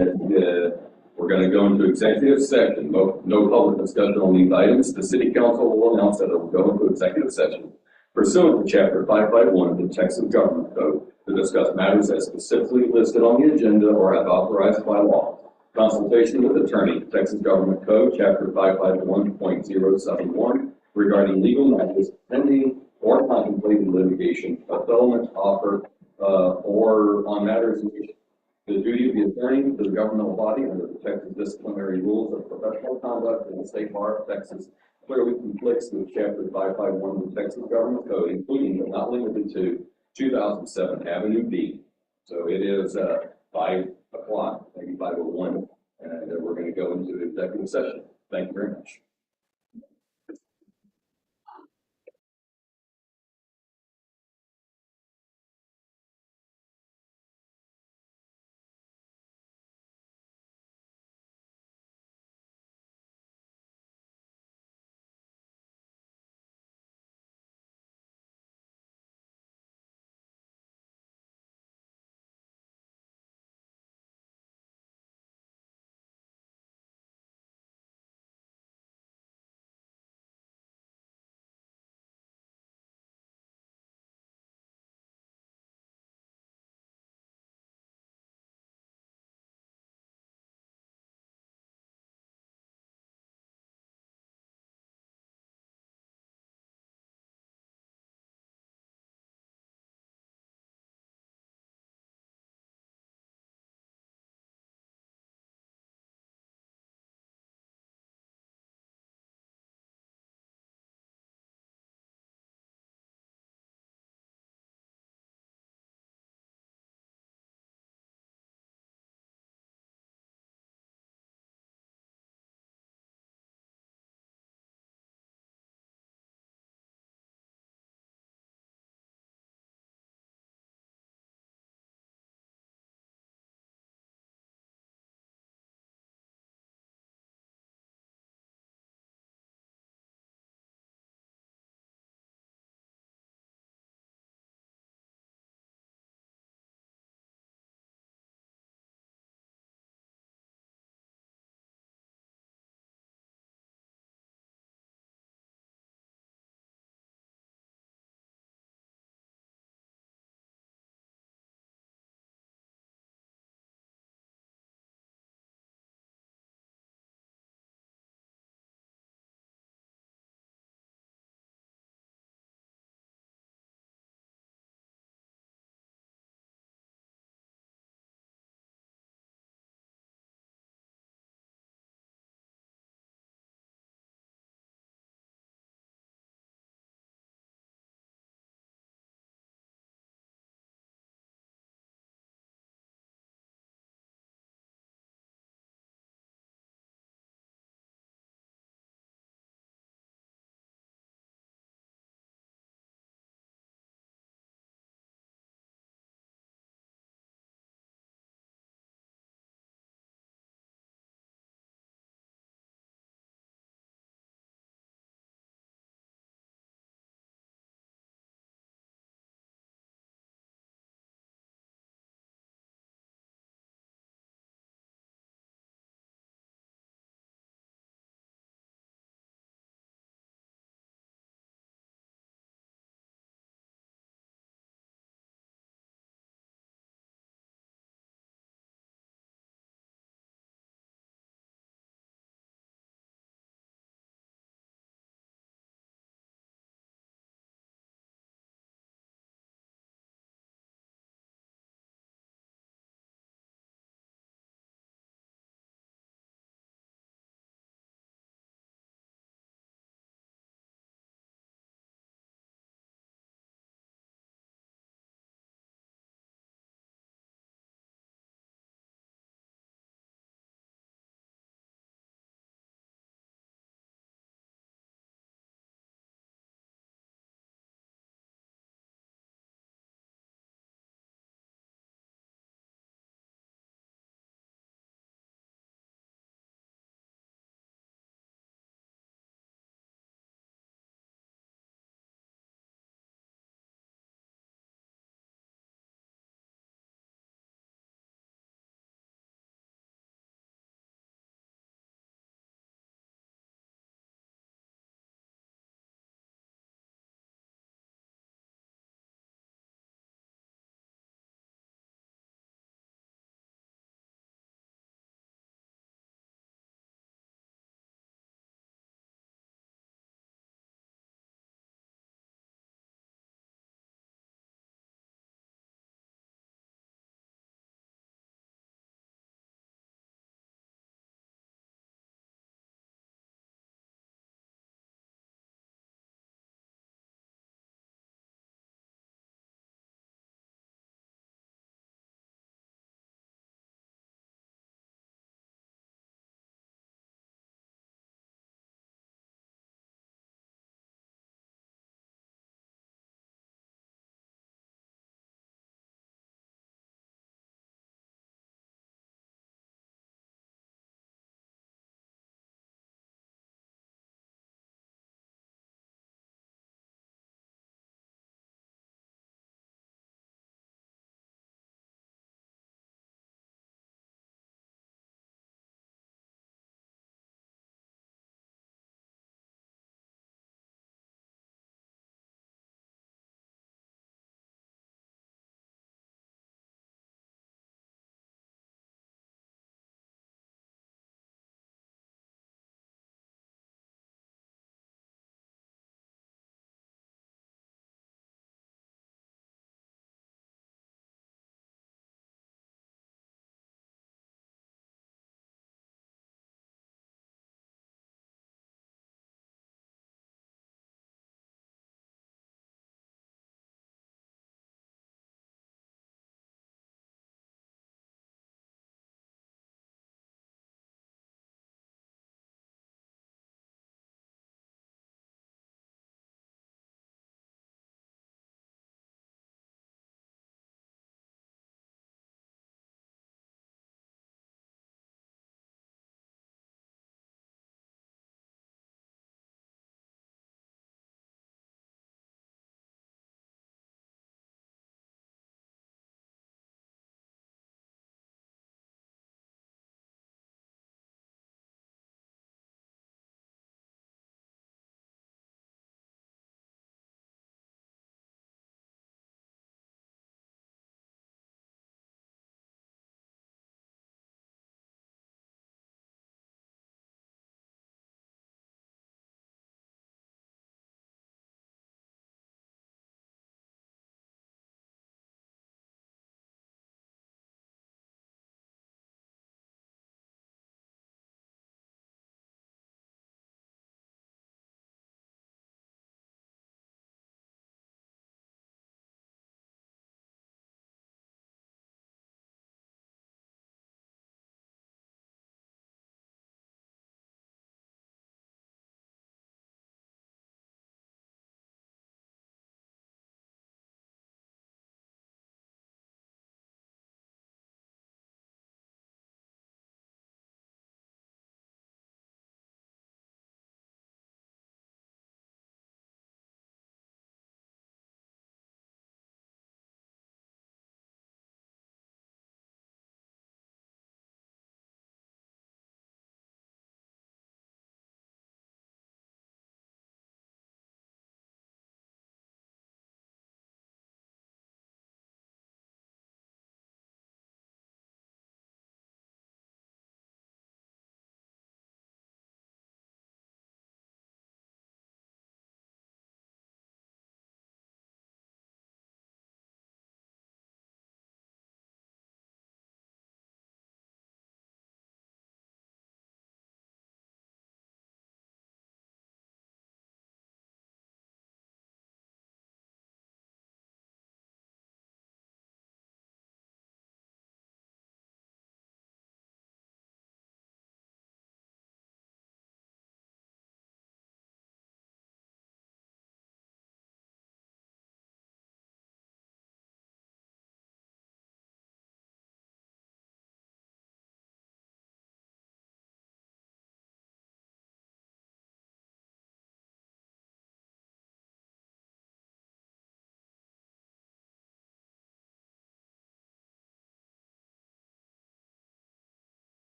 We're going to go into executive session. No public discussion on these items. The city council will announce that it will go into executive session pursuant to Chapter 551 of the Texas Government Code to discuss matters as specifically listed on the agenda or as authorized by law. Consultation with attorney, Texas Government Code, Chapter 551.071, regarding legal matters pending or contemplated litigation, a settlement offer, or on matters in which the duty of the attorney to the governmental body under the Texas disciplinary rules of professional conduct in the state bar of Texas clearly conflicts with Chapter 551 of the Texas Government Code, including but not limited to 2007 Avenue B. So it is 5 o'clock, maybe 5:01, and we're going to go into executive session. Thank you very much.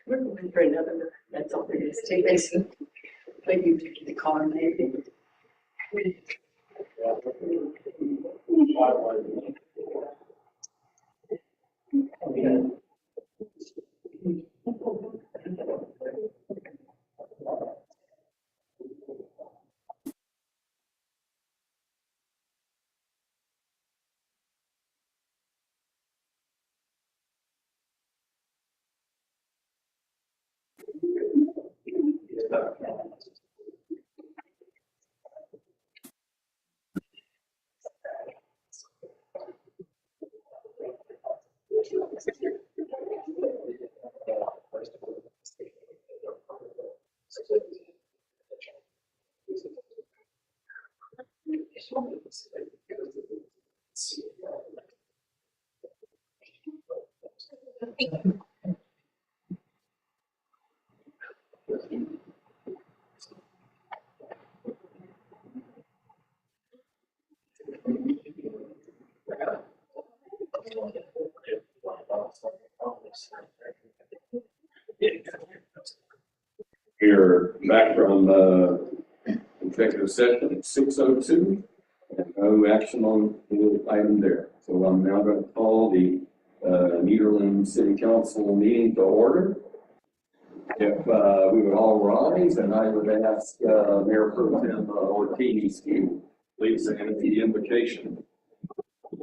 We're going for another, that's all there is to it. Maybe you take the car, maybe. We're back from executive session at 6:02, and no action on the item there. So I'm now going to call the Nederland City Council meeting to order. If we would all rise, and I would ask Mayor Pro Tem Ortiz to please enter the invocation.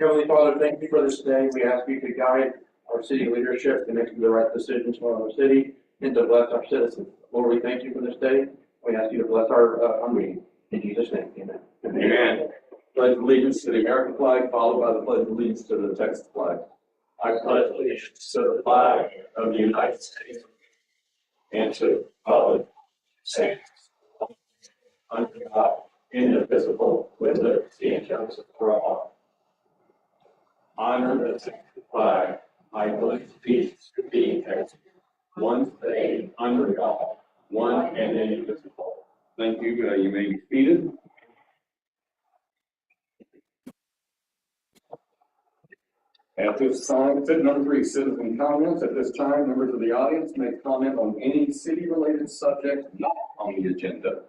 Heavenly Father, thank you for this day. We ask you to guide our city leadership to make the right decisions for our city and to bless our citizens. Lord, we thank you for this day. We ask you to bless our meeting. In Jesus' name, amen. Amen. Pledge allegiance to the American flag, followed by the pledge of allegiance to the Texas flag. I pledge allegiance to the flag of the United States and to the republic stands under God, indivisible, with liberty and justice for all. Honor the Texas flag. I pledge peace to be Texas, one state under God, one and indivisible. Thank you. You may be seated. At this time, number 3, citizen comments. At this time, members of the audience may comment on any city-related subject not on the agenda.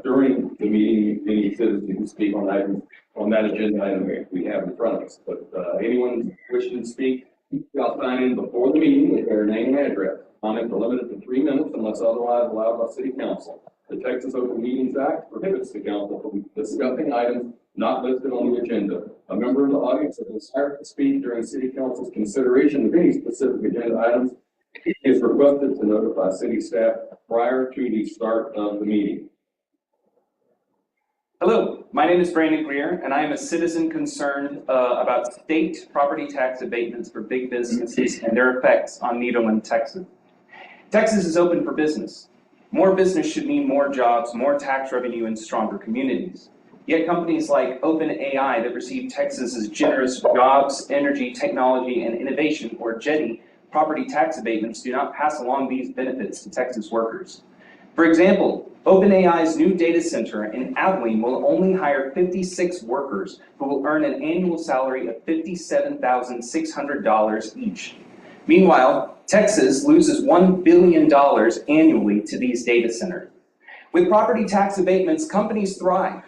During the meeting, any citizen can speak on items on that agenda item we have in front of us. But anyone wishing to speak, y'all sign in before the meeting with their name and address. Comments are limited to 3 minutes unless otherwise allowed by City Council. The Texas Open Meetings Act prohibits the council from discussing items not listed on the agenda. A member of the audience that desires to speak during City Council's consideration of any specific agenda items is requested to notify city staff prior to the start of the meeting. Hello, my name is Brandon Greer, and I am a citizen concerned about state property tax abatements for big businesses and their effects on Nederland, Texas. Texas is open for business. More business should mean more jobs, more tax revenue, and stronger communities. Yet companies like OpenAI that receive Texas's generous jobs, energy, technology, and innovation, or JETI, property tax abatements do not pass along these benefits to Texas workers. For example, OpenAI's new data center in Abilene will only hire 56 workers who will earn an annual salary of $57,600 each. Meanwhile, Texas loses $1 billion annually to these data centers. With property tax abatements, companies thrive,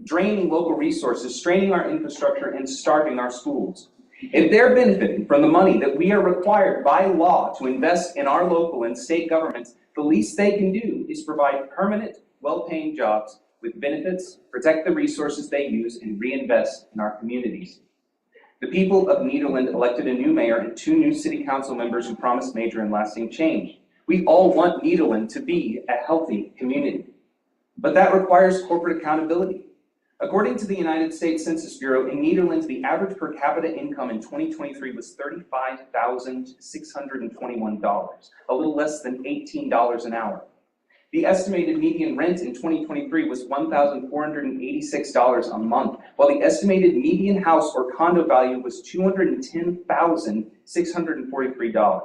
draining local resources, straining our infrastructure, and starving our schools. If they're benefiting from the money that we are required by law to invest in our local and state governments, the least they can do is provide permanent, well-paying jobs with benefits, protect the resources they use, and reinvest in our communities. The people of Nederland elected a new mayor and 2 new city council members who promised major and lasting change. We all want Nederland to be a healthy community, but that requires corporate accountability. According to the United States Census Bureau, in Nederland, the average per capita income in 2023 was $35,621, a little less than $18 an hour. The estimated median rent in 2023 was $1,486 a month, while the estimated median house or condo value was $210,643.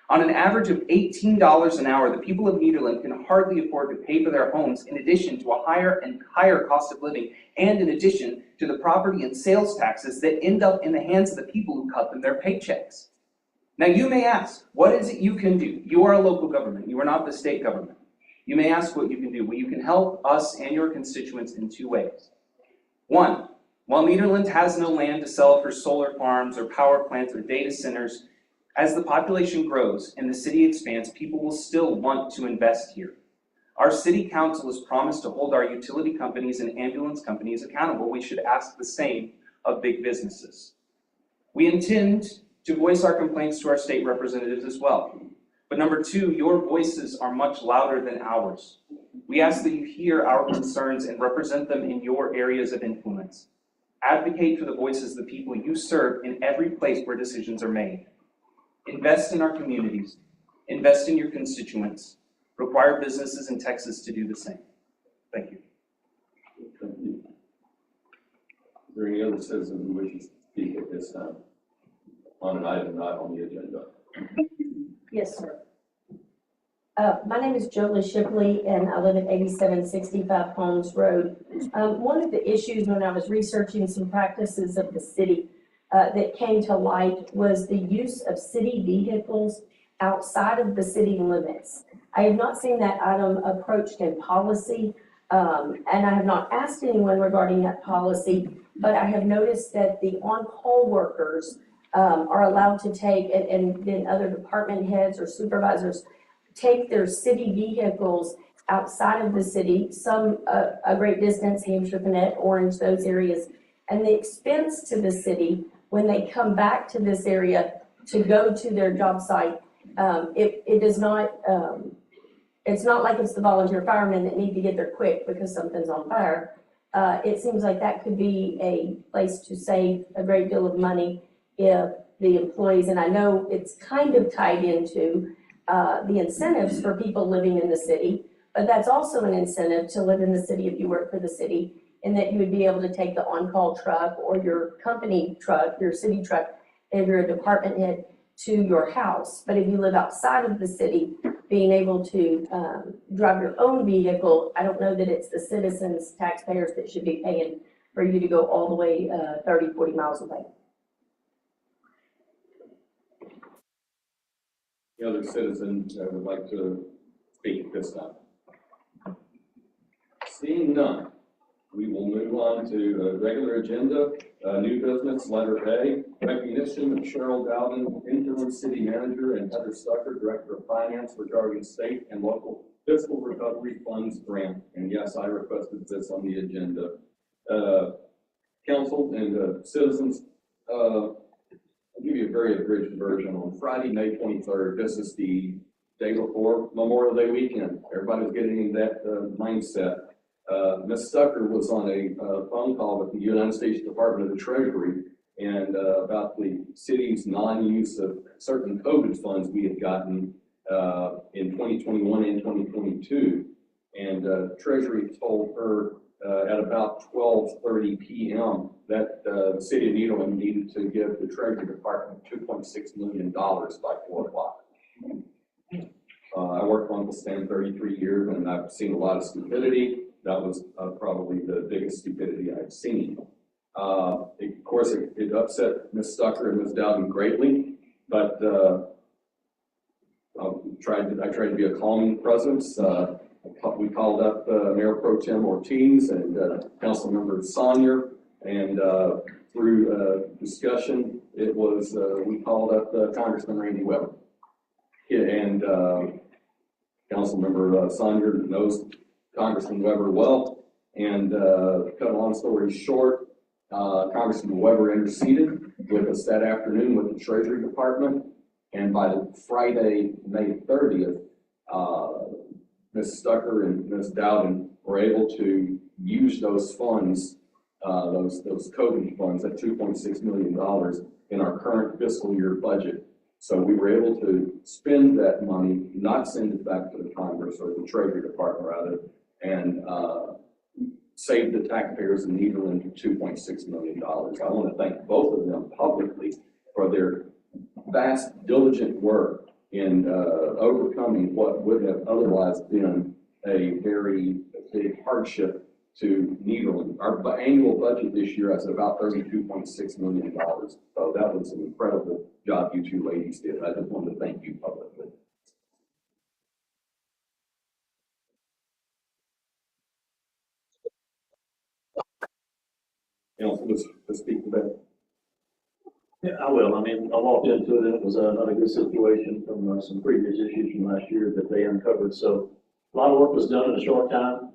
On an average of $18 an hour, the people of Nederland can hardly afford to pay for their homes, in addition to a higher and higher cost of living, and in addition to the property and sales taxes that end up in the hands of the people who cut them their paychecks. Now you may ask, what is it you can do? You are a local government, you are not the state government. You may ask what you can do. Well, you can help us and your constituents in two ways. One, while Nederland has no land to sell for solar farms or power plants or data centers, as the population grows and the city expands, people will still want to invest here. Our city council has promised to hold our utility companies and ambulance companies accountable. We should ask the same of big businesses. We intend to voice our complaints to our state representatives as well. But number two, your voices are much louder than ours. We ask that you hear our concerns and represent them in your areas of influence. Advocate for the voices of the people you serve in every place where decisions are made. Invest in our communities. Invest in your constituents. Require businesses in Texas to do the same. Thank you. Thank you. Is there any other citizen who wishes to speak at this time on an item not on the agenda? Yes, sir. My name is Jolie Shipley, and I live at 8765 Holmes Road. One of the issues when I was researching some practices of the city that came to light was the use of city vehicles outside of the city limits. I have not seen that item approached in policy, and I have not asked anyone regarding that policy, but I have noticed that the on-call workers are allowed to take, and then other department heads or supervisors take their city vehicles outside of the city, some a great distance, Hampshire, Gwinnett, Orange, those areas, and the expense to the city when they come back to this area to go to their job site, it does not, it's not like it's the volunteer firemen that need to get there quick because something's on fire. It seems like that could be a place to save a great deal of money if the employees, and I know it's kind of tied into the incentives for people living in the city, but that's also an incentive to live in the city if you work for the city, and that you would be able to take the on-call truck or your company truck, your city truck, if you're a department head, to your house. But if you live outside of the city, being able to drive your own vehicle, I don't know that it's the citizens, taxpayers that should be paying for you to go all the way 30, 40 miles away. The other citizen that would like to speak this time? Seeing none, we will move on to regular agenda, new business, letter A, recognition of Cheryl Dowden, interim city manager, and Heather Stucker, director of finance, regarding state and local fiscal recovery funds grant. And yes, I requested this on the agenda. Council and citizens, I'll give you a very abridged version. On Friday, May 23rd, this is the day before Memorial Day weekend. Everybody was getting in that mindset. Ms. Stucker was on a phone call with the United States Department of the Treasury and about the city's non-use of certain COVID funds we had gotten in 2021 and 2022. And Treasury told her at about 12:30 p.m. that the city of Nederland needed to give the Treasury Department $2.6 million by 4 o'clock. I worked on this stand 33 years and I've seen a lot of stupidity. That was probably the biggest stupidity I've seen. Of course, it upset Ms. Stucker and Ms. Dowden greatly, but I tried to be a calming presence. We called up Mayor Pro Tem Ortiz and Councilmember Sonier, and through discussion, it was we called up Congressman Randy Weber, and Councilmember Sonier knows Congressman Weber well, and cut a long story short, Congressman Weber interceded with us that afternoon with the Treasury Department, and by Friday, May 30th, Ms. Stucker and Ms. Dowden were able to use those funds those COVID funds, that $2.6 million in our current fiscal year budget. So we were able to spend that money, not send it back to the Congress or the Treasury Department rather, and save the taxpayers in Nederland $2.6 million. I want to thank both of them publicly for their vast, diligent work in overcoming what would have otherwise been a very big hardship to Nederland. Our annual budget this year is about $32.6 million. So that was an incredible job you two ladies did. I just wanted to thank you publicly. Council, to speak to that. Yeah, I will. I mean, I walked into it and it was not a good situation from some previous issues from last year that they uncovered. So a lot of work was done in a short time.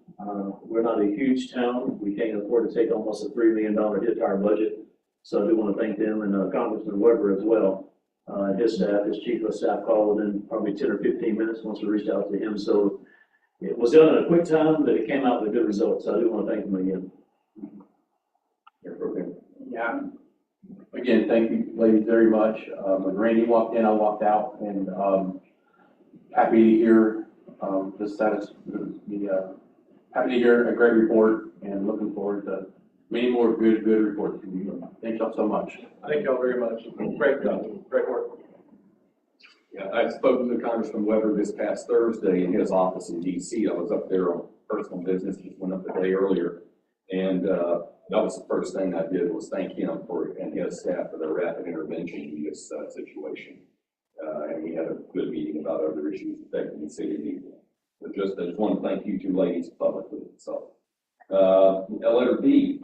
We're not a huge town. We can't afford to take almost a $3 million hit to our budget. So I do want to thank them and Congressman Weber as well. His staff, his chief of staff called within probably 10 or 15 minutes once we reached out to him. So it was done in a quick time, but it came out with good results. So I do want to thank them again. Yeah. Again, thank you, ladies, very much. When Randy walked in, I walked out, and happy to hear the status, happy to hear a great report, and looking forward to many more good reports from you. Thank y'all so much. Thank y'all very much. Great job. Great work. Yeah, I spoke to Congressman Weber this past Thursday in his office in DC. I was up there on personal business, just went up the day earlier. And that was the first thing I did was thank him and his staff for their rapid intervention in this situation. And we had a good meeting about other issues affecting the city of Nederland. But I just want to thank you two ladies publicly. So, letter B,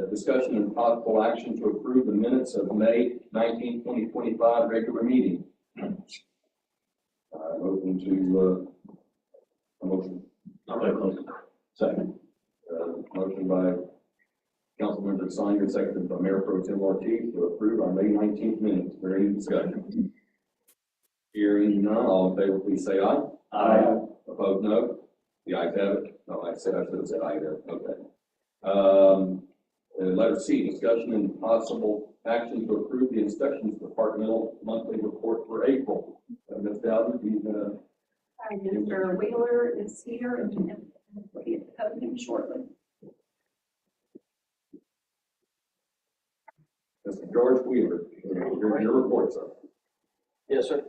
discussion and possible action to approve the minutes of May 19, 2025 regular meeting. Open to a motion. I'll make a motion. Second. Motion by Councilmember Sanger, seconded by Mayor Pro Tem Ortiz to approve our May 19th minutes. Is there any discussion? Hearing none, all in favor, please say aye. Aye. Opposed, no. The ayes have it. No, I should have said aye there. Okay. Letter C, discussion and possible action to approve the inspections departmental monthly report for April. Ms. Dowden, you Hi, Mr. Wheeler is here and we'll get to him shortly. Mr. George Wheeler, your report, sir. Yes, sir.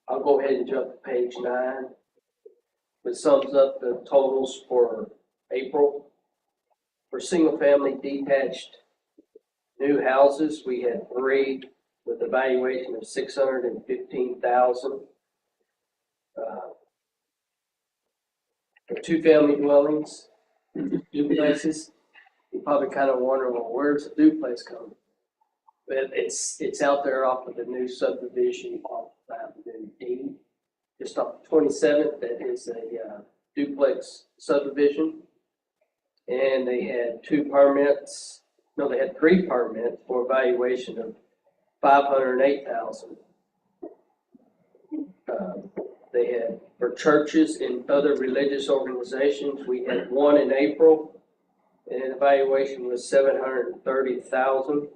I'll go ahead and jump to page 9. It sums up the totals for April. For single-family detached new houses, we had 3 with a valuation of $615,000. For two-family dwellings, duplexes, you probably kind of wonder, well, where's the duplex coming? But it's out there off of the new subdivision off of Avenue D, just off 27th. That is a duplex subdivision, and they had 2 permits. No, they had 3 permits for a valuation of $508,000. They had for churches and other religious organizations. We had 1 in April, and the valuation was $730,000.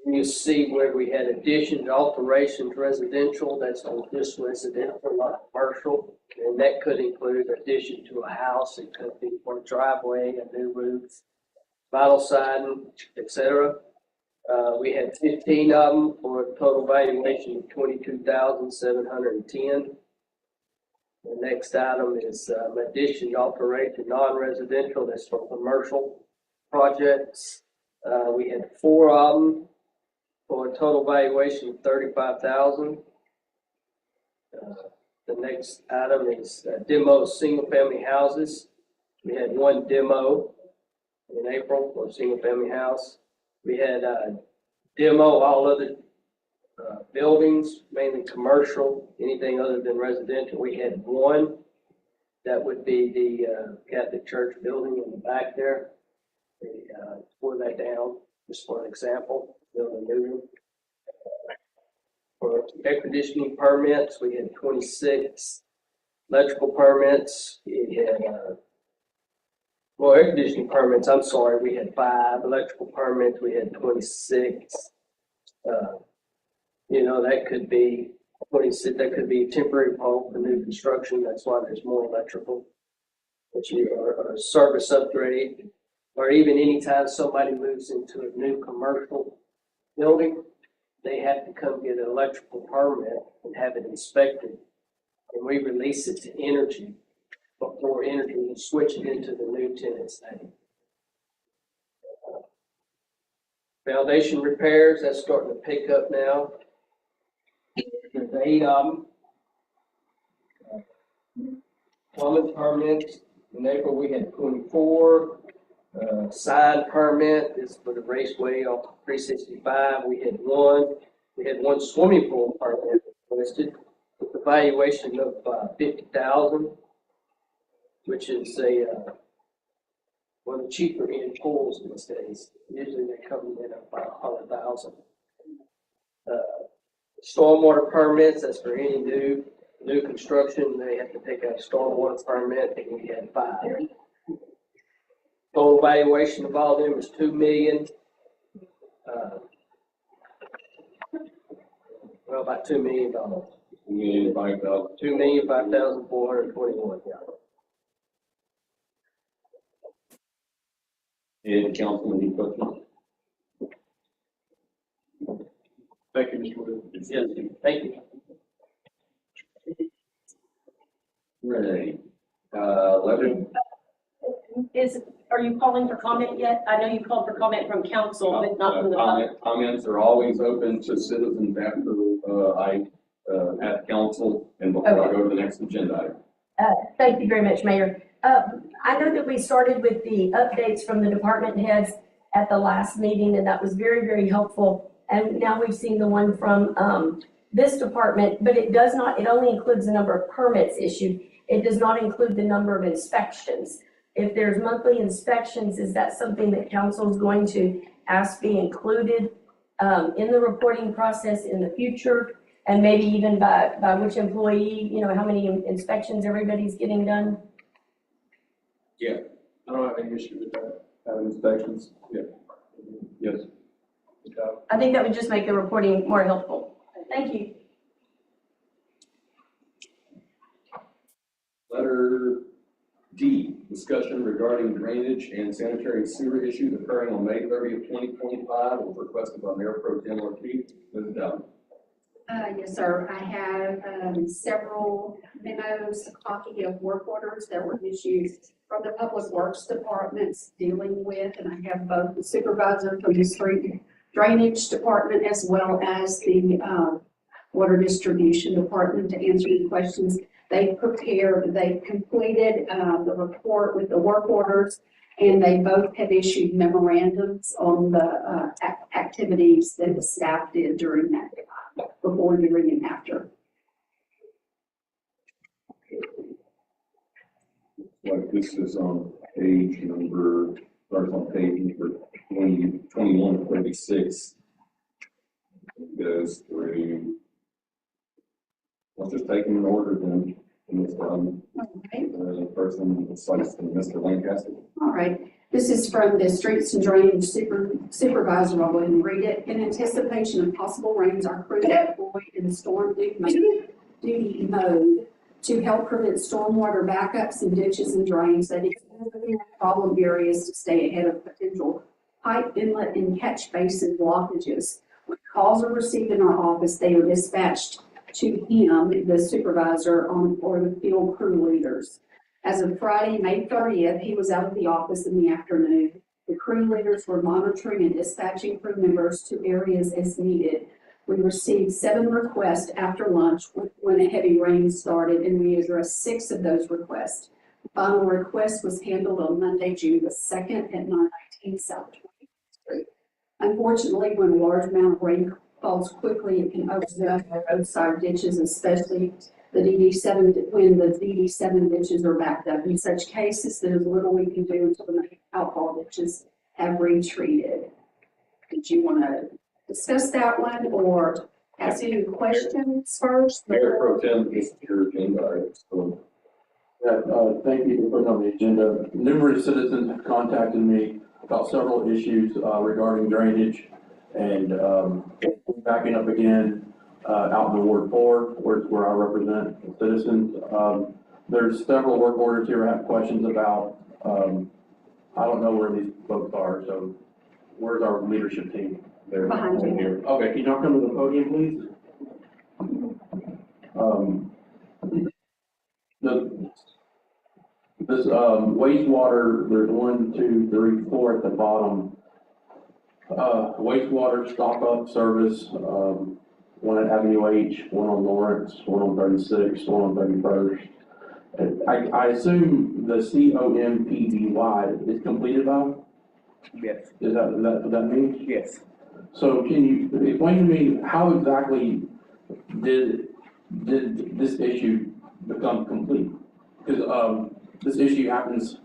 You see where we had additions, alterations, residential, that's on just residential, not commercial. And that could include addition to a house, it could be for a driveway, a new roof, vinyl siding, etc. We had 15 of them for a total valuation of $22,710. The next item is addition, alteration, non-residential, that's for commercial projects. We had 4 of them for a total valuation of $35,000. The next item is demo single-family houses. We had 1 demo in April for a single-family house. We had demo all other buildings, mainly commercial, anything other than residential. We had 1. That would be the Catholic Church building in the back there. They tore that down, just for an example, building a new one. For air conditioning permits, we had 26. electrical permits, we had, well, air conditioning permits, I'm sorry, we had 5, electrical permits, we had 26. That could be 26, that could be temporary pole for new construction, that's why there's more electrical. But or a service upgrade, or even anytime somebody moves into a new commercial building, they have to come get an electrical permit and have it inspected. And we release it to Energy before Energy will switch it into the new tenant's name. Foundation repairs, that's starting to pick up now. There's 8 of them. Plumbing permits, in April we had 24. Sign permit is for the raceway off 365, we had 1. We had 1 swimming pool permit listed with the valuation of $50,000, which is one of the cheaper end pools these days. Usually they come in at about $100,000. Stormwater permits, that's for any new construction, they have to take a stormwater permit, and we had 5. Total valuation of all of them is $2 million. Well, about $2 million. $2,005,421. And Councilman, any questions? Thank you, Mr. Wood. Yes, thank you. Right. Letter. Are you calling for comment yet? I know you called for comment from council, but not from the public. Comments are always open to citizens after I at council and before I go to the next agenda item. Thank you very much, Mayor. I know that we started with the updates from the department heads at the last meeting, and that was very, very helpful. And now we've seen the one from this department, but it only includes the number of permits issued. It does not include the number of inspections. If there's monthly inspections, is that something that council is going to ask be included in the reporting process in the future? And maybe even by which employee, how many inspections everybody's getting done? Yeah. I don't have any issue with that. Having inspections? Yeah. Yes. I think that would just make the reporting more helpful. Thank you. Letter D, discussion regarding drainage and sanitary sewer issues occurring on May 30th, 2025, was requested by Mayor Pro Tem Ortiz. Ms. Dowd. Yes, sir. I have several memos, a copy of work orders that were issued from the Public Works Departments dealing with, and I have both the supervisor from the Street Drainage Department as well as the Water Distribution Department to answer your questions. They completed the report with the work orders, and they both have issued memorandums on the activities that the staff did during that time, before, during, and after. Like this is on page number, starts on page number 21 to 36. Goes through. Let's just take them in order then. And it's Okay. the person, it's like Mr. Lancaster. All right. This is from the Streets and Drainage Supervisor. I'll go ahead and read it. In anticipation of possible rains, our crews are deployed in storm duty mode to help prevent stormwater backups in ditches and drains that exist in problem areas to stay ahead of potential pipe inlet and catch basin blockages. When calls are received in our office, they are dispatched to him, the supervisor, or the field crew leaders. As of Friday, May 30th, he was out of the office in the afternoon. The crew leaders were monitoring and dispatching crew members to areas as needed. We received 7 requests after lunch when a heavy rain started, and we addressed 6 of those requests. The final request was handled on Monday, June the 2nd at 919 South 20th Street. Unfortunately, when a large amount of rain falls quickly, it can overflow roadside ditches, especially the DD7, when the DD7 ditches are backed up. In such cases, there's little we can do until the outfall ditches have retreated. Did you want to discuss that one or ask any questions first? Mayor Pro Tem, this is your agenda item, so Thank you for putting on the agenda. Numerous citizens have contacted me about several issues regarding drainage and backing up again out in the Ward 4, where I represent citizens. There's several work orders here I have questions about. I don't know where these folks are, so where's our leadership team? They're Behind you. here. Okay, can y'all come to the podium, please? This wastewater, there's 1, 2, 3, 4 at the bottom. Wastewater stop-up service, one at Avenue H, one on Lawrence, one on 36, one on 31st. I assume the COMPDY is completed now? Yes, Is that what that means? yes. So can you explain to me how exactly did this issue become complete? Because this issue happens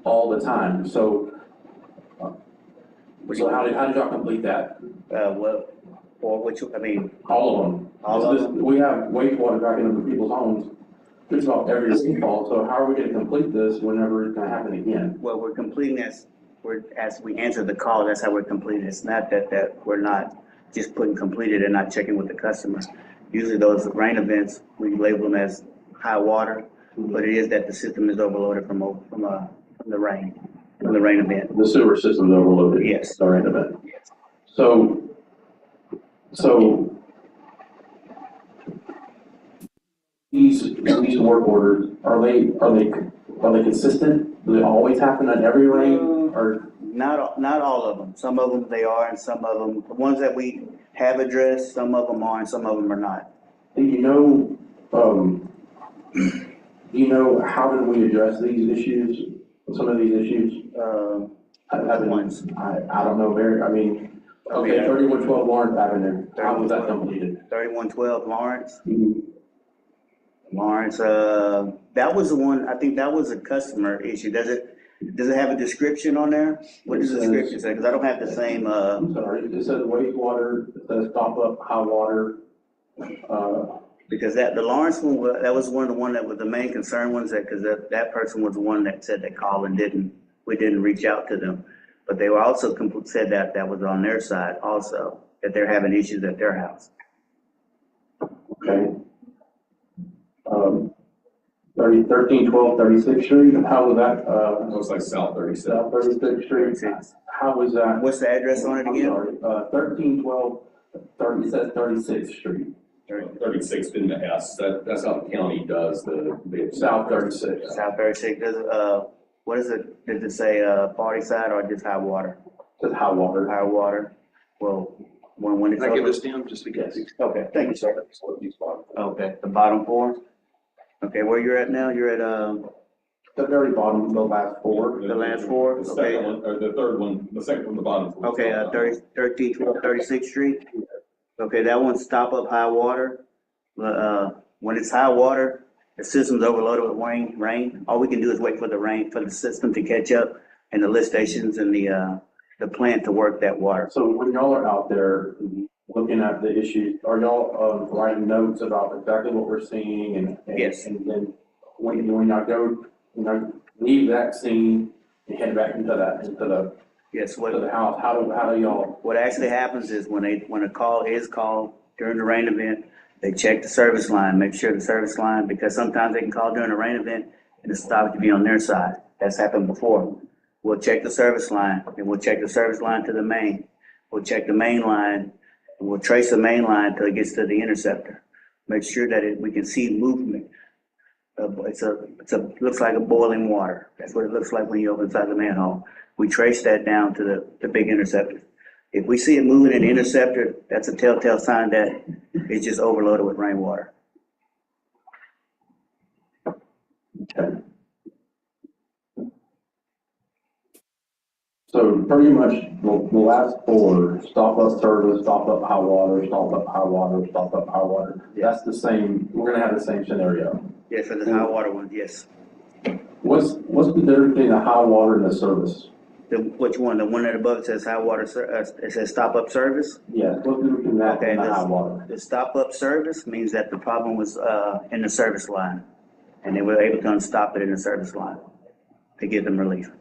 all the time, so how did y'all complete that? Well, for which, I mean, All of them? All of them. We have wastewater backing into people's homes just about every fall, so how are we gonna complete this whenever it's gonna happen again? well, we're completing as we answer the call, that's how we're completing. It's not that we're not just putting completed and not checking with the customer. Usually those rain events, we label them as high water, but it is that the system is overloaded from the rain event. The sewer system's overloaded? Yes. During the event? Yes. So these work orders, are they consistent? Do they always happen at every rain, or? Not all of them. Some of them they are, and some of them, the ones that we have addressed, some of them are, and some of them are not. Do you know how did we address these issues, some of these issues? Ones. I don't know, okay, 3112 Lawrence Avenue, how was that completed? 3112 Lawrence. Lawrence, that was the one, I think that was a customer issue. Does it have a description on there? What does the description say? Because I don't have the same, I'm sorry, it says wastewater, it says stop up high water. because the Lawrence one, that was one of the one that was the main concern ones because that person was the one that said they called and we didn't reach out to them. But they were also said that was on their side also, that they're having issues at their house. Okay. 1312 36th Street, how was that, Looks like South 36. South 36th Street? How was that? What's the address on it I'm again? sorry, 1312, it says 36th Street, 36 in the S, that's how the county does the. South 36. South 36, what is it, does it say, party side or just high water? Says high water. High water, well, when it's. Can I give over- this to him just because? Okay, thank you, sir. Okay, the bottom four? Okay, where you're at now, you're at, The very bottom, the last four. the last four? The Okay. second one, or the third one, the second from the bottom. Okay, 1312 36th Street. Okay, that one's stop up high water. When it's high water, the system's overloaded with rain. All we can do is wait for the system to catch up and the lift stations and the plant to work that water. So when y'all are out there looking at the issues, are y'all writing notes about exactly what we're seeing and Yes. And then when y'all go, leave that scene and head back into the Yes, to the house, how do y'all? what actually happens is when a call is called during the rain event, they check the service line, make sure the service line, because sometimes they can call during a rain event and the stop to be on their side. That's happened before. We'll check the service line, and we'll check the service line to the main. We'll check the main line, and we'll trace the main line till it gets to the interceptor. Make sure that we can see movement. Looks like a boiling water. That's what it looks like when you open inside the manhole. We trace that down to the big interceptor. If we see it moving in the interceptor, that's a telltale sign that it's just overloaded with rainwater. Okay. So pretty much the last four, stop up service, stop up high water, stop up high water, stop up high water. That's the same, we're gonna have the same scenario. Yeah, for the high water ones, yes. What's the difference between the high water and the service? Which one? The one that above says high water, it says stop up service? Yes, what's the difference between that and the high water? The stop up service means that the problem was in the service line. and they were able to unstop it in the service line to give them relief.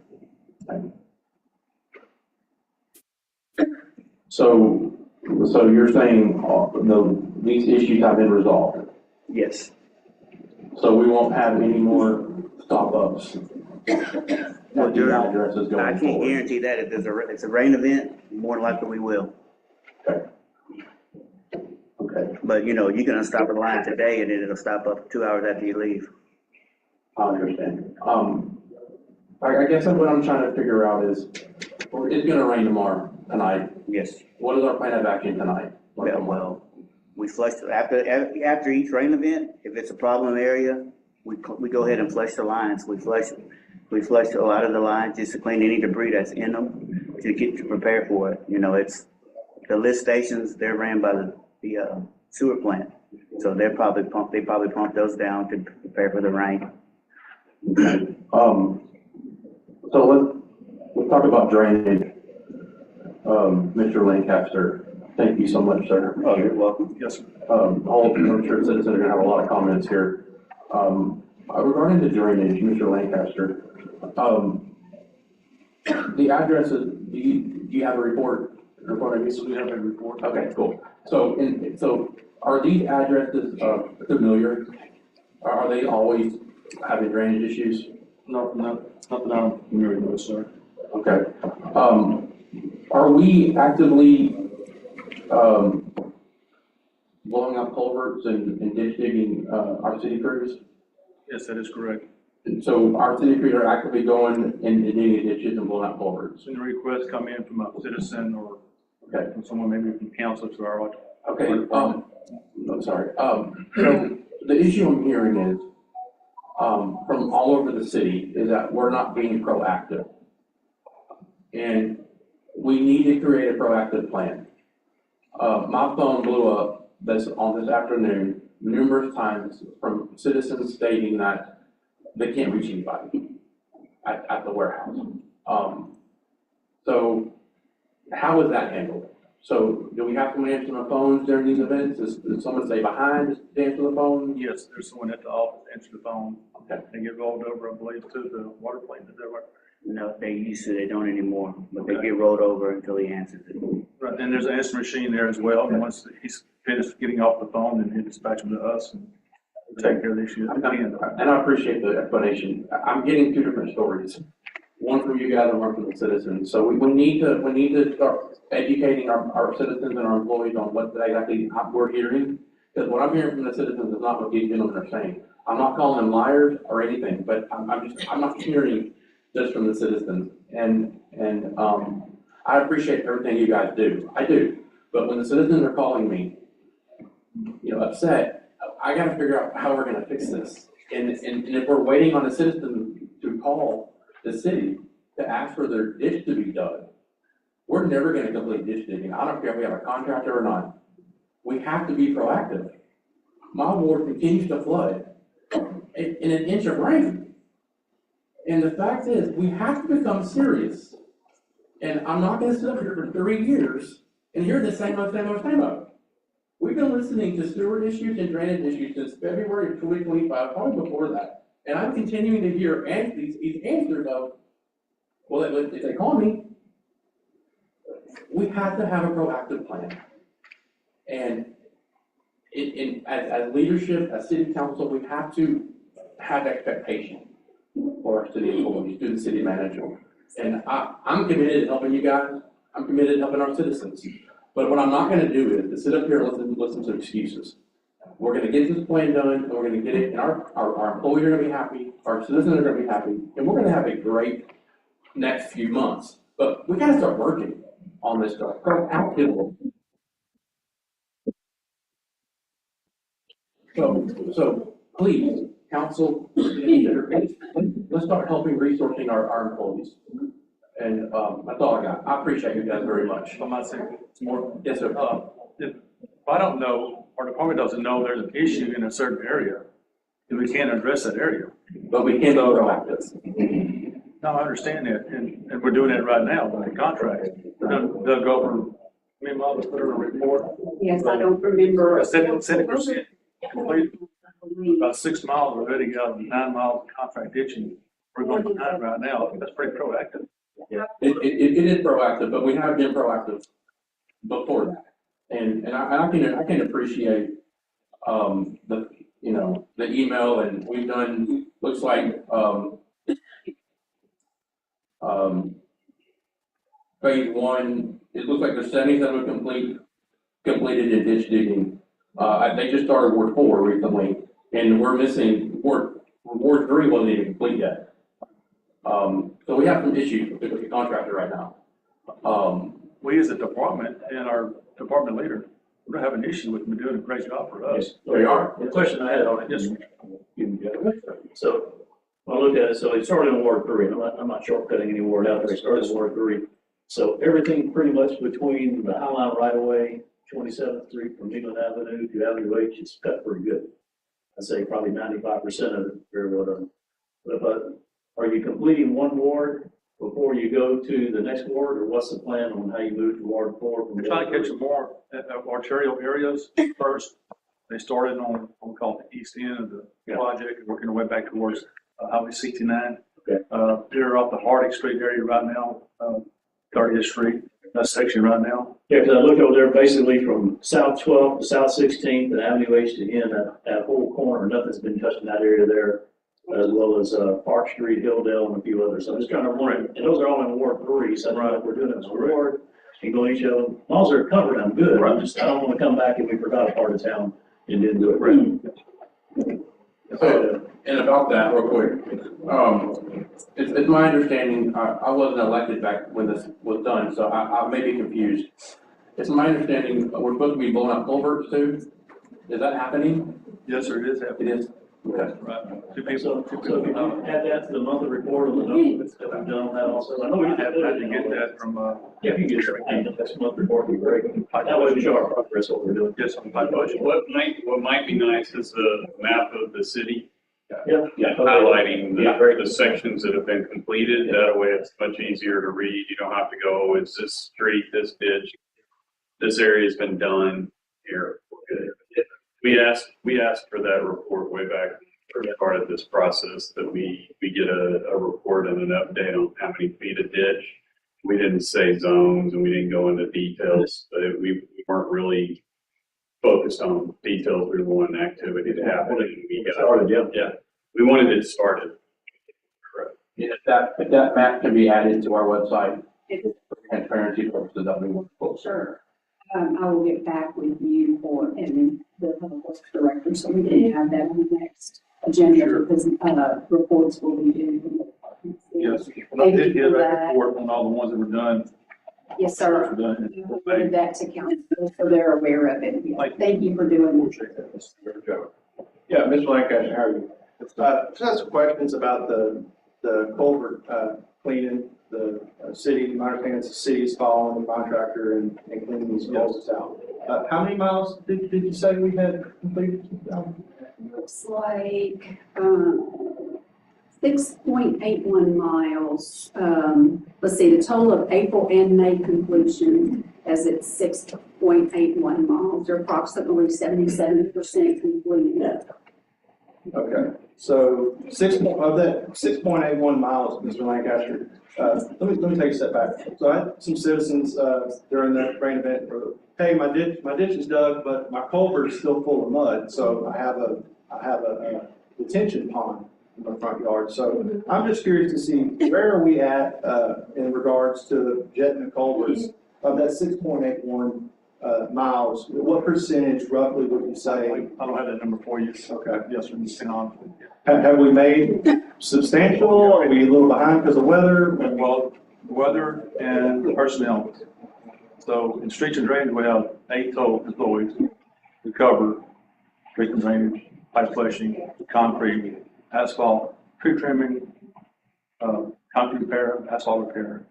So you're saying, these issues have been resolved? Yes. So we won't have any more stop-ups at these addresses I going can't forward? guarantee that. If it's a rain event, more than likely we will. Okay, But, you know, you can unstop the line today and then it'll stop up 2 hours after you leave. I understand. I guess what I'm trying to figure out is, it's gonna rain tomorrow, tonight. Yes. What is our plan of action tonight? Well, we flush, after each rain event, if it's a problem area, we go ahead and flush the lines. We flush a lot of the lines just to clean any debris that's in them to prepare for it. You know, it's, the lift stations, they're ran by the sewer plant. So they probably pump those down to prepare for the rain. So let's talk about drainage. Mr. Lancaster, thank you so much, sir. Oh, you're welcome. Yes, sir. I'm sure citizens are gonna have a lot of comments here. Regarding the drainage, Mr. Lancaster, the addresses, do you have a report? We have a report. Okay, cool. So are these addresses, familiar? Are they always having drainage issues? No, nothing I'm familiar with, sir. Okay. Are we actively, blowing up culverts and ditch digging, our city crews? Yes, that is correct. And so our city crews are actively going and digging ditches and blowing up culverts? When the requests come in from a citizen or Okay. from someone maybe from council to our. Okay, I'm sorry. So the issue I'm hearing is, from all over the city, is that we're not being proactive. And we need to create a proactive plan. My phone blew up this afternoon numerous times from citizens stating that they can't reach anybody at the warehouse. So how is that handled? So do we have someone answering the phones during these events? Does someone stay behind to answer the phone? Yes, there's someone at the office to answer the phone. Okay. And get rolled over, I believe, to the water plant. Is that right? No, they don't anymore, but they get rolled over until he answers it. Right, and there's an answer machine there as well. And once he's finished getting off the phone, then he'll dispatch them to us and we'll take care of the issue at the end. And I appreciate the explanation. I'm getting two different stories, one from you guys and one from the citizens. So we need to start educating our citizens and our employees on what exactly we're hearing. Because what I'm hearing from the citizens is not what these gentlemen are saying. I'm not calling them liars or anything, but I'm not hearing just from the citizens. And I appreciate everything you guys do. I do. But when the citizens are calling me, upset, I gotta figure out how we're gonna fix this. And if we're waiting on the citizen to call the city to ask for their ditch to be dug, we're never gonna complete ditch digging. I don't care if we have a contractor or not. We have to be proactive. My ward continues to flood in an inch of rain. And the fact is, we have to become serious. And I'm not gonna sit up here for 3 years and hear the same old. We've been listening to sewer issues and drainage issues since February of 2025, probably before that. And I'm continuing to hear these answers of, well, if they call me, we have to have a proactive plan. And as leadership, as city council, we have to have expectation for our city employees, through the city manager. And I'm committed to helping you guys. I'm committed to helping our citizens. But what I'm not gonna do is to sit up here and listen to excuses. We're gonna get this plan done, and we're gonna get it, and our employees are gonna be happy, our citizens are gonna be happy, and we're gonna have a great next few months. But we gotta start working on this stuff, proactively. So please, council, let's start helping resourcing our employees. And, that's all I got. I appreciate you guys very much. I'm not saying it's more. Yes, sir. If I don't know, our department doesn't know there's an issue in a certain area, then we can't address that area. But we can be proactive. No, I understand that, and we're doing that right now by the contract. They'll go over, me and Mom put in a report. Yes, I don't remember. 70%. About 6 miles already got 9 miles of contract ditching. We're going behind right now. I think that's pretty proactive. It is proactive, but we have been proactive before that. And I can appreciate, the, you know, the email, and we've done, looks like, phase one, it looks like the 77 completed in ditch digging. They just started Ward 4 recently, and we're missing, Ward 3 wasn't even complete yet. So we have some issues with the contractor right now. We as a department and our department leader, we don't have an issue with them doing a great job for us. They are. The question I had on it, Yes, so, when I look at it, so it started in Ward 3, I'm not shortcutting any ward out there, it started in Ward 3. So everything pretty much between the High Line right away, 27th Street from England Avenue to Avenue H is cut pretty good. I'd say probably 95% of it very well done. But are you completing one ward before you go to the next ward, or what's the plan on how you move to Ward 4? we're trying to catch some more arterial areas first. They started on what we call the east end of the project, and working their way back towards Highway 69. Okay. They're off the Harding Street area right now, 30th Street, that section right now. Yeah, because I looked over there basically from South 12th to South 16th and Avenue H to end, that whole corner, nothing's been touched in that area there, as well as Park Street, Hilldale, and a few others. So I'm just trying to run, and those are all in Ward 3, so I know if we're doing it as a ward, and going each of them, as long as they're covered, I'm good. I don't want to come back and we forgot a part of town and didn't do it right. So, and about that real quick, it's my understanding, I wasn't elected back when this was done, so I may be confused. It's my understanding, we're supposed to be blowing up culverts too? Is that happening? Yes, sir, it is happening. It is? Okay. Right. Two So people. if you add that to the monthly report on the numbers that we've done on that also, I know we I had had to get that from, Yeah, if you get it, that's monthly report, would be great. That way we show our progress, what we're doing. yes, on my budget. What might be nice is a map of the city Yeah. highlighting Yeah. the sections that have been completed. That way it's much easier to read. You don't have to go, oh, it's this street, this ditch, this area's been done here. We asked for that report way back when we started this process, that we get a report and an update on how many feet of ditch. We didn't say zones and we didn't go into details, but we weren't really focused on details. We wanted activity to happen. And we got Started, yeah. Yeah, we wanted it started. Correct. If that map can be added to our website, for transparency purposes, that we want to. Sure. I will get back with you and the public works director, so we can have that on the next agenda, because, reports will be due from the department. Yes, I did get that report on all the ones that were done. Yes, sir. Were done. I reported that to council, so they're aware of it. Yeah. Thank you for doing that. Yeah, Mr. Lancaster, how are you? Just have some questions about the culvert cleaning. The city, my understanding is the city is following the contractor and cleaning these culverts out. How many miles did you say we had completed? Looks like 6.81 miles. Let's see, the total of April and May completion, as it's 6.81 miles, or approximately 77% completed. Okay, so of that 6.81 miles, Mr. Lancaster, let me take a step back. So I had some citizens during that rain event, hey, my ditch is dug, but my culvert is still full of mud, so I have a detention pond in my front yard. So I'm just curious to see, where are we at in regards to jetting the culverts of that 6.81 miles? What percentage roughly would you say? I don't have that number for you. Okay. Yes, sir, just hang on. Have we made substantial? Are we a little behind because of weather? Well, weather and personnel. So in streets and drainage, we have 8 total employees to cover street and drainage, pipe flashing, concrete, asphalt, tree trimming, concrete repair, asphalt repair.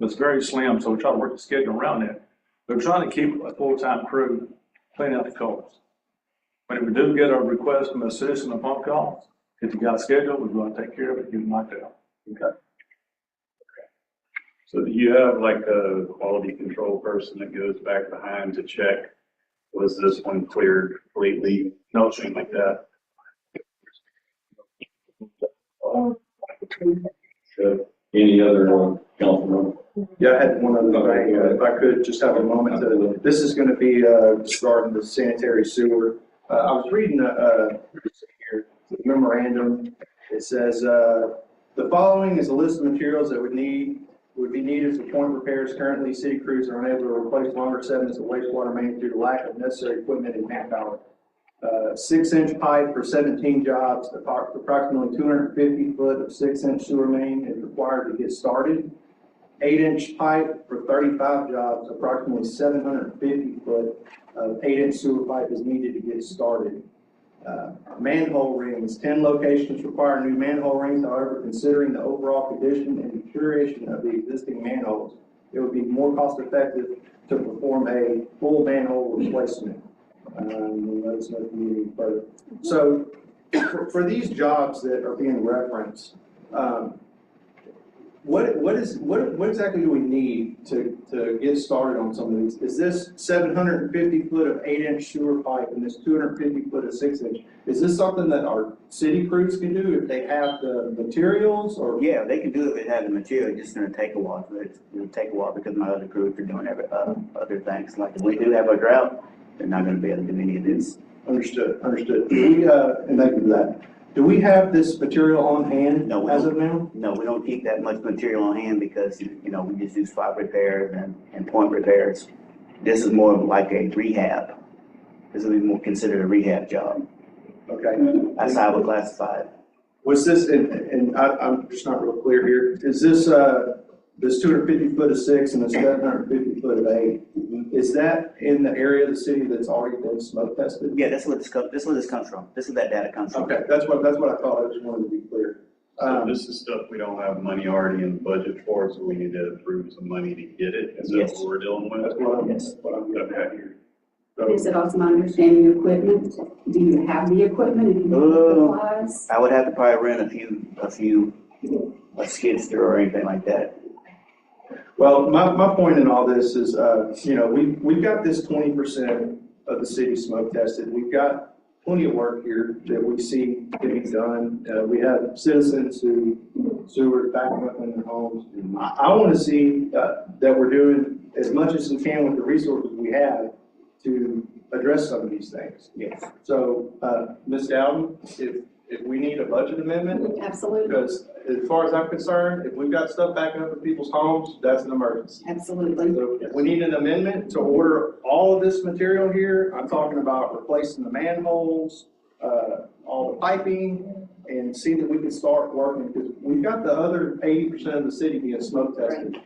But it's very slim, so we try to work the schedule around that. We're trying to keep a full-time crew cleaning out the culverts. But if we do get a request from a citizen of phone call, if you got a schedule, we're going to take care of it, get them knocked out. Okay. So do you have like a quality control person that goes back behind to check, was this one cleared completely? Nothing like that? Any other, councilman? Yeah, I had one other thing, if I could just have a moment to, this is gonna be, regarding the sanitary sewer. I was reading, here, the memorandum. It says, the following is a list of materials that would be needed for point repairs. Currently, city crews are unable to replace longer segments of wastewater main due to lack of necessary equipment and manpower. 6-inch pipe for 17 jobs, approximately 250 foot of 6-inch sewer main is required to get started. 8-inch pipe for 35 jobs, approximately 750 foot of 8-inch sewer pipe is needed to get started. Manhole rings, 10 locations require new manhole rings. However, considering the overall condition and deterioration of the existing manholes, it would be more cost effective to perform a full manhole replacement. Let's not move any further. So for these jobs that are being referenced, what exactly do we need to get started on some of these? Is this 750 foot of 8-inch sewer pipe and this 250 foot of 6-inch? Is this something that our city crews can do if they have the materials, or? Yeah, they can do it if they have the material, it's just gonna take a while. It'll take a while because my other crews are doing other things. Like if we do have a drought, they're not gonna be able to do any of this. Understood. Do we, and thank you for that. Do we have this material on hand No, we as don't. of now? No, we don't keep that much material on hand because, you know, we just do spot repairs and point repairs. This is more of like a rehab. This would be more considered a rehab job. Okay. That's how I would classify it. Was this, and I'm just not real clear here, is this, this 250 foot of 6 and this 750 foot of 8, is that in the area of the city that's already been smoke tested? Yeah, that's where this comes from. This is that data comes from. Okay, that's what I thought, I just wanted to be clear. So this is stuff we don't have money already in the budget for, so we need to approve some money to get it. Is that Yes. what we're dealing That's with? what I'm getting at here. Is it also my understanding equipment? Do you have the equipment if you need the supplies? I would have to probably rent a few skid steer or anything like that. Well, my point in all this is, you know, we've got this 20% of the city smoke tested. We've got plenty of work here that we see getting done. We have citizens who sewer backing up in their homes. I want to see that we're doing as much as we can with the resources we have to address some of these things. Yes. So, Ms. Dowden, if we need a budget amendment, Absolutely, because as far as I'm concerned, if we've got stuff backing up in people's homes, that's an emergency. absolutely. So if we need an amendment to order all of this material here, I'm talking about replacing the manholes, all the piping, and see that we can start working, because we've got the other 80% of the city being smoke tested.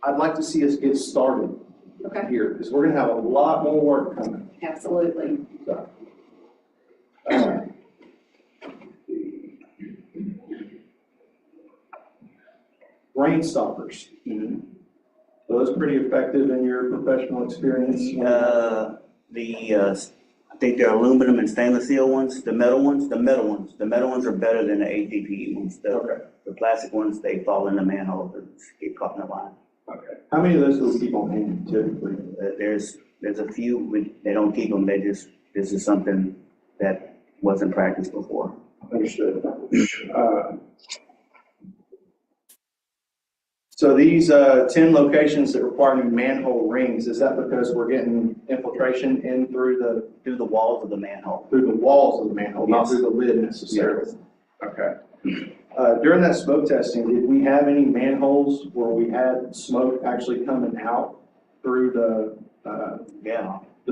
I'd like to see us get started Okay, here, because we're gonna have a lot more work coming. absolutely. So, rain stoppers. Those pretty effective in your professional experience? I think they're aluminum and stainless steel ones, the metal ones are better than the HDPE ones. The plastic ones, they fall in the manhole and get caught in the line. Okay. How many of those do we keep on hand typically? There's a few, they don't keep them, this is something that wasn't practiced before. Understood. So these 10 locations that require new manhole rings, is that because we're getting infiltration in through the walls of the manhole? Through the walls of the manhole, not Yes. through the lid necessarily? Yes. Okay. During that smoke testing, did we have any manholes where we had smoke actually coming out through the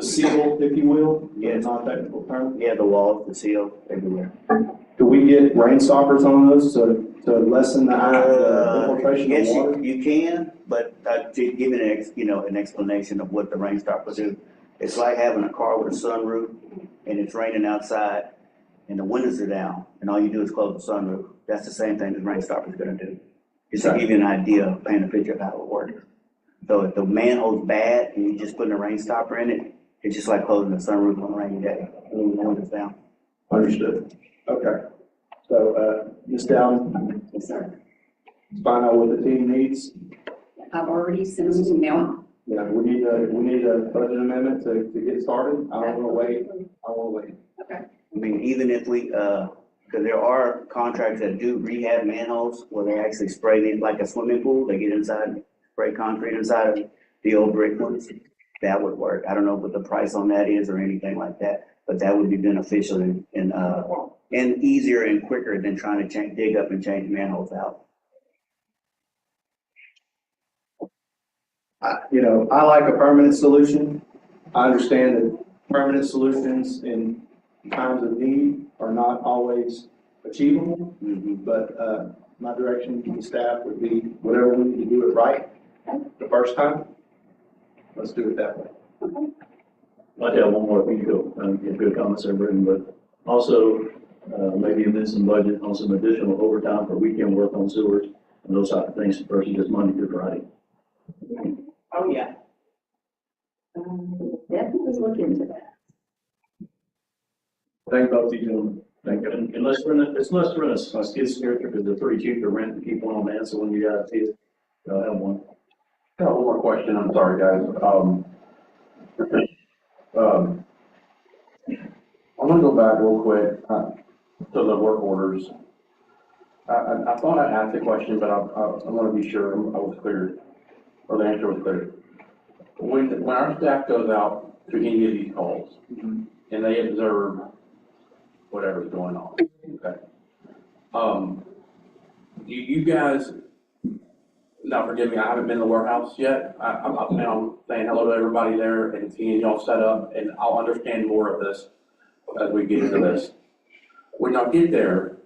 seal, if you will? Yes. Non-technical term? Yeah, the walls, the seal, everywhere. Do we get rain stoppers on those to lessen the infiltration Yes, of water? you can, but to give it an explanation of what the rain stopper do. It's like having a car with a sunroof and it's raining outside and the windows are down and all you do is close the sunroof. That's the same thing the rain stopper is gonna do. Just to give you an idea, paint a picture of how it works. So if the manhole's bad and you're just putting a rain stopper in it, it's just like closing the sunroof on a rainy day, leaving the windows down. Understood. Okay. So, Ms. Dowden, Yes, sir. find out what the team needs. I've already sent them an email. You know, we need a budget amendment to get started. I don't wanna wait. Okay. I mean, even if we, because Because there are contractors that do rehab manholes where they actually spray it like a swimming pool. They get inside, spray concrete inside of the old brick ones. That would work. I don't know what the price on that is or anything like that, but that would be beneficial and easier and quicker than trying to dig up and change manholes out. I like a permanent solution. I understand that permanent solutions in times of need are not always achievable, but my direction to the staff would be whatever we need to do it right the first time, let's do it that way. I'd have one more if you go, give good comments there, Britton, but also, maybe amend some budget on some additional overtime for weekend work on sewers and those type of things versus just Monday through Friday. Oh, yeah. Definitely look into that. Thank both of you gentlemen. Thank you. And let's run a skid steer because they're pretty cheap to rent and keep one on hand, so when you got a kid, have one. Got one more question, I'm sorry, guys. I'm gonna go back real quick, to the work orders. I thought I asked the question, but I wanna be sure I was clear, or the answer was clear. When our staff goes out to any of these calls, and they observe whatever's going on, okay? Do you guys, now forgive me, I haven't been in the warehouse yet. I'm up now saying hello to everybody there and seeing y'all set up, and I'll understand more of this as we get into this. When y'all get there,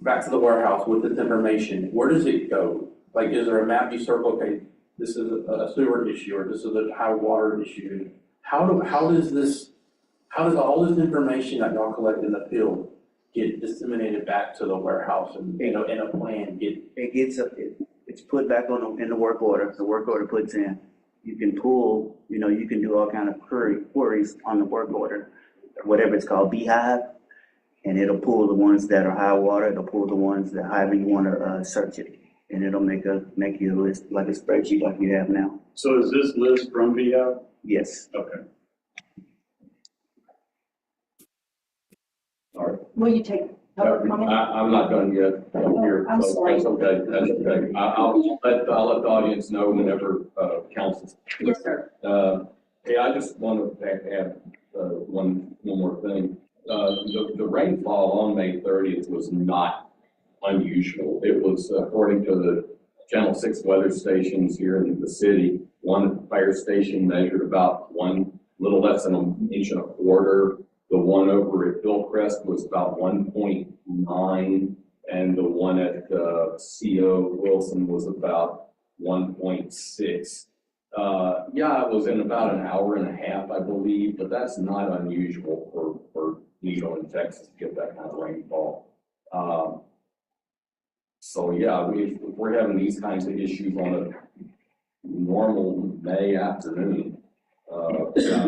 back to the warehouse with this information, where does it go? Like, is there a map you circle, okay, this is a sewer issue, or this is a high water issue? How does all this information that y'all collect in the field get disseminated back to the warehouse and, in a plan It's put back in the work order. The work order puts in. You can pull, you can do all kind of queries on the work order, whatever it's called, Beehive, and it'll pull the ones that are high water. It'll pull the ones that however you want to search it, and it'll make you a list like a spreadsheet like you have now. So is this list from VIA? Yes. Okay. All right. Will you take public comment? I'm not done yet. I'm here. I'm so sorry. That's okay, that's okay. I'll let the audience know whenever, council. Yes, sir. Hey, I just want to add, one more thing. The rainfall on May 30th was not unusual. It was, according to the Channel 6 weather stations here in the city, one fire station measured about little less than an inch and a quarter. The one over at Hillcrest was about 1.9, and the one at CO Wilson was about 1.6. Yeah, it was in about an hour and a half, I believe, but that's not unusual for Nito in Texas to get that kind of rainfall. So yeah, if we're having these kinds of issues on a normal May afternoon, yeah,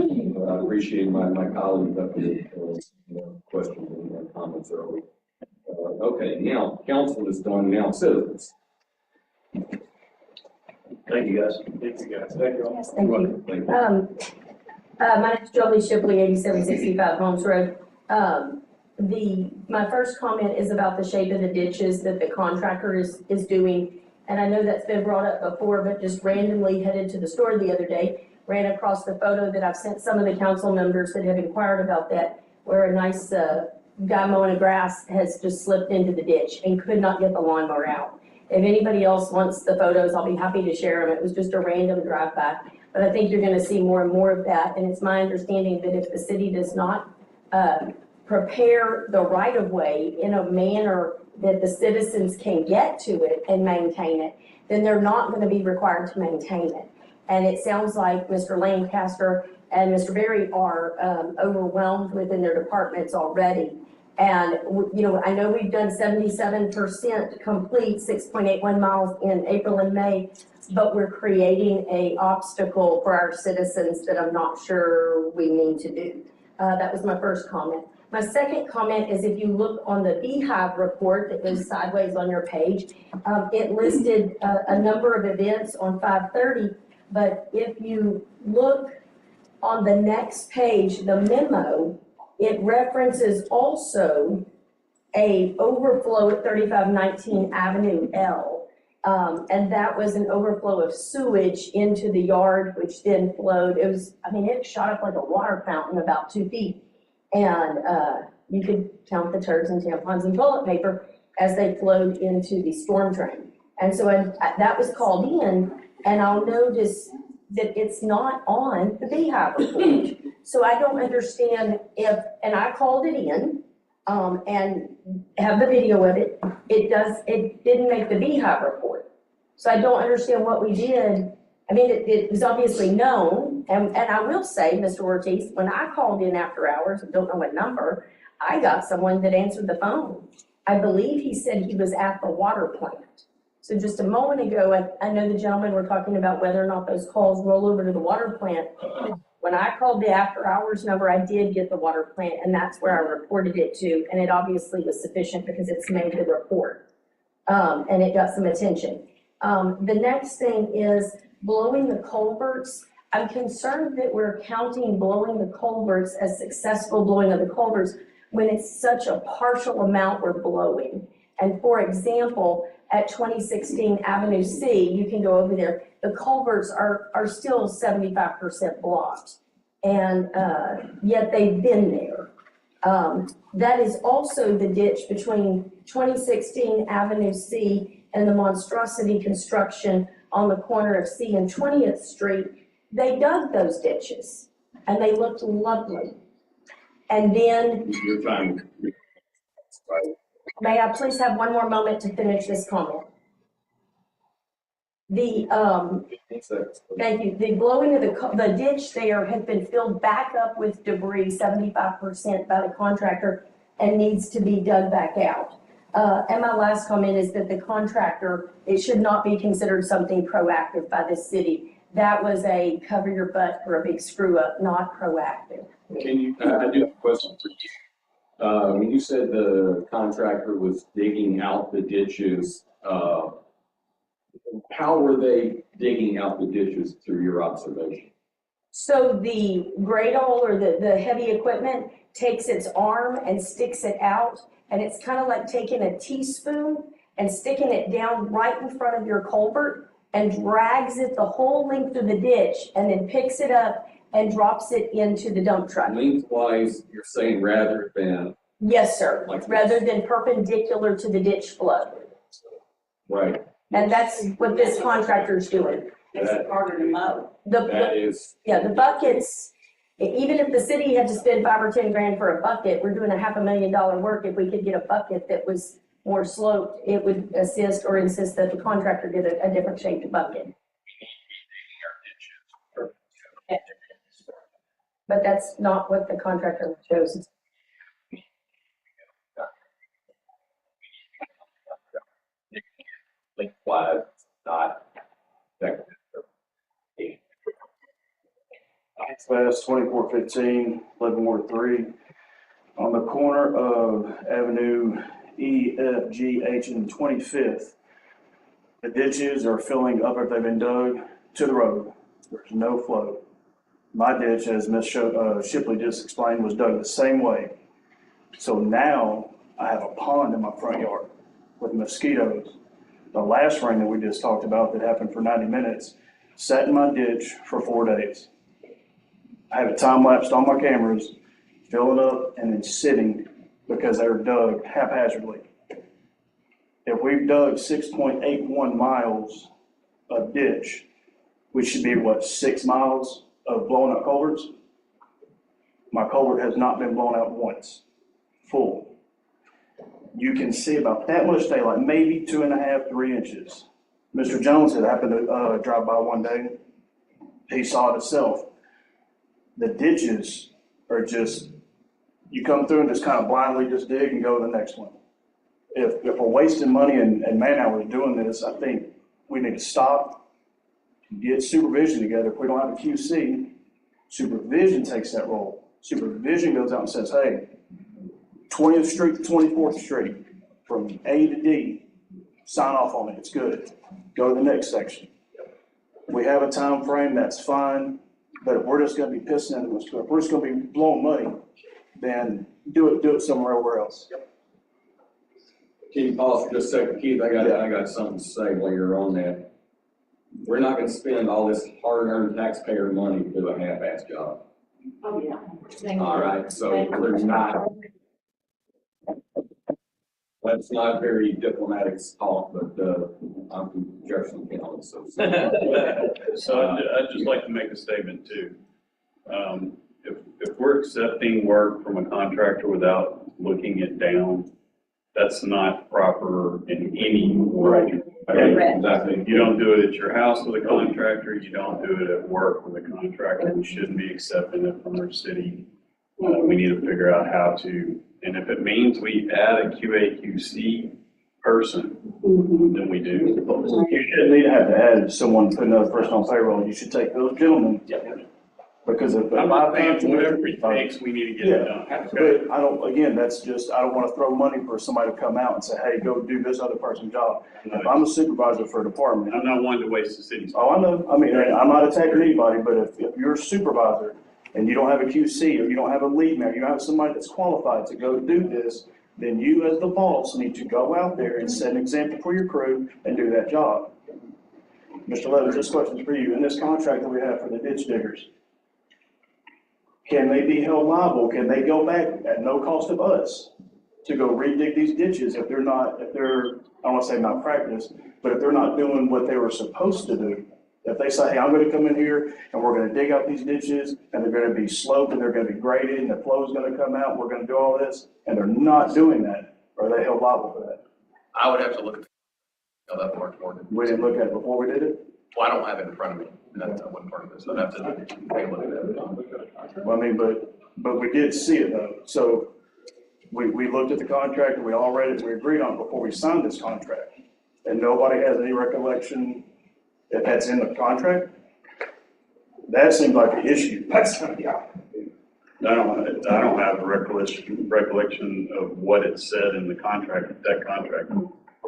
I appreciate my colleagues that questions and comments earlier. Okay, now council is done. Now citizens. Thank you, guys. Thank you, guys. Yes, thank you. Thank you. My name is Jolie Shipley, 8765 Holmes Road. My first comment is about the shape of the ditches that the contractor is doing. And I know that's been brought up before, but just randomly headed to the store the other day, ran across the photo that I've sent some of the council members that have inquired about that, where a nice guy mowing the grass has just slipped into the ditch and could not get the lawnmower out. If anybody else wants the photos, I'll be happy to share them. It was just a random drive-by. But I think you're gonna see more and more of that. And it's my understanding that if the city does not prepare the right-of-way in a manner that the citizens can get to it and maintain it, then they're not gonna be required to maintain it. And it sounds like Mr. Lancaster and Mr. Berry are overwhelmed within their departments already. And, I know we've done 77% complete 6.81 miles in April and May, but we're creating an obstacle for our citizens that I'm not sure we need to do. That was my first comment. My second comment is if you look on the Beehive report that goes sideways on your page, it listed a number of events on 5/30, but if you look on the next page, the memo, it references also a overflow at 3519 Avenue L. And that was an overflow of sewage into the yard, which then flowed. It was, I mean, it shot up like a water fountain about 2 feet. And you could count the turds and tampons and toilet paper as they flowed into the storm drain. And so that was called in, and I'll notice that it's not on the BHAB report. So I don't understand and I called it in, and have the video of it. It didn't make the BHAB report. So I don't understand what we did. I mean, it was obviously known, and I will say, Mr. Ortiz, when I called in after hours, I don't know what number, I got someone that answered the phone. I believe he said he was at the water plant. So just a moment ago, I know the gentlemen were talking about whether or not those calls roll over to the water plant. When I called the after hours number, I did get the water plant, and that's where I reported it to, and it obviously was sufficient because it's made the report. And it got some attention. The next thing is blowing the culverts. I'm concerned that we're counting blowing the culverts as successful blowing of the culverts when it's such a partial amount we're blowing. And for example, at 2016 Avenue C, you can go over there, the culverts are still 75% blocked. And yet they've been there. That is also the ditch between 2016 Avenue C and the monstrosity construction on the corner of C and 20th Street. They dug those ditches and they looked lovely. And then, Your time. may I please have one more moment to finish this comment? The, thank you, the blowing of the ditch there has been filled back up with debris, 75% by the contractor, and needs to be dug back out. And my last comment is that the contractor, it should not be considered something proactive by the city. That was a cover your butt for a big screw up, not proactive. Can you, I do have a question for you. When you said the contractor was digging out the ditches, how were they digging out the ditches through your observation? So the Gradle or the heavy equipment takes its arm and sticks it out, and it's kind of like taking a teaspoon and sticking it down right in front of your culvert and drags it the whole length of the ditch and then picks it up and drops it into the dump truck. Lengthwise, you're saying rather than? Yes, sir, Like rather than perpendicular to the ditch flow. Right. And that's what this contractor's doing. Makes it harder to mow. That is. Yeah, the buckets, even if the city had to spend $5 or $10 grand for a bucket, we're doing $500,000 work. If we could get a bucket that was more sloped, it would assist or insist that the contractor get a different shaped bucket. But that's not what the contractor chose. Lengthwise, not effective. Fast 2415, Leavenworth 3, on the corner of Avenue E, F, G, H, and 25th. The ditches are filling up after they've been dug to the road. There's no flow. My ditch, as Ms. Shipley just explained, was dug the same way. So now I have a pond in my front yard with mosquitoes. The last rain that we just talked about that happened for 90 minutes sat in my ditch for 4 days. I have it time-lapsed on my cameras, filling up and then sitting because they were dug haphazardly. If we've dug 6.81 miles of ditch, we should be, 6 miles of blowing up culverts? My culvert has not been blown out once, full. You can see about that much daylight, maybe 2.5, 3 inches. Mr. Jones had happened to drive by one day. He saw it himself. The ditches are just, you come through and just kind of blindly just dig and go to the next one. If we're wasting money and man hours doing this, I think we need to stop, get supervision together. If we don't have a QC, supervision takes that role. Supervision goes out and says, hey, 20th Street to 24th Street, from A to D, sign off on it, it's good. Go to the next section. We have a time frame, that's fine, but if we're just gonna be pissing into this, if we're just gonna be blowing money, then do it somewhere else. Can you pause for just a second, Keith? I got something to say while you're on that. We're not gonna spend all this hard-earned taxpayer money to do a half-ass job. Oh, yeah. All right, so there's not. That's not very diplomatic talk, but, I'm from Jefferson County, so. So I'd just like to make a statement too. If we're accepting work from a contractor without looking it down, that's not proper in any way. Exactly. You don't do it at your house with a contractor, you don't do it at work with a contractor, we shouldn't be accepting it from our city. We need to figure out how to, and if it means we add a QA/QC person, then we do. You shouldn't need to add someone, put another person on payroll, you should take those gentlemen. Because if. I'm not saying whatever it takes, we need to get it done. But I don't, again, that's just, I don't wanna throw money for somebody to come out and say, hey, go do this other person's job. If I'm a supervisor for a department. I'm not one to waste the city's. Oh, I know, I mean, I'm not attacking anybody, but if you're a supervisor and you don't have a QC, or you don't have a lead man, you don't have somebody that's qualified to go do this, then you as the boss need to go out there and set an example for your crew and do that job. Mr. Levis, this question's for you. In this contract that we have for the ditch diggers, can they be held liable? Can they go back at no cost of us to go redig these ditches if they're, I don't wanna say malpractice, but if they're not doing what they were supposed to do? If they say, hey, I'm gonna come in here and we're gonna dig out these ditches and they're gonna be sloped and they're gonna be graded and the flow's gonna come out, we're gonna do all this, and they're not doing that, are they held liable for that? I would have to look at that part more. We didn't look at it before we did it? Well, I don't have it in front of me, and that's one part of this, I'd have to take a look at that. Well, I mean, but we did see it though, so we looked at the contract, and we all read it, we agreed on it before we signed this contract. And nobody has any recollection that that's in the contract? That seems like an issue. That's, yeah. I don't have a recollection of what it said in the contract, that contract.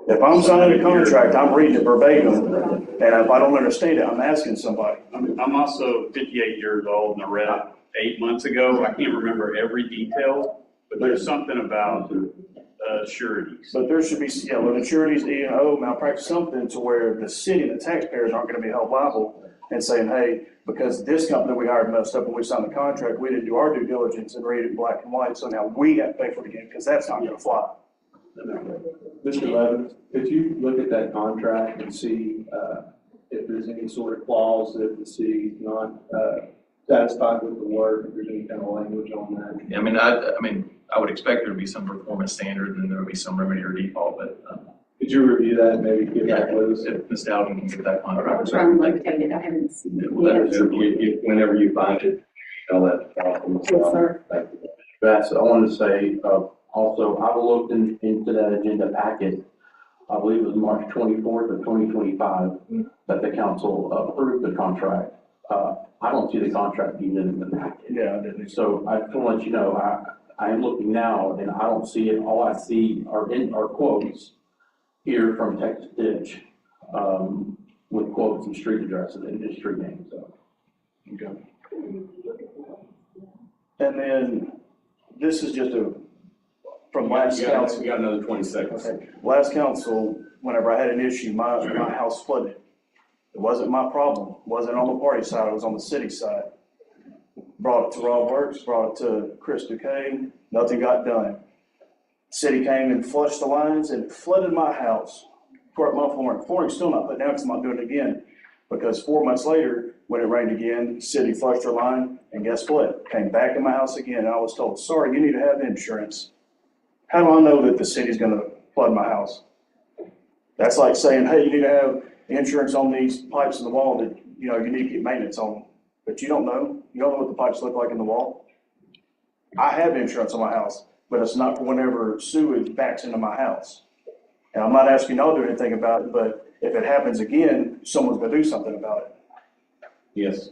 If I'm signing a contract, I'm reading it verbatim, and if I don't understand it, I'm asking somebody. I'm also 58 years old, and I read it 8 months ago. I can't remember every detail, but there's something about sureties. But there should be, yeah, with sureties, E&O, malpractice, something to where the city and the taxpayers aren't gonna be held liable and saying, hey, because this company we hired messed up when we signed the contract, we didn't do our due diligence and read it in black and white, so now we have to pay for it again, because that's not gonna fly. Mr. Levin, could you look at that contract and see, if there's any sort of clause that the city's not, satisfied with the work, if there's any kind of language on that? I mean, I would expect there to be some performance standard and there would be some remedy or default, but, Could you review that and maybe give that to us? if Ms. Dowden can get that I'm contract. trying to locate it, I haven't seen it yet. Whenever you find it, tell that. Yes, sir. Thank you. That's, I wanted to say, also, I've looked into that agenda packet. I believe it was March 24th of 2025 that the council approved the contract. I don't see the contract even in the packet. Yeah, I didn't. So I just want to let you know, I am looking now and I don't see it. All I see are quotes here from Texas Ditch, with quotes and street addresses and street names, so. Okay. And then, this is just from last council. We got another 20 seconds. Okay. Last council, whenever I had an issue, my house flooded. It wasn't my problem. It wasn't on the party side, it was on the city side. Brought it to Rob Works, brought it to Chris Duquesne, nothing got done. City came and flushed the lines and flooded my house. Tore up my flooring. Flooring's still not put down because I'm not doing it again. Because 4 months later, when it rained again, city flushed their line, and guess what? Came back in my house again, and I was told, sorry, you need to have insurance. How do I know that the city's gonna flood my house? That's like saying, hey, you need to have insurance on these pipes in the wall that, you know, you need to keep maintenance on them. But you don't know. You don't know what the pipes look like in the wall. I have insurance on my house, but it's not for whenever sewage backs into my house. And I'm not asking y'all to do anything about it, but if it happens again, someone's gonna do something about it. Yes.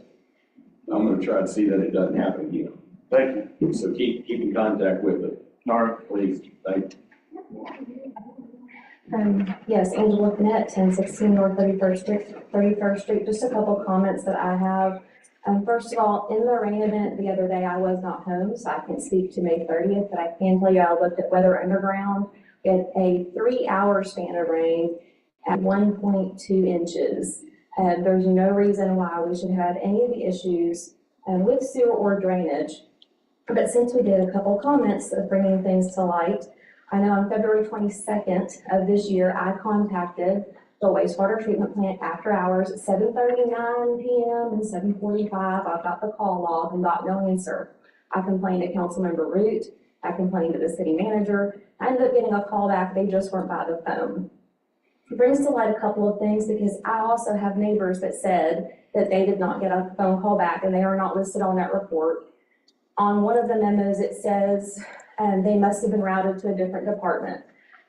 I'm gonna try to see that it doesn't happen again. Thank you. So keep in contact with it. All right. Please, thank you. Yes, Angela Finette, 1016 North 31st Street. Just a couple comments that I have. First of all, in the rain event the other day, I was not home, so I can't speak to May 30th, but I can tell you I looked at Weather Underground. get a 3-hour span of rain at 1.2 inches. There's no reason why we should have any of the issues with sewer or drainage. But since we did a couple comments of bringing things to light, I know on February 22nd of this year, I contacted the wastewater treatment plant after hours at 7:39 p.m. and 7:45. I got the call log and got no answer. I complained to Councilmember Root. I complained to the city manager. I ended up getting a call back. They just weren't by the phone. It brings to light a couple of things because I also have neighbors that said that they did not get a phone call back and they are not listed on that report. On one of the memos, it says they must have been routed to a different department.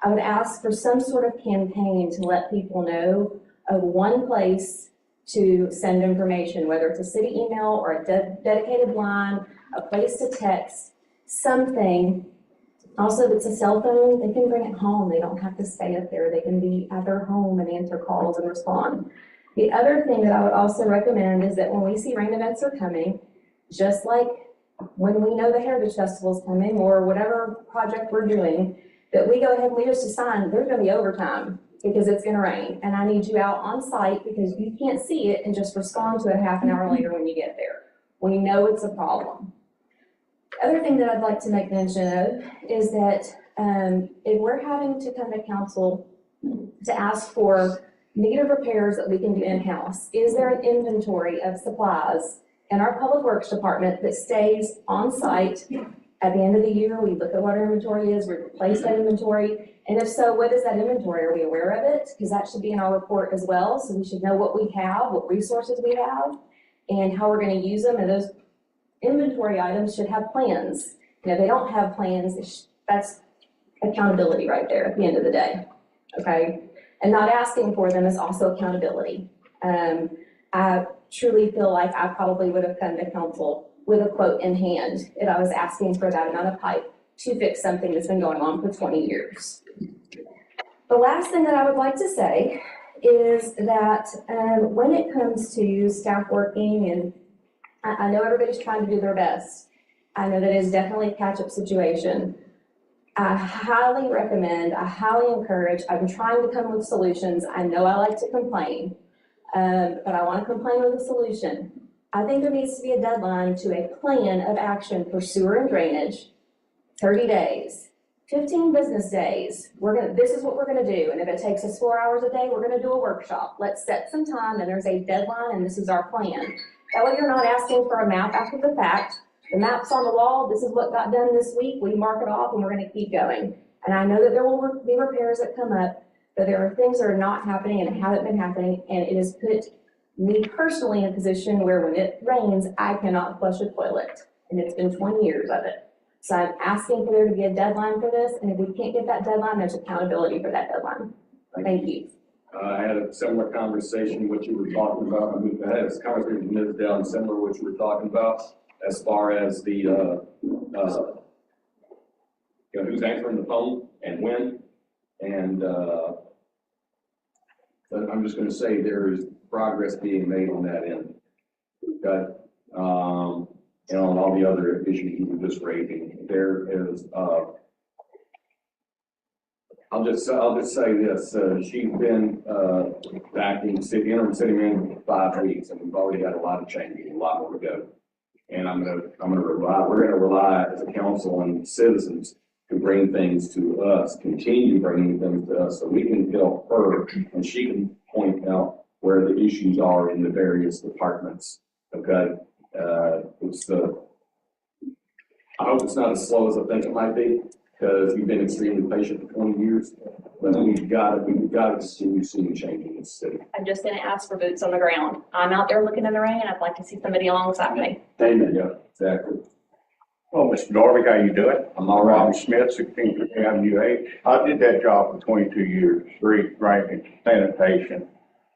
I would ask for some sort of campaign to let people know of one place to send information, whether it's a city email or a dedicated line, a place to text, something. Also, if it's a cell phone, they can bring it home. They don't have to stay up there. They can be at their home and answer calls and respond. The other thing that I would also recommend is that when we see rain events are coming, just like when we know the Heritage Festival is coming or whatever project we're doing, that we go ahead and leave us a sign, there's gonna be overtime because it's gonna rain. And I need you out on site because you can't see it and just respond to it half an hour later when you get there. We know it's a problem. Other thing that I'd like to make mention of is that if we're having to come to council to ask for negative repairs that we can do in-house, is there an inventory of supplies in our public works department that stays on site? At the end of the year, we look at what our inventory is, we replace that inventory, and if so, what is that inventory? Are we aware of it? Because that should be in our report as well, so we should know what we have, what resources we have, and how we're gonna use them, and those inventory items should have plans. You know, they don't have plans, that's accountability right there at the end of the day, okay? And not asking for them is also accountability. I truly feel like I probably would have come to council with a quote in hand if I was asking for that amount of pipe to fix something that's been going on for 20 years. The last thing that I would like to say is that when it comes to staff working, and I know everybody's trying to do their best. I know that it is definitely a catch-up situation. I highly recommend, I highly encourage, I'm trying to come with solutions. I know I like to complain, but I want to complain with a solution. I think there needs to be a deadline to a plan of action for sewer and drainage, 30 days, 15 business days. This is what we're gonna do. And if it takes us 4 hours a day, we're gonna do a workshop. Let's set some time and there's a deadline and this is our plan. That way you're not asking for a map after the fact. The map's on the wall, this is what got done this week, we mark it off and we're gonna keep going. And I know that there will be repairs that come up, but there are things that are not happening and haven't been happening, and it has put me personally in a position where when it rains, I cannot flush a toilet, and it's been 20 years of it. So I'm asking for there to be a deadline for this, and if we can't get that deadline, there's accountability for that deadline. Thank you. I had a similar conversation, what you were talking about. I mean, I had this conversation with Ms. Down, similar to what you were talking about, as far as the, you know, who's answering the phone and when. And, but I'm just gonna say there is progress being made on that end. Okay. And on all the other issues you were just raising, there is, I'll just say this, she's been, acting interim city manager for 5 weeks, and we've already had a lot of changes, a lot more to go. And we're gonna rely as a council and citizens to bring things to us, continue bringing things to us, so we can help her and she can point out where the issues are in the various departments, okay? I hope it's not as slow as I think it might be, because you've been extremely patient for 20 years, but we've got to see change in this city. I'm just gonna ask for boots on the ground. I'm out there looking in the rain, and I'd like to see somebody alongside me. Amen. Yeah, exactly. Well, Mr. Darby, how you doing? I'm all right. Robert Smith, 16th Avenue 8. I did that job for 22 years, street drainage, sanitation,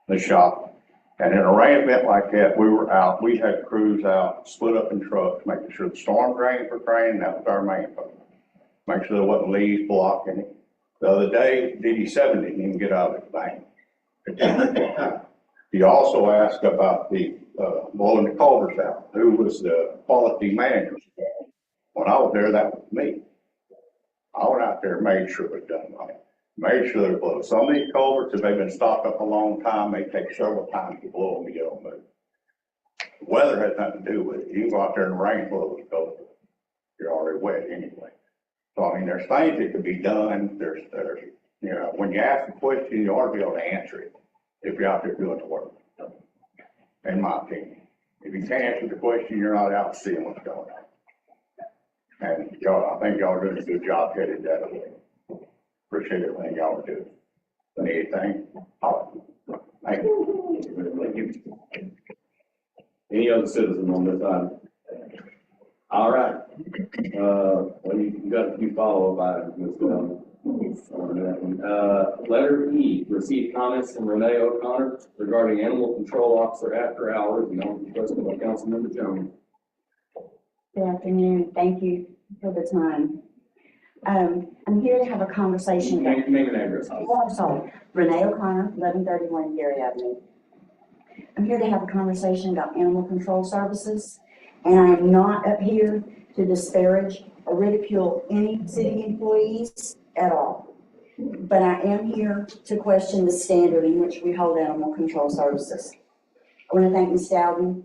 the shop. And in a rain event like that, we had crews out, split up in trucks, making sure the storm drains were drained. That was our main focus. Make sure there wasn't leaves blocking it. The other day, DD7 didn't even get out of the bank. He also asked about the blowing the culverts out. Who was the quality manager? When I was there, that was me. I went out there and made sure it was done right. Made sure they're blown. Some of these culverts, if they've been stopped up a long time, they take several times to blow them to get them moved. Weather has nothing to do with it. You can go out there in the rain, blow those culverts. You're already wet anyway. So I mean, there's things that could be done. There's, you know, when you ask a question, you ought to be able to answer it if you're out there doing the work, in my opinion. If you can't answer the question, you're not out seeing what's going on. And y'all, I think y'all are doing a good job headed that way. Appreciate everything y'all are doing. Anything? Thank you. Thank you. Any other citizen on this item? All right. Well, you got a few follow-up items, Ms. Bell. On that one. Letter E, receive comments from Renee O'Connor regarding animal control officer after hours, and that was requested by Councilmember Jones. Good afternoon. Thank you for the time. I'm here to have a conversation. Name and address. Oh, I'm sorry. Renee O'Connor, 1131 Gary Avenue. I'm here to have a conversation about animal control services, and I am not up here to disparage or ridicule any city employees at all. But I am here to question the standard in which we hold animal control services. I want to thank Ms. Dowden,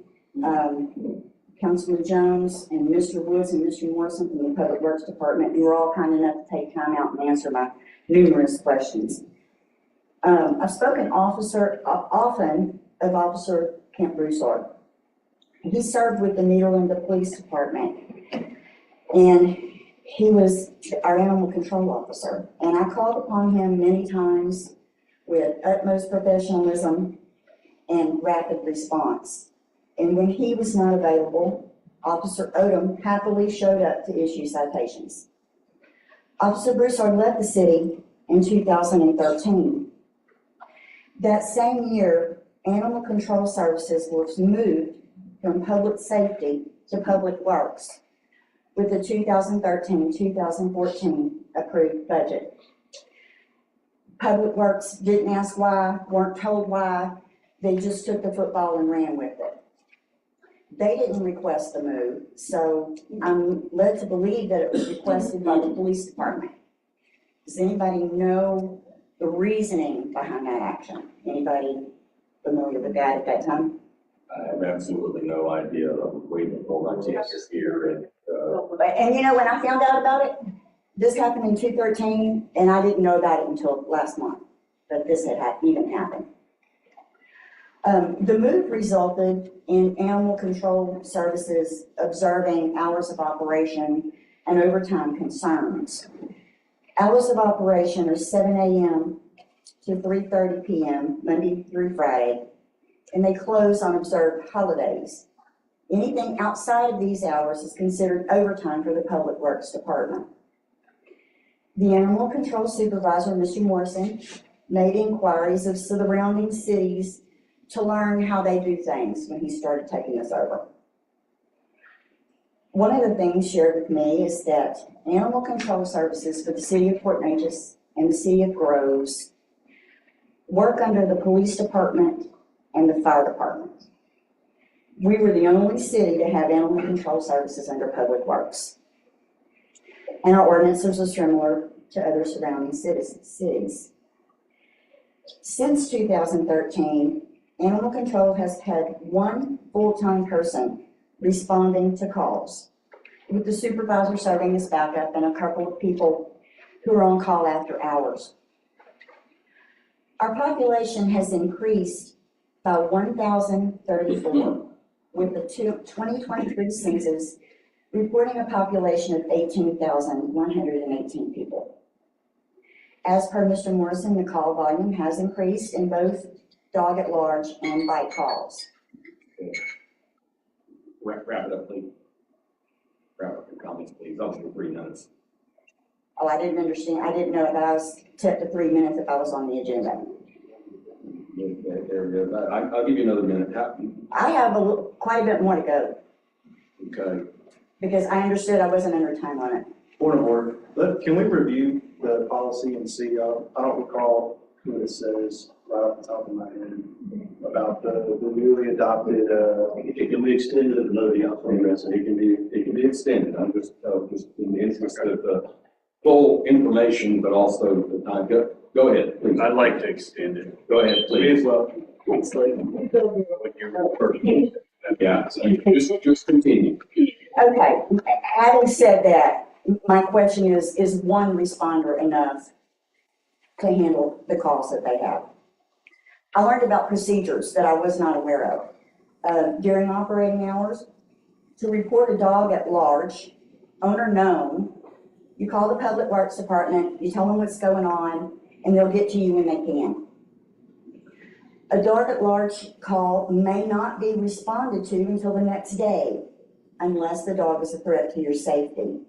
Councilman Jones, and Mr. Woods and Mr. Morrison from the Public Works Department. You were all kind enough to take time out and answer my numerous questions. I've spoken often of Officer Kent Broussard. He served with the Nederlander Police Department, and he was our animal control officer. And I called upon him many times with utmost professionalism and rapid response. And when he was not available, Officer Odom happily showed up to issue citations. Officer Broussard left the city in 2013. That same year, Animal Control Services was moved from Public Safety to Public Works with the 2013-2014 approved budget. Public Works didn't ask why, weren't told why, they just took the football and ran with it. They didn't request the move, so I'm led to believe that it was requested by the police department. Does anybody know the reasoning behind that action? Anybody familiar with that at that time? I have absolutely no idea. I was waiting for my chance here, and you know, when I found out about it, this happened in 2013, and I didn't know about it until last month, that this had even happened. The move resulted in Animal Control Services observing hours of operation and overtime concerns. Hours of operation are 7 a.m. to 3:30 p.m., Monday through Friday, and they close on observed holidays. Anything outside of these hours is considered overtime for the Public Works Department. The Animal Control Supervisor, Mr. Morrison, made inquiries of surrounding cities to learn how they do things when he started taking us over. One of the things shared with me is that Animal Control Services for the City of Port Neches and the City of Groves work under the Police Department and the Fire Department. We were the only city to have Animal Control Services under Public Works. And our ordinances are similar to other surrounding cities. Since 2013, Animal Control has had one full-time person responding to calls, with the supervisor serving as backup and a couple of people who are on call after hours. Our population has increased by 1,034, with the 2023 census reporting a population of 18,118 people. As per Mr. Morrison, the call volume has increased in both dog at large and bite calls. wrap it up, please. Wrap up your comments, please. I'll do 3 minutes. Oh, I didn't understand. I didn't know if I was set to 3 minutes if I was on the agenda. There we go. I'll give you another minute. I have quite a bit more to go. Okay. Because I understood I wasn't under time limit. Point of order. Can we review the policy and see, I don't recall what it says right off the top of my head about the newly adopted, It can be extended if nobody else wants it. It can be extended. I'm just in the interest of full information, but also the time. Go ahead, please. I'd like to extend it. Go ahead, please. well. Thanks, Lee. Yeah, so just continue. Okay, having said that, my question is one responder enough to handle the calls that they have? I learned about procedures that I was not aware of. During operating hours, to report a dog at large, owner known, you call the Public Works Department, you tell them what's going on, and they'll get to you when they can. A dog at large call may not be responded to until the next day, unless the dog is a threat to your safety.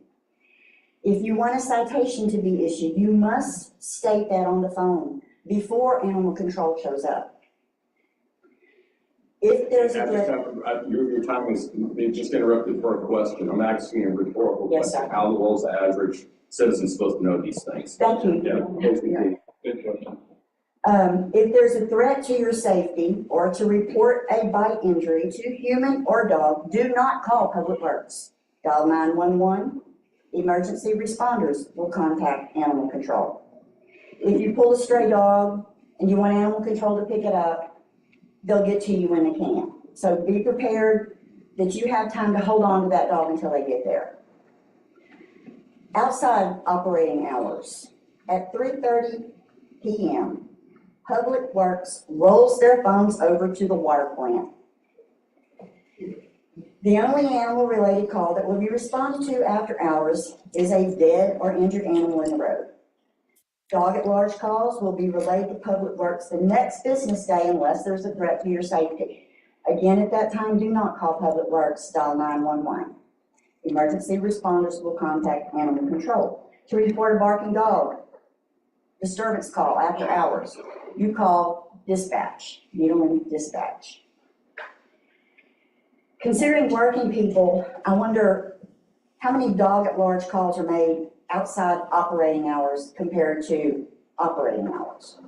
If you want a citation to be issued, you must state that on the phone before animal control shows up. If there's a threat. Your time is just interrupted for a question. I'm asking a rhetorical Yes, question. sir. How well is the average citizen supposed to know these things? Thank you. Yeah, please continue. Good question. If there's a threat to your safety or to report a bite injury to human or dog, do not call Public Works. Dial 911. Emergency responders will contact animal control. If you pull a stray dog and you want animal control to pick it up, they'll get to you when they can. So be prepared that you have time to hold on to that dog until they get there. Outside operating hours, at 3:30 p.m., Public Works rolls their phones over to the water plant. The only animal-related call that will be responded to after hours is a dead or injured animal in the road. Dog at large calls will be relayed to Public Works the next business day unless there's a threat to your safety. Again, at that time, do not call Public Works, dial 911. Emergency responders will contact animal control. To report a barking dog, disturbance call after hours, you call dispatch, Needleman Dispatch. Considering working people, I wonder how many dog at large calls are made outside operating hours compared to operating hours?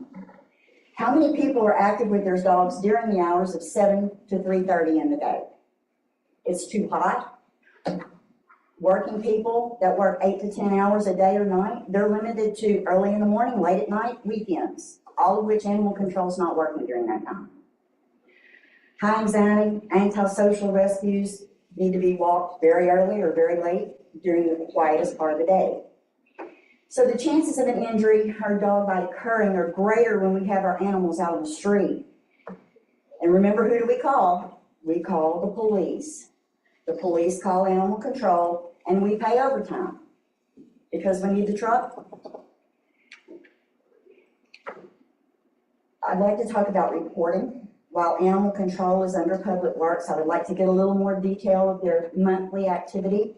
How many people are active with their dogs during the hours of 7 to 3:30 in the day? It's too hot. Working people that work 8 to 10 hours a day or night, they're limited to early in the morning, late at night, weekends, all of which animal control is not working during that time. High anxiety, antisocial rescues need to be walked very early or very late during the quietest part of the day. So the chances of an injury or dog bite occurring are greater when we have our animals out on the street. And remember, who do we call? We call the police. The police call animal control, and we pay overtime because we need the truck. I'd like to talk about reporting. While animal control is under Public Works, I would like to get a little more detail of their monthly activity.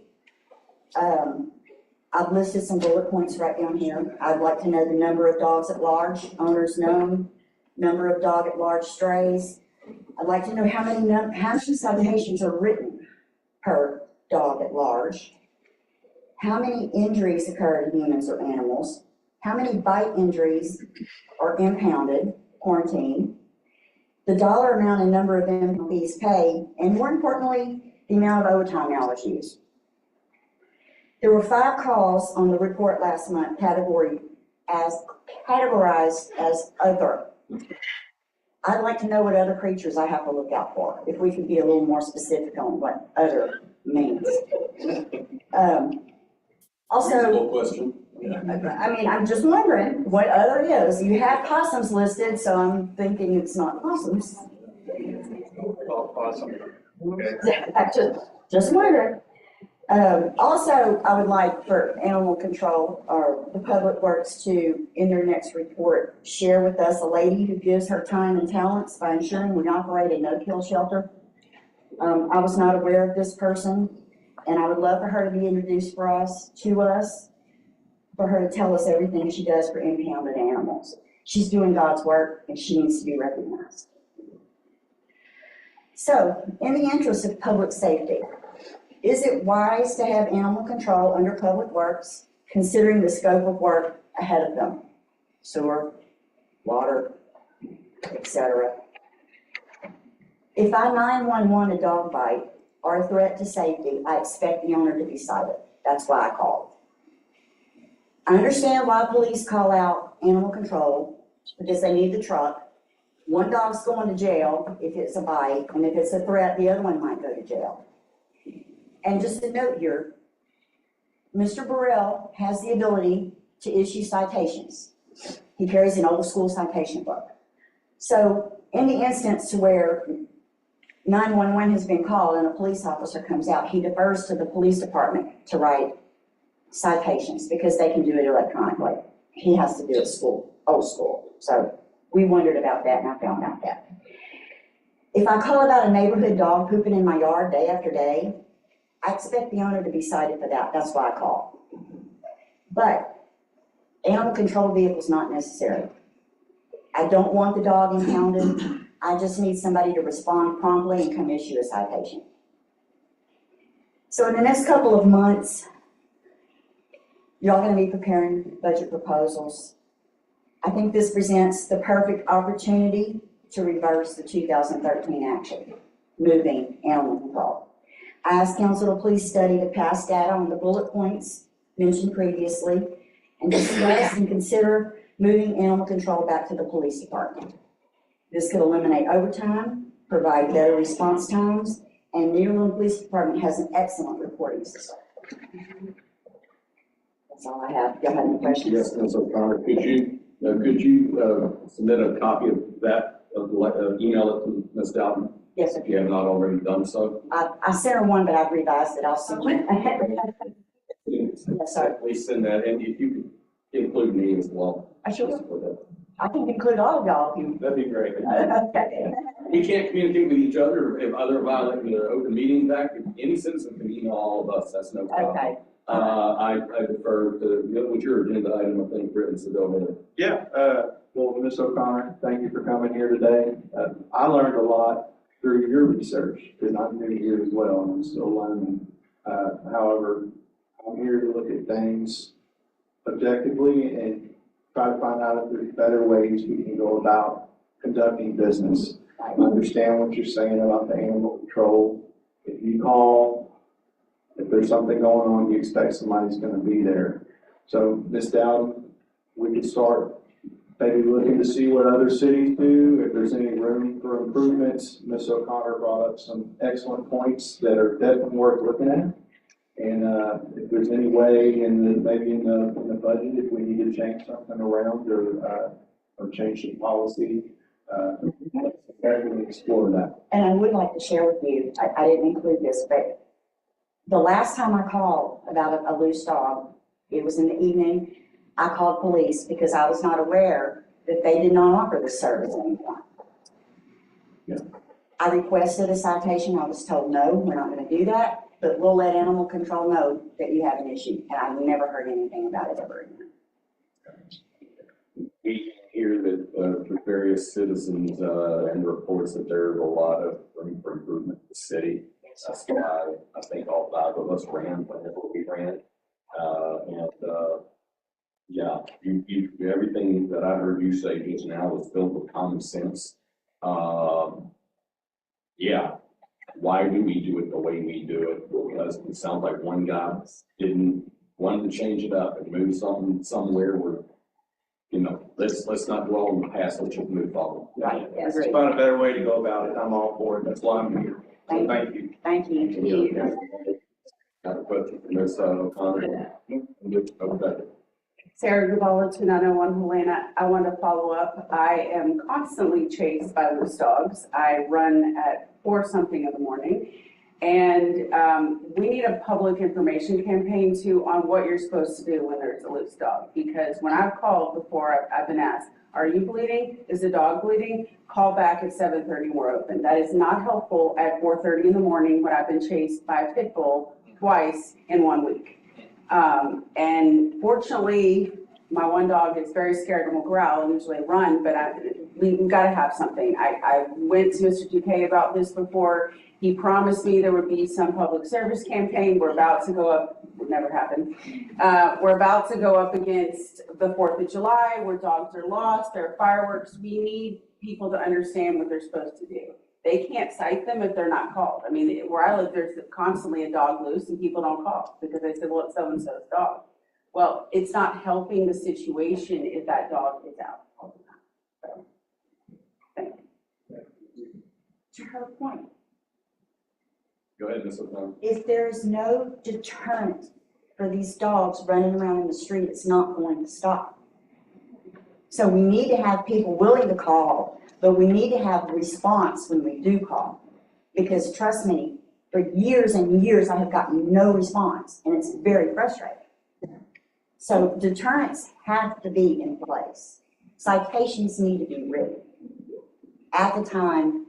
I've listed some bullet points right down here. I'd like to know the number of dogs at large, owners known, number of dog at large strays. I'd like to know how many citations are written per dog at large, how many injuries occur to humans or animals, how many bite injuries are impounded, quarantined, the dollar amount and number of fees paid, and more importantly, the amount of overtime hours used. There were 5 calls on the report last month categorized as other. I'd like to know what other creatures I have to look out for, if we could be a little more specific on what other means. Also, question. I mean, I'm just wondering what other is. You have possums listed, so I'm thinking it's not possums. Just wondering. Also, I would like for animal control or the Public Works to, in their next report, share with us a lady who gives her time and talents by ensuring we operate a no-kill shelter. I was not aware of this person, and I would love for her to be introduced to us, for her to tell us everything she does for impounded animals. She's doing God's work, and she needs to be recognized. So, in the interest of public safety, is it wise to have animal control under Public Works, considering the scope of work ahead of them? Sewer, water, etc. If I 911 a dog bite or a threat to safety, I expect the owner to be cited. That's why I called. I understand why police call out animal control, because they need the truck. One dog's going to jail if it's a bite, and if it's a threat, the other one might go to jail. And just a note here, Mr. Burrell has the ability to issue citations. He carries an old school citation book. So in the instance to where 911 has been called and a police officer comes out, he defers to the police department to write citations because they can do it electronically. He has to do it old school. So we wondered about that, and I found out that. If I call about a neighborhood dog pooping in my yard day after day, I expect the owner to be cited for that. That's why I call. But animal control vehicle's not necessary. I don't want the dog impounded. I just need somebody to respond promptly and come issue a citation. So in the next couple of months, y'all gonna be preparing budget proposals. I think this presents the perfect opportunity to reverse the 2013 action, moving animal control. I asked council to please study the past data on the bullet points mentioned previously and discuss and consider moving animal control back to the police department. This could eliminate overtime, provide better response times, and Nederland Police Department has an excellent reporting system. That's all I have. Y'all have any questions? Yes, Ms. O'Connor, could you submit a copy of that, email it to Ms. Dowden? Yes, sir. If you have not already done so? I sent her one, but I've revised it. I'll send you. Yes, sir. Please send that, and if you could include me as well. I sure. I can include all of y'all if you. That'd be great. Okay. We can't communicate with each other if other violating the Open Meetings Act. Any citizen can email all of us, that's no problem. Okay. I defer to, what's your agenda item, I think, Brittany, so go ahead. Yeah, well, Ms. O'Connor, thank you for coming here today. I learned a lot through your research, because I'm new here as well, and I'm still learning. However, I'm here to look at things objectively and try to find out if there's better ways we can go about conducting business. I understand what you're saying about the animal control. If you call, if there's something going on, you expect somebody's gonna be there. So, Ms. Dowden, we could start maybe looking to see what other cities do, if there's any room for improvements. Ms. O'Connor brought up some excellent points that are definitely worth looking at. And if there's any way maybe in the budget, if we need to change something around or change the policy, definitely explore that. And I would like to share with you, I didn't include this, but the last time I called about a loose dog, it was in the evening. I called police because I was not aware that they did not offer this service anymore. Yeah. I requested a citation. I was told, no, we're not going to do that, but we'll let animal control know that you have an issue. And I've never heard anything about it ever again. We hear that for various citizens and reports that there's a lot of room for improvement in the city. That's why I think all 5 of us ran whenever we ran. Yeah, everything that I heard you say just now was filled with common sense. Yeah, why do we do it the way we do it? Because it sounds like one guy wanted to change it up and move something somewhere where, let's not dwell on the past, let's just move forward. Right, yes. Let's find a better way to go about it. I'm all for it. That's why I'm here. So thank you. Thank you. Got a question for Ms. O'Connor? Okay. Sarah Gabala, 2901 Helena. I want to follow up. I am constantly chased by loose dogs. I run at 4-something in the morning. And we need a public information campaign too on what you're supposed to do when there's a loose dog. Because when I've called before, I've been asked, are you bleeding? Is the dog bleeding? Call back at 7:30, we're open. That is not helpful at 4:30 in the morning when I've been chased by a pit bull twice in 1 week. And fortunately, my one dog is very scared and will growl and usually run, but we've got to have something. I went to Mr. Duque about this before. He promised me there would be some public service campaign. We're about to go up, it never happened. We're about to go up against the 4th of July where dogs are lost, there are fireworks. We need people to understand what they're supposed to do. They can't cite them if they're not called. I mean, where I live, there's constantly a dog loose and people don't call because they said, well, it's so-and-so's dog. Well, it's not helping the situation if that dog is out all the time. So, thank you. To her point, Go ahead, Ms. O'Connor. if there's no deterrent for these dogs running around in the street, it's not going to stop. So we need to have people willing to call, but we need to have a response when we do call. Because trust me, for years and years, I have gotten no response, and it's very frustrating. So deterrents have to be in place. Citations need to be written at the time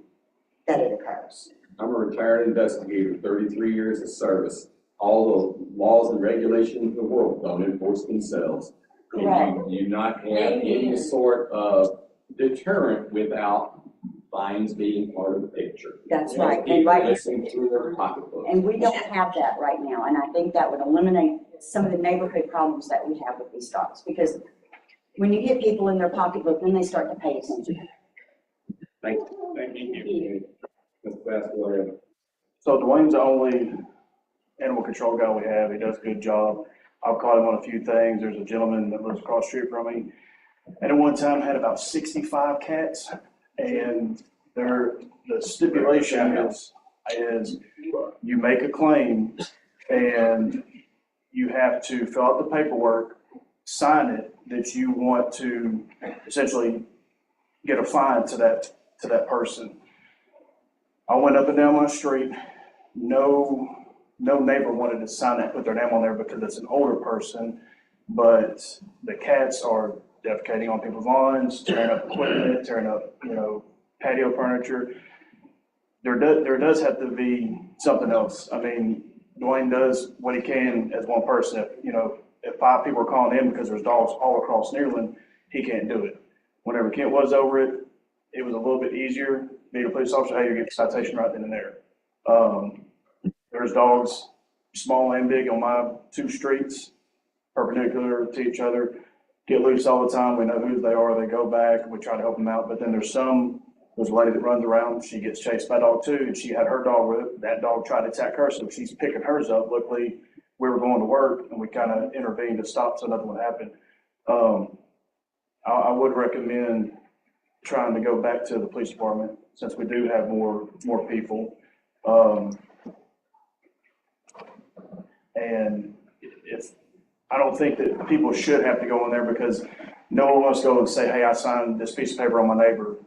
that it occurs. I'm a retired investigator, 33 years of service. All the laws and regulations in the world don't enforce themselves. And you do not have any sort of deterrent without fines being part of the picture. That's Most right. And people right. listen through their pocketbooks. And we don't have that right now, and I think that would eliminate some of the neighborhood problems that we have with these dogs. Because when you get people in their pocketbook, then they start to pay attention. Thank you. Mr. Bass, go ahead. So Dwayne's the only animal control guy we have. He does a good job. I've caught him on a few things. There's a gentleman that lives across the street from me, and at one time had about 65 cats. And the stipulation is you make a claim and you have to fill out the paperwork, sign it, that you want to essentially get a fine to that person. I went up and down my street. No neighbor wanted to sign that, put their name on there because it's an older person, but the cats are defecating on people's lawns, tearing up equipment, tearing up, patio furniture. There does have to be something else. I mean, Dwayne does what he can as one person. If 5 people are calling in because there's dogs all across Nearland, he can't do it. Whenever Kent was over it, it was a little bit easier. Being a police officer, hey, you get the citation right then and there. There's dogs, small and big, on my 2 streets, perpendicular to each other, get loose all the time. We know who they are. They go back. We try to help them out. But then there's a lady that runs around. She gets chased by a dog too, and she had her dog with it. That dog tried to attack her, so she's picking hers up. Luckily, we were going to work, and we kind of intervened to stop so nothing would happen. I would recommend trying to go back to the police department since we do have more people. And I don't think that people should have to go in there because no one wants to go and say, hey, I signed this piece of paper on my neighbor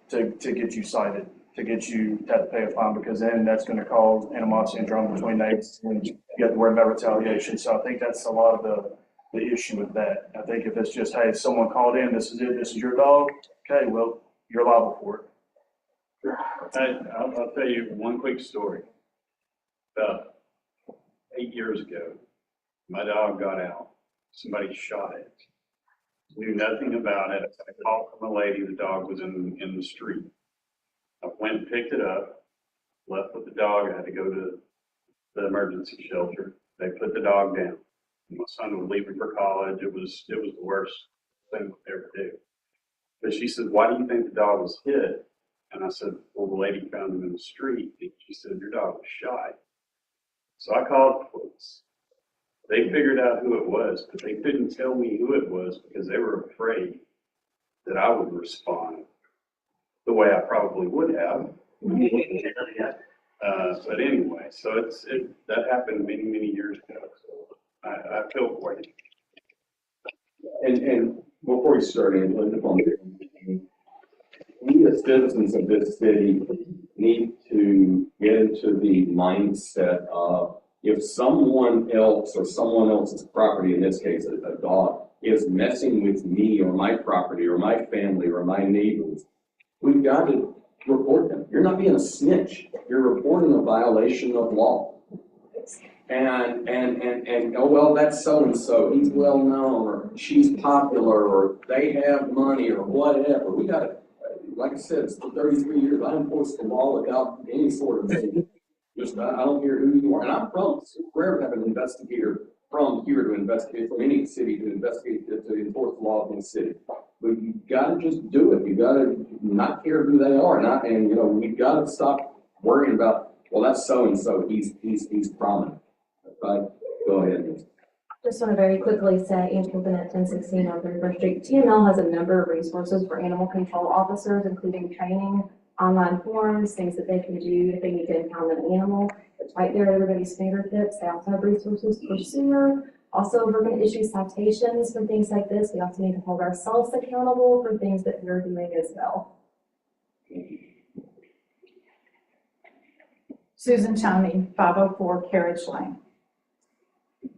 to get you cited, to get you to have to pay a fine, because then that's going to cause animosity and drama between neighbors, and you have to worry about retaliation. So I think that's a lot of the issue with that. I think if it's just, hey, someone called in, this is it, this is your dog, okay, well, you're liable for it. I'll tell you one quick story. About 8 years ago, my dog got out. Somebody shot it. Knew nothing about it. I called from a lady. The dog was in the street. I went and picked it up, left with the dog. I had to go to the emergency shelter. They put the dog down. My son was leaving for college. It was the worst thing we could ever do. But she said, "Why do you think the dog was hit?" And I said, "Well, the lady found him in the street." And she said, "Your dog was shot." So I called the police. They figured out who it was, but they couldn't tell me who it was because they were afraid that I would respond the way I probably would have. But anyway, so that happened many, many years ago. So I feel for you. And before you start, we as citizens of this city need to get into the mindset of if someone else or someone else's property, in this case a dog, is messing with me or my property or my family or my neighbors, we've got to report them. You're not being a snitch. You're reporting a violation of law. And oh, well, that's so-and-so, he's well-known, or she's popular, or they have money, or whatever. We got to, like I said, it's for 33 years, I enforce the law without any sort of, just, I don't care who you are. And I'm from, it's rare to have an investigator from here to investigate, from any city to investigate, to enforce the law in the city. But you got to just do it. You got to not care who they are, we've got to stop worrying about, well, that's so-and-so, he's prominent. Right, go ahead. Just want to very quickly say, Angela Bennett, 1016 on 31st Street. TML has a number of resources for animal control officers, including training, online forums, things that they can do if they need to impound an animal. It's right there at everybody's fingertips. They also have resources for sewer. Also, we're going to issue citations for things like this. We also need to hold ourselves accountable for things that we're doing as well. Susan Tomey, 504 Carriage Lane.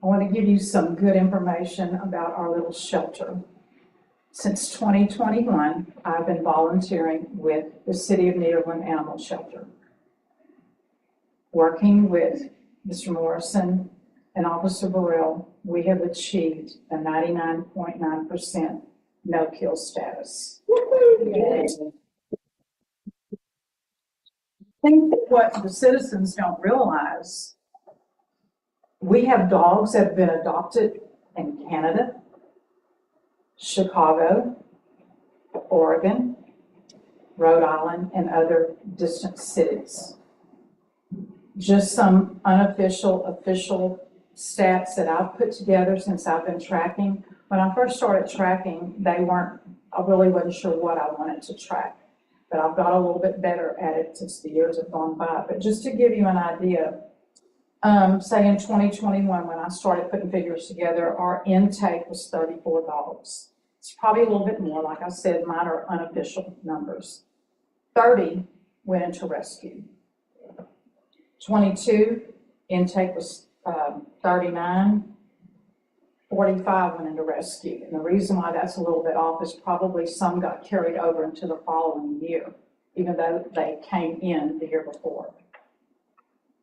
I want to give you some good information about our little shelter. Since 2021, I've been volunteering with the City of Nederland Animal Shelter. Working with Mr. Morrison and Officer Burrell, we have achieved a 99.9% no-kill status. I think what the citizens don't realize, we have dogs that have been adopted in Canada, Chicago, Oregon, Rhode Island, and other distant cities. Just some unofficial, official stats that I've put together since I've been tracking. When I first started tracking, I really wasn't sure what I wanted to track, but I've got a little bit better at it since the years have gone by. But just to give you an idea, say in 2021, when I started putting figures together, our intake was 34 dogs. It's probably a little bit more. Like I said, mine are unofficial numbers. 30 went into rescue. 22, intake was 39. 45 went into rescue. And the reason why that's a little bit off is probably some got carried over into the following year, even though they came in the year before.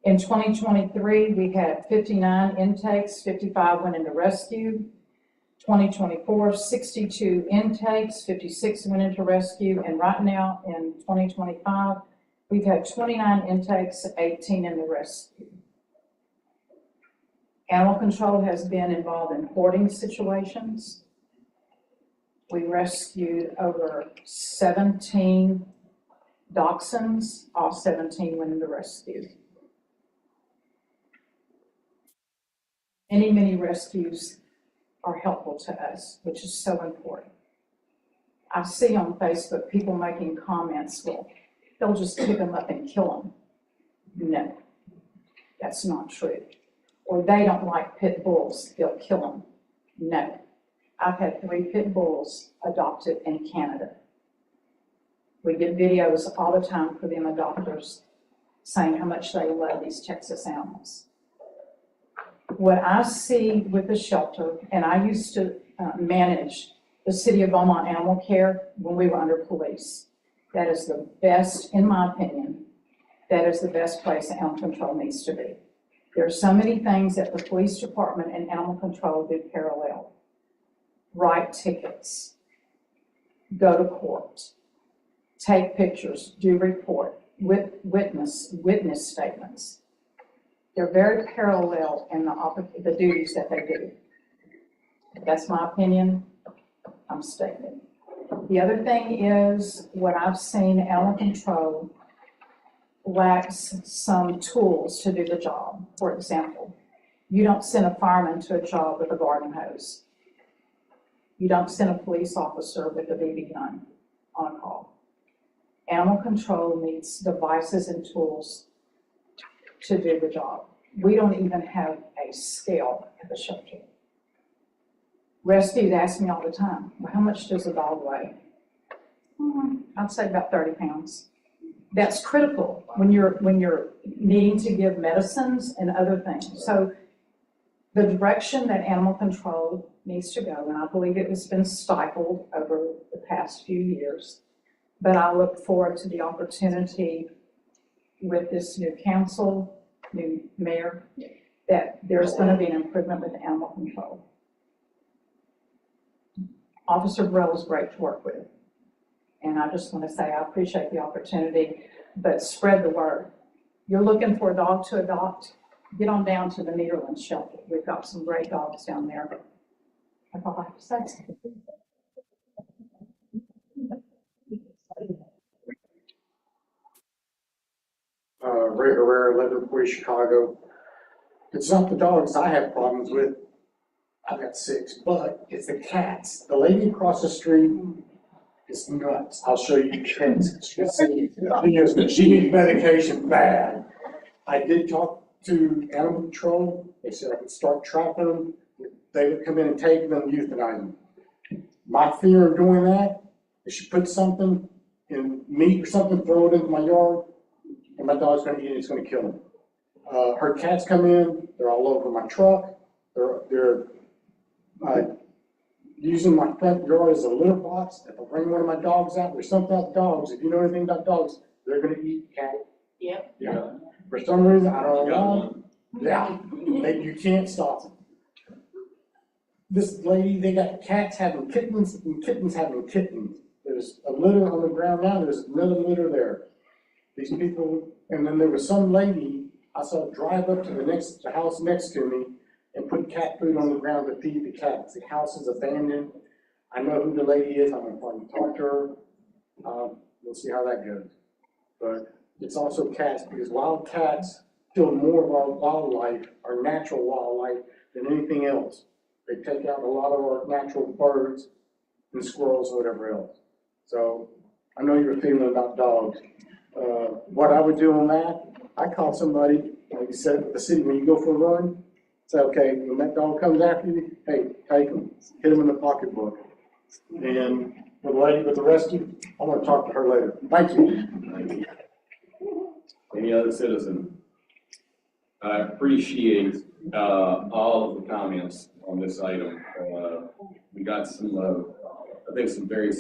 In 2023, we had 59 intakes, 55 went into rescue. 2024, 62 intakes, 56 went into rescue. And right now in 2025, we've had 29 intakes, 18 in the rescue. Animal control has been involved in hoarding situations. We rescued over 17 dachshunds, all 17 went into rescue. Many rescues are helpful to us, which is so important. I see on Facebook people making comments, well, they'll just pick them up and kill them. No, that's not true. Or they don't like pit bulls, they'll kill them. No, I've had 3 pit bulls adopted in Canada. We get videos all the time for them adopters saying how much they love these Texas animals. What I see with the shelter, and I used to manage the City of Beaumont Animal Care when we were under police. That is the best, in my opinion, that is the best place animal control needs to be. There are so many things that the police department and animal control do parallel. Write tickets, go to court, take pictures, do report, witness statements. They're very parallel in the duties that they do. That's my opinion. I'm stating it. The other thing is, what I've seen, animal control lacks some tools to do the job. For example, you don't send a fireman to a job with a garden hose. You don't send a police officer with a BB gun on a call. Animal control needs devices and tools to do the job. We don't even have a scale at the shelter. Rescues ask me all the time, well, how much does a dog weigh? I'd say about 30 pounds. That's critical when you're needing to give medicines and other things. So the direction that animal control needs to go, and I believe it has been stifled over the past few years, but I look forward to the opportunity with this new council, new mayor, that there's going to be an improvement with animal control. Officer Burrell is great to work with. And I just want to say I appreciate the opportunity, but spread the word. You're looking for a dog to adopt, get on down to the Nederland shelter. We've got some great dogs down there. That's all I have to say. Ray Herrera, Liverpool, Chicago. It's not the dogs I have problems with. I've got 6, but it's the cats. The lady across the street is nuts. I'll show you pictures. She needs medication bad. I did talk to animal control. They said I could start trapping them. They would come in and take them and euthanize them. My fear of doing that is she puts something in meat or something, throw it into my yard, and my dog's gonna eat it, it's gonna kill him. Her cats come in, they're all over my truck, they're using my front yard as a litter box. If I bring one of my dogs out, there's something about dogs, if you know anything about dogs, they're gonna eat cat. Yep. Yeah. For some reason, I don't know. Yeah, you can't stop them. This lady, they got cats having kittens and kittens having kittens. There's a litter on the ground now, there's another litter there. These people, and then there was some lady, I saw drive up to the house next to me and put cat food on the ground to feed the cats. The house is abandoned. I know who the lady is, I'm gonna probably talk to her. We'll see how that goes. But it's also cats, because wild cats kill more of our wildlife, our natural wildlife, than anything else. They take out a lot of our natural birds and squirrels or whatever else. So I know you're feeling about dogs. What I would do on that, I call somebody, like you said, at the city, when you go for a run, say, okay, when that dog comes after you, hey, take him, hit him in the pocketbook. And for the lady with the rescue, I want to talk to her later. Thank you. Any other citizen? I appreciate all of the comments on this item. We got some, I think, some very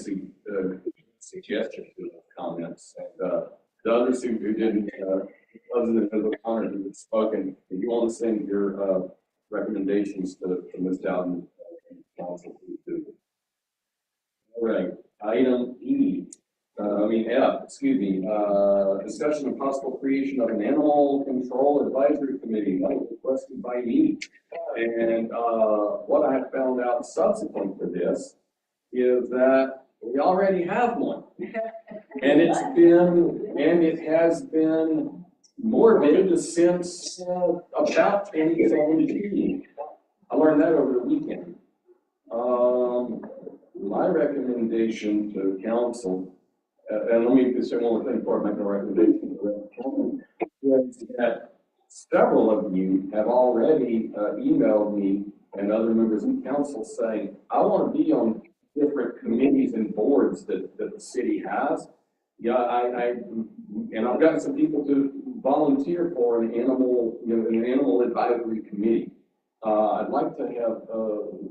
suggestive comments. And the others who didn't, other than Ms. O'Connor who had spoken, if you want to send your recommendations to Ms. Dowden and council, please do. All right, item F, discussion of possible creation of an animal control advisory committee, like requested by me. And what I have found out subsequent to this is that we already have one. And it has been morbid since about 2017. I learned that over the weekend. My recommendation to council, and let me just say one more thing before I make a recommendation to the council, is that several of you have already emailed me and other members of council saying, I want to be on different committees and boards that the city has. Yeah, and I've gotten some people to volunteer for an animal advisory committee. I'd like to have,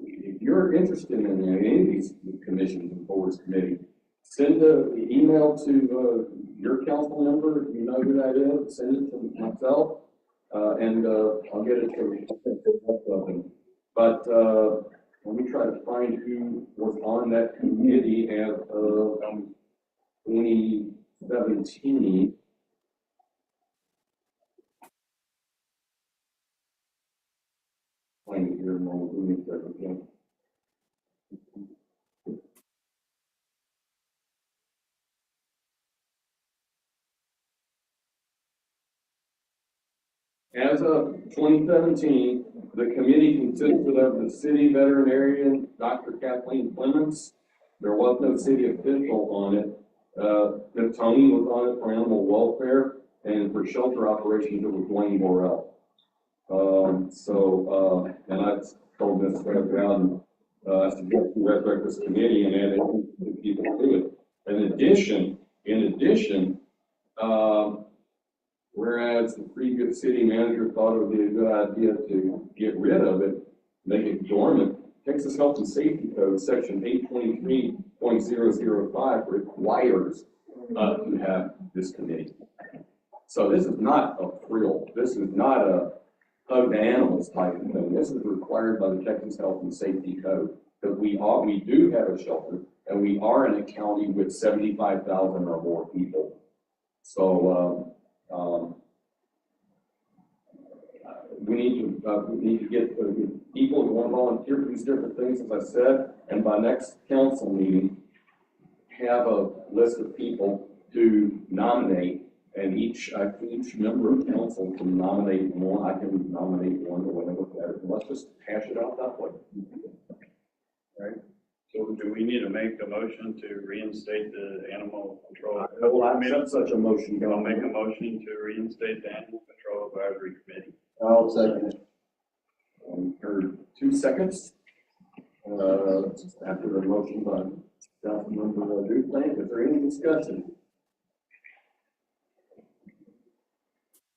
if you're interested in any of these commissions and boards committee, send an email to your council member, if you know who that is, send it to myself, and I'll get it to both of them. But let me try to find who was on that committee as of 2017. Find it here in a moment. Give me a second, okay? As of 2017, the committee consisted of the city veterinarian, Dr. Kathleen Clements. There was no city official on it. Tony was on it for animal welfare, and for shelter operations, it was Dwayne Borrell. And I told Ms. Brown, I suggest you resurrect this committee and add people to it. In addition, whereas the previous city manager thought it would be a good idea to get rid of it, make it dormant, Texas Health and Safety Code, section 823.005 requires to have this committee. So this is not a frill. This is not a hug the animals type of thing. This is required by the Texas Health and Safety Code. Because we do have a shelter, and we are in a county with 75,000 or more people. So we need to get people who want to volunteer for these different things, as I said, and by next council meeting, have a list of people to nominate And each member of council can nominate one, I can nominate one or whatever, let's just hash it out that way. Right? So do we need to make a motion to reinstate the animal control? I will accept such a motion. I'll make a motion to reinstate the animal control advisory committee. I'll second it. For 2 seconds. After the motion by Councilmember Duplank, is there any discussion?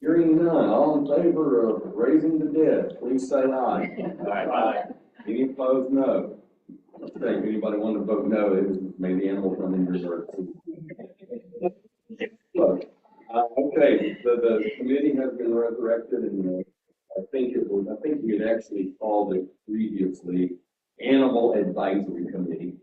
Hearing none, all in favor of raising the dead, please say aye. Aye. Any opposed, no. Okay, if anybody want to vote no, it was maybe animal come in reserve. Okay, the committee has been resurrected, and I think we had actually called it previously Animal Advisory Committee.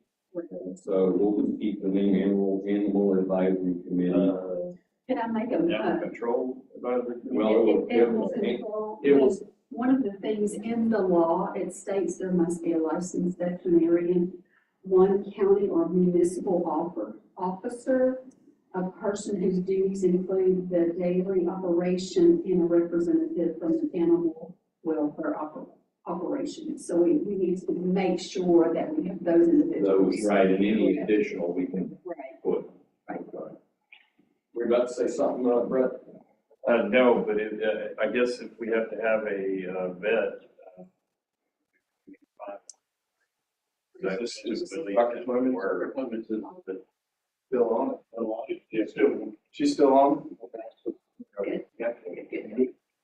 So we'll just keep the name Animal Advisory Committee. Can I make Animal a, control advisory committee? Well, animal control, it was, one of the things in the law, it states there must be a licensed veterinarian, one county or municipal officer, a person whose duties include the daily operation, and a representative from the animal welfare operation. So we need to make sure that we have those individuals. those, right, and any additional we can Right. put. Right. We're about to say something, Brett? No, but I guess if we have to have a vet, that's just the Dr. Clemens, Dr. Clemens is still on it. She's still on? Yeah.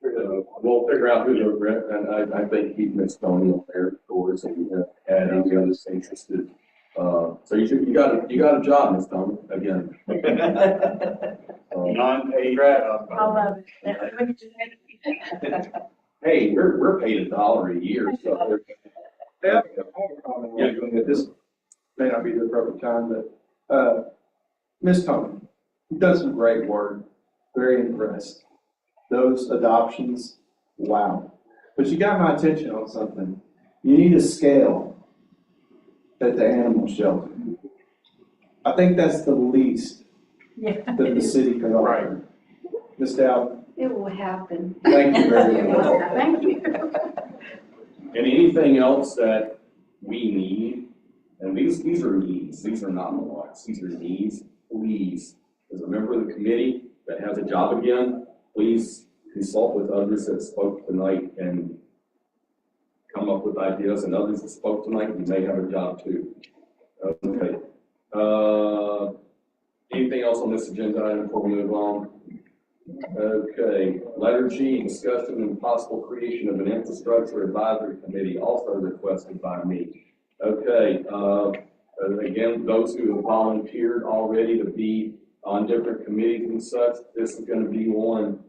We'll figure out who's over it, and I think he missed Tony on there, of course, and add any others interested. So you got a job, Miss Tony, again. non-paid. I love it. Hey, we're paid $1 a year, so. Yeah, this may not be the perfect time, but, Ms. Tony, you've done some great work, very impressed. Those adoptions, wow. But you got my attention on something. You need a scale at the animal shelter. I think that's the least that the city can offer. Ms. Dowd, It will happen. thank you very much. Thank you. And anything else that we need, and these are needs, these are not wants, these are needs, please, as a member of the committee that has a job again, please consult with others that spoke tonight and come up with ideas, and others that spoke tonight, you may have a job too. Okay. Anything else on this agenda item before we move on? Okay, letter G, discussion and possible creation of an infrastructure advisory committee, also requested by me. Okay, again, those who have volunteered already to be on different committees and such, this is going to be one.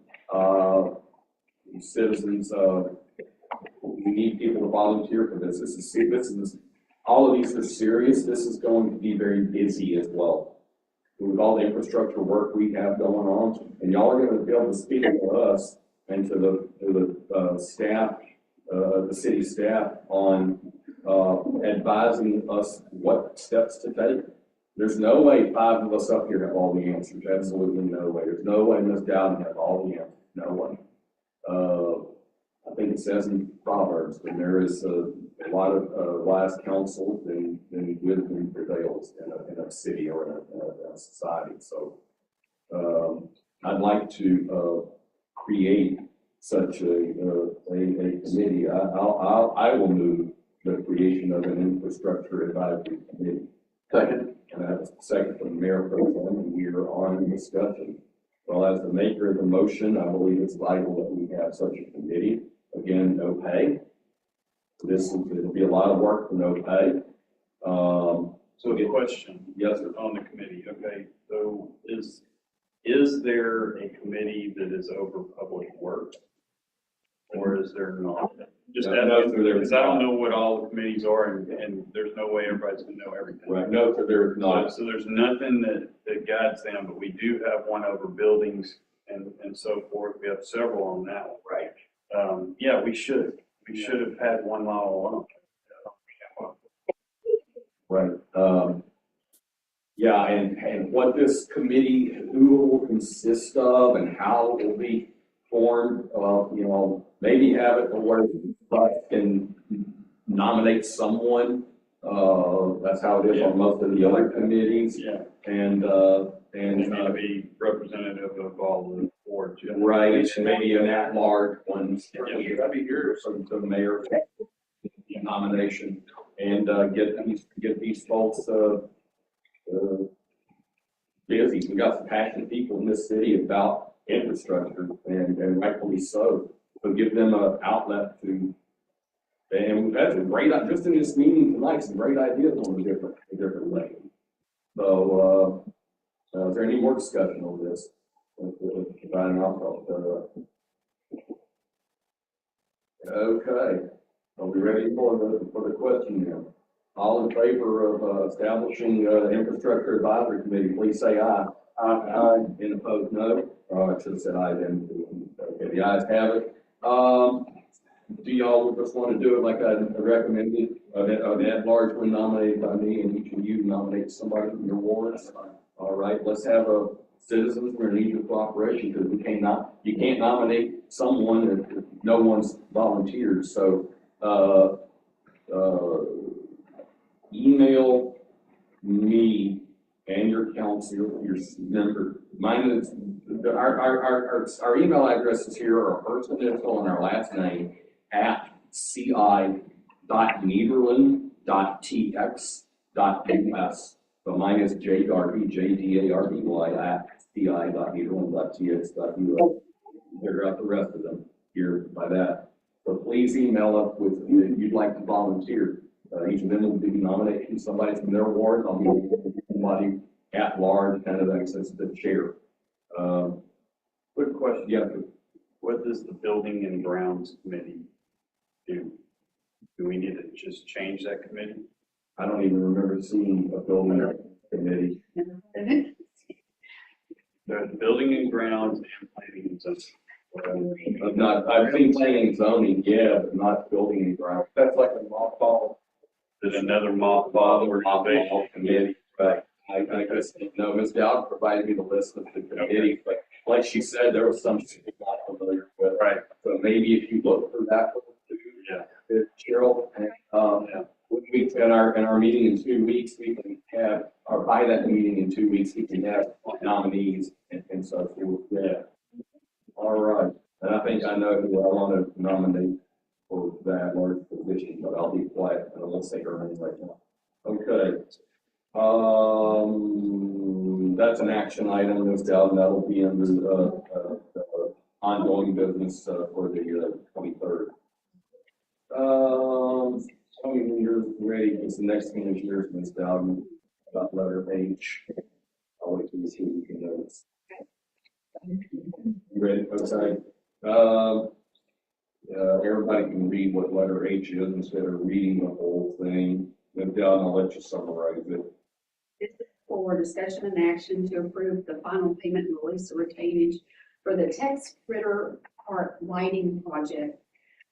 Citizens, we need people to volunteer for this. This is all of these are serious. This is going to be very busy as well. With all the infrastructure work we have going on, and y'all are going to be able to speak to us and to the staff, the city staff on advising us what steps to take. There's no way 5 of us up here have all the answers. Absolutely no way. There's no way Ms. Dowden have all the answers. No way. I think it says in Proverbs, when there is a lot of wise counsel, then wisdom prevails in a city or in a society. So I'd like to create such a committee. I will move the creation of an infrastructure advisory committee. Second. And I have a second from Mayor Pro Tem, and we are on discussion. Well, as the maker of the motion, I believe it's vital that we have such a committee. Again, no pay. It'll be a lot of work for no pay. So the question. Yes, sir. On the committee, okay, so is there a committee that is over public works? Or is there not? Just because I don't know what all the committees are, and there's no way everybody's gonna know everything. Right, no, so there's not. So there's nothing that guides them, but we do have one over buildings and so forth. We have several on that one. Right. Yeah, we should have had one all along. Right. Yeah, and what this committee, who it will consist of and how it will be formed, you know, maybe have it where Bud can nominate someone. That's how it is on most of the other committees. Yeah. And Need to be representative of all the boards. Yeah. right, maybe an at-large one, that'd be here, so the mayor nomination, and get these folks busy. We got some passionate people in this city about infrastructure, and rightfully so. So give them an outlet to, and that's a great, just in this meeting tonight, some great ideas on a different way. So, is there any more discussion on this? Okay, are we ready for the question now? All in favor of establishing infrastructure advisory committee, please say aye. Aye. And opposed, no. I should have said aye then. Okay, the ayes have it. Do y'all just want to do it like I recommended? An at-large one nominated by me, and each of you nominate somebody from your wards. All right, let's have a citizens, we're going to need your cooperation, because you can't nominate someone if no one's volunteered. So, email me and your council, your member. Mine is, our email addresses here are first initial and our last name at ci.nederland.tx.us. So mine is jdarby, JDARBY at ci.nederland.tx.us. Figure out the rest of them here by that. So please email up with if you'd like to volunteer. Each of them will be nominating somebody from their ward. I'll be somebody at large, kind of access to the chair. Quick question. Yeah. What does the building and grounds committee do? Do we need to just change that committee? I don't even remember seeing a building committee. The building and grounds and planning and zoning. I've seen planning and zoning, yeah, but not building and grounds. That's like a mothball. There's another mothball organization committee, right? I just didn't know. Ms. Dowd provided me the list of the committees, but like she said, there was some she's not familiar with. Right. So maybe if you look for that one too. Yeah. Cheryl, and, when we, in our meeting in 2 weeks, we can have, or by that meeting in 2 weeks, we can have nominees and so forth. Yeah. All right. And I think I know who I want to nominate for that large position, but I'll be quiet and I won't say her name right now. Okay. That's an action item, no doubt, and that'll be under the ongoing business for the 23rd. So you're ready, because the next thing is yours, Ms. Dowden, about letter H. I'll wait till you see what you can notice. You ready? Okay. Everybody can read what letter H is instead of reading the whole thing. Ms. Dowden, I'll let you summarize it. This is for discussion and action to approve the final payment and release of retainage for the Tex Ritter Park lighting project.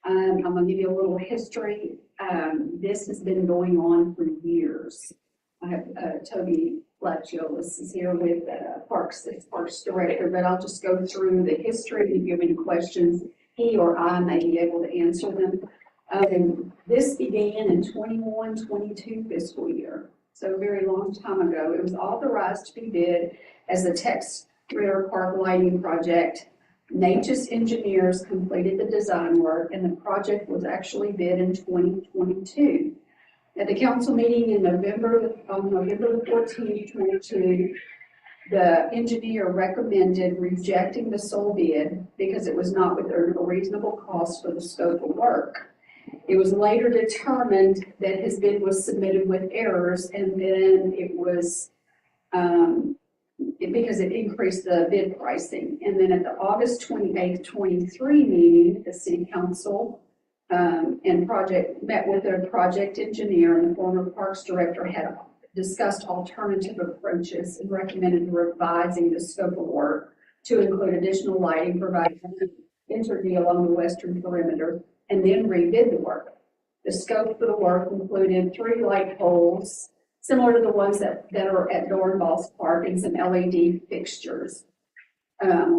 I'm gonna give you a little history. This has been going on for years. I have Toby Latcholis is here with Parks Director, but I'll just go through the history. If you have any questions, he or I may be able to answer them. This began in 21-22 fiscal year, so a very long time ago. It was authorized to be bid as the Tex Ritter Park lighting project. Natchez Engineers completed the design work, and the project was actually bid in 2022. At the council meeting in November 14th, 22, the engineer recommended rejecting the sole bid because it was not within a reasonable cost for the scope of work. It was later determined that his bid was submitted with errors, and then it was because it increased the bid pricing. And then at the August 28th, 23 meeting, the city council met with their project engineer, and the former parks director had discussed alternative approaches and recommended revising the scope of work to include additional lighting provided internally along the western perimeter, and then rebid the work. The scope of the work included 3 light poles, similar to the ones that are at Dornball's Park, and some LED fixtures.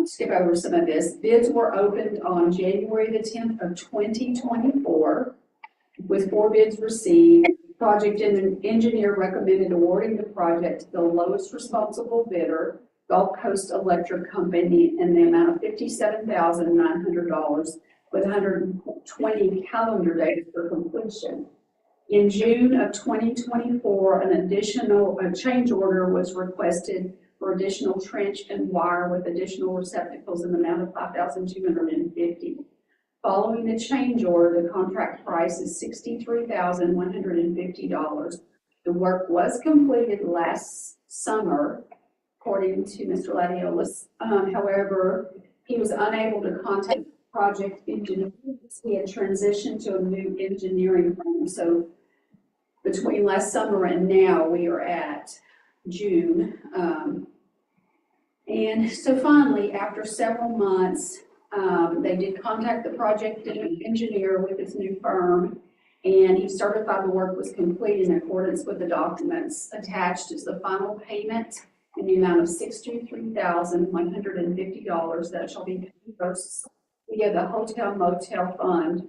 Skip over some of this. Bids were opened on January the 10th of 2024, with 4 bids received. Project engineer recommended awarding the project to the lowest responsible bidder, Gulf Coast Electric Company, in the amount of $57,900 with 120 calendar days for completion. In June of 2024, a change order was requested for additional trench and wire with additional receptacles in the amount of $5,250. Following the change order, the contract price is $63,150. The work was completed last summer, according to Mr. Ladiolas. However, he was unable to contact the project engineer. He had transitioned to a new engineering firm. So between last summer and now, we are at June. And so finally, after several months, they did contact the project engineer with his new firm, and he certified the work was complete in accordance with the documents. Attached is the final payment in the amount of $63,150 that shall be paid first via the hotel motel fund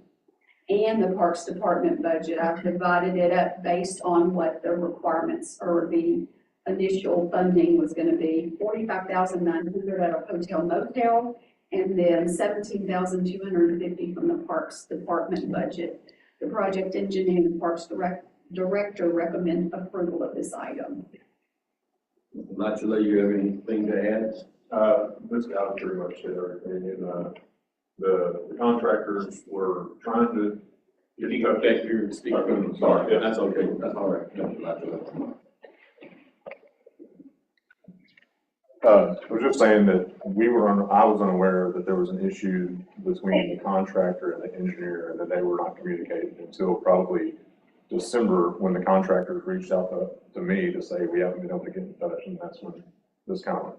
and the Parks Department budget. I've divided it up based on what the requirements or the initial funding was going to be. $45,900 out of hotel motel, and then $17,250 from the Parks Department budget. The project engineer and Parks Director recommend approval of this item. Naturally, you have anything to add? This guy pretty much said everything, and, the contractors were trying to. If you go back to your speaker, sorry, yeah, that's okay, that's all right. I was just saying that I was unaware that there was an issue between the contractor and the engineer, and that they were not communicating until probably December, when the contractors reached out to me to say, we haven't been able to get in touch, and that's when this kind of,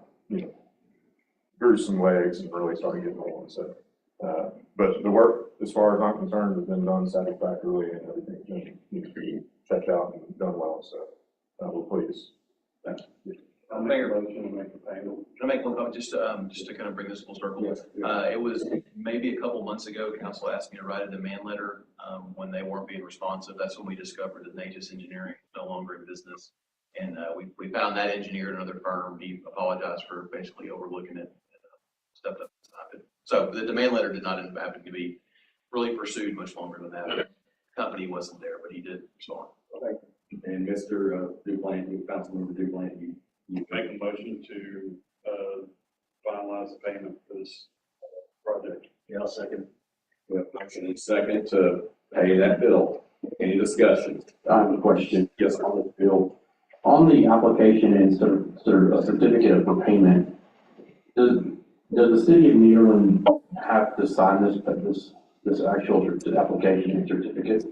grew some legs and really started getting on, so. But the work, as far as I'm concerned, has been done satisfactorily, and everything needs to be checked out and done well, so, we're pleased. Thank you. I'll make a motion to make the payment. Can I make one comment, just to kind of bring this full circle? Yes. It was maybe a couple months ago, the council asked me to write a demand letter, when they weren't being responsive. That's when we discovered that Natus Engineering is no longer in business. And, we found that engineer at another firm. He apologized for basically overlooking it, stepped up and stopped it. So the demand letter did not happen to be really pursued much longer than that. The company wasn't there, but he did respond. Okay. And Mr. Duplanty, Councilmember Duplanty, you Make a motion to, finalize the payment for this project. Yeah, I'll second. We have a motion and second to pay that bill. Any discussion? I have a question. Yes, sir. On this bill, on the application and certificate of payment, does the city of Nederland have to sign this actual application and certificate?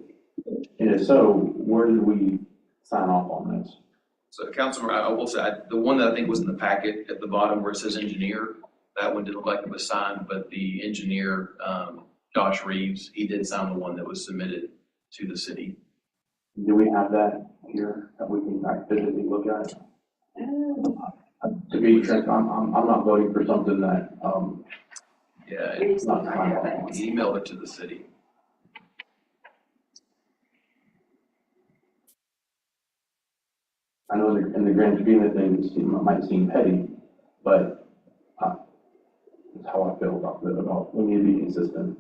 And if so, where do we sign off on this? So Councilmember, I will say, the one that I think was in the packet at the bottom where it says engineer, that one didn't look like it was signed, but the engineer, Josh Reeves, he did sign the one that was submitted to the city. Do we have that here that we can physically look at? To be transparent, I'm not voting for something that, Yeah, it's not signed off on. he emailed it to the city. I know in the grand scheme of things, it might seem petty, but it's how I feel about it, we need to be consistent.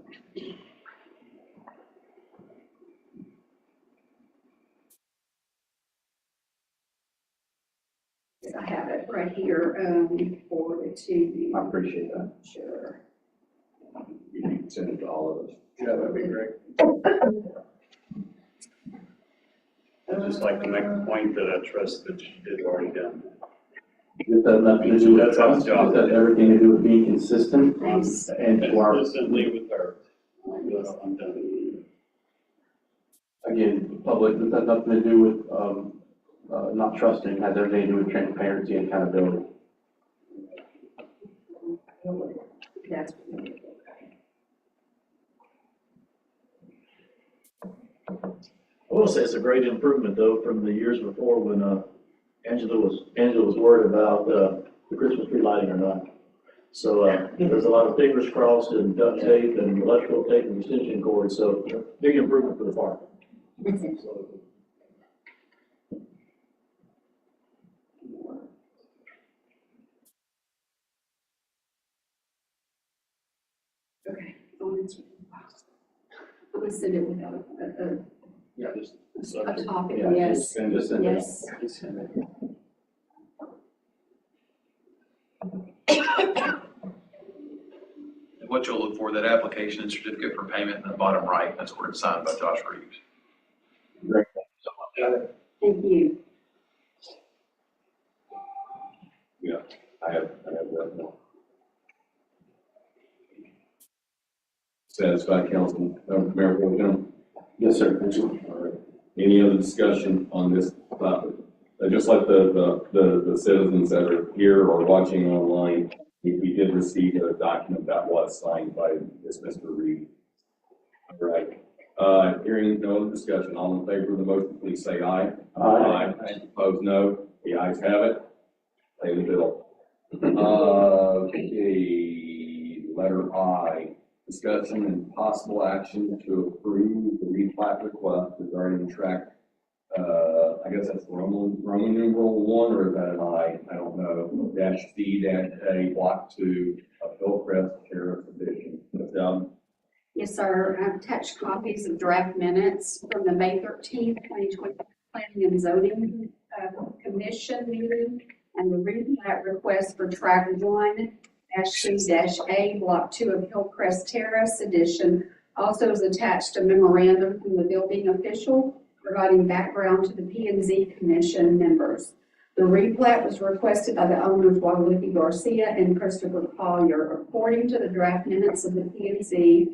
I have it right here, forward it to you. I appreciate that. Sure. You can send it to all of us. Yeah, that'd be great. I'd just like to make the point that I trust that you did already done. It has nothing to do with That's our us, it job. has everything to do with being consistent and to our, Consistently with her. I'm done. again, the public, this has nothing to do with, not trusting, it has everything to do with transparency and accountability. That's. will say it's a great improvement though from the years before when, Angela was worried about, the Christmas tree lighting or not. So, there's a lot of fingers crossed and duct tape and electrical tape and extension cords, so big improvement for the park. So, Okay. I'm gonna send it without Yeah, just. a topic, Yeah, yes, just send it out. yes. Just send it. And what you'll look for, that application and certificate for payment in the bottom right, that's where it's signed by Josh Reeves. Great. Thank you. Yeah, I have that now. Satisfied, council, Mayor Pro Tem? Yes, sir. All right. Any other discussion on this topic? I'd just like the citizens that are here or watching online, we did receive a document that was signed by this Mr. Reed. All right. Hearing no other discussion, all in favor of the motion, please say aye. Aye. Opposed, no. The ayes have it. Pay the bill. Okay, letter I, discussion and possible action to approve the replat request regarding tract, I guess that's Roman numeral 1, or is that an I? I don't know. -C-A, block 2 of Hillcrest Terrace Edition. Ms. Dowd? Yes, sir. I've attached copies of draft minutes from the May 13th, 2020 Planning and Zoning Commission meeting and the replat request for tract 1-C-A, block 2 of Hillcrest Terrace Edition. Also is attached a memorandum from the building official providing background to the P&Z Commission members. The replat was requested by the owners Guadalupe Garcia and Christopher Collier. According to the draft minutes of the P&Z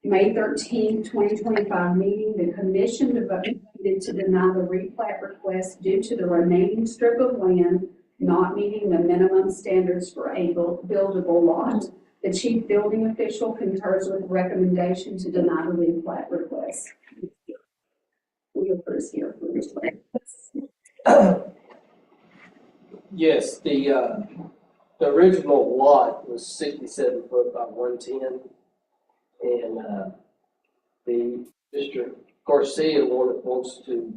May 13, 2025 meeting, the commission voted to deny the replat request due to the remaining strip of land not meeting the minimum standards for a buildable lot. The chief building official concurs with the recommendation to deny the replat request. Wheelers here. Yes, the original lot was 67 foot by 110. And, the Mr. Garcia wants to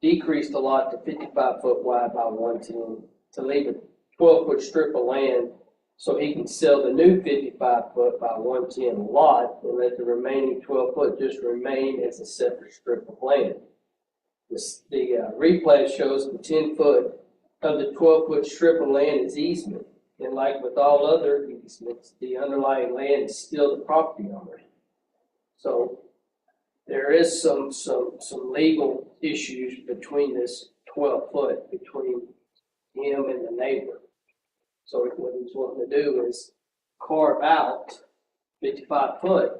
decrease the lot to 55 foot wide by 110 to leave a 12-foot strip of land so he can sell the new 55 foot by 110 lot and let the remaining 12 foot just remain as a separate strip of land. The replat shows the 10 foot of the 12-foot strip of land is easement. And like with all other easements, the underlying land is still the property owner. So there is some legal issues between this 12 foot between him and the neighbor. So what he's wanting to do is carve out 55 foot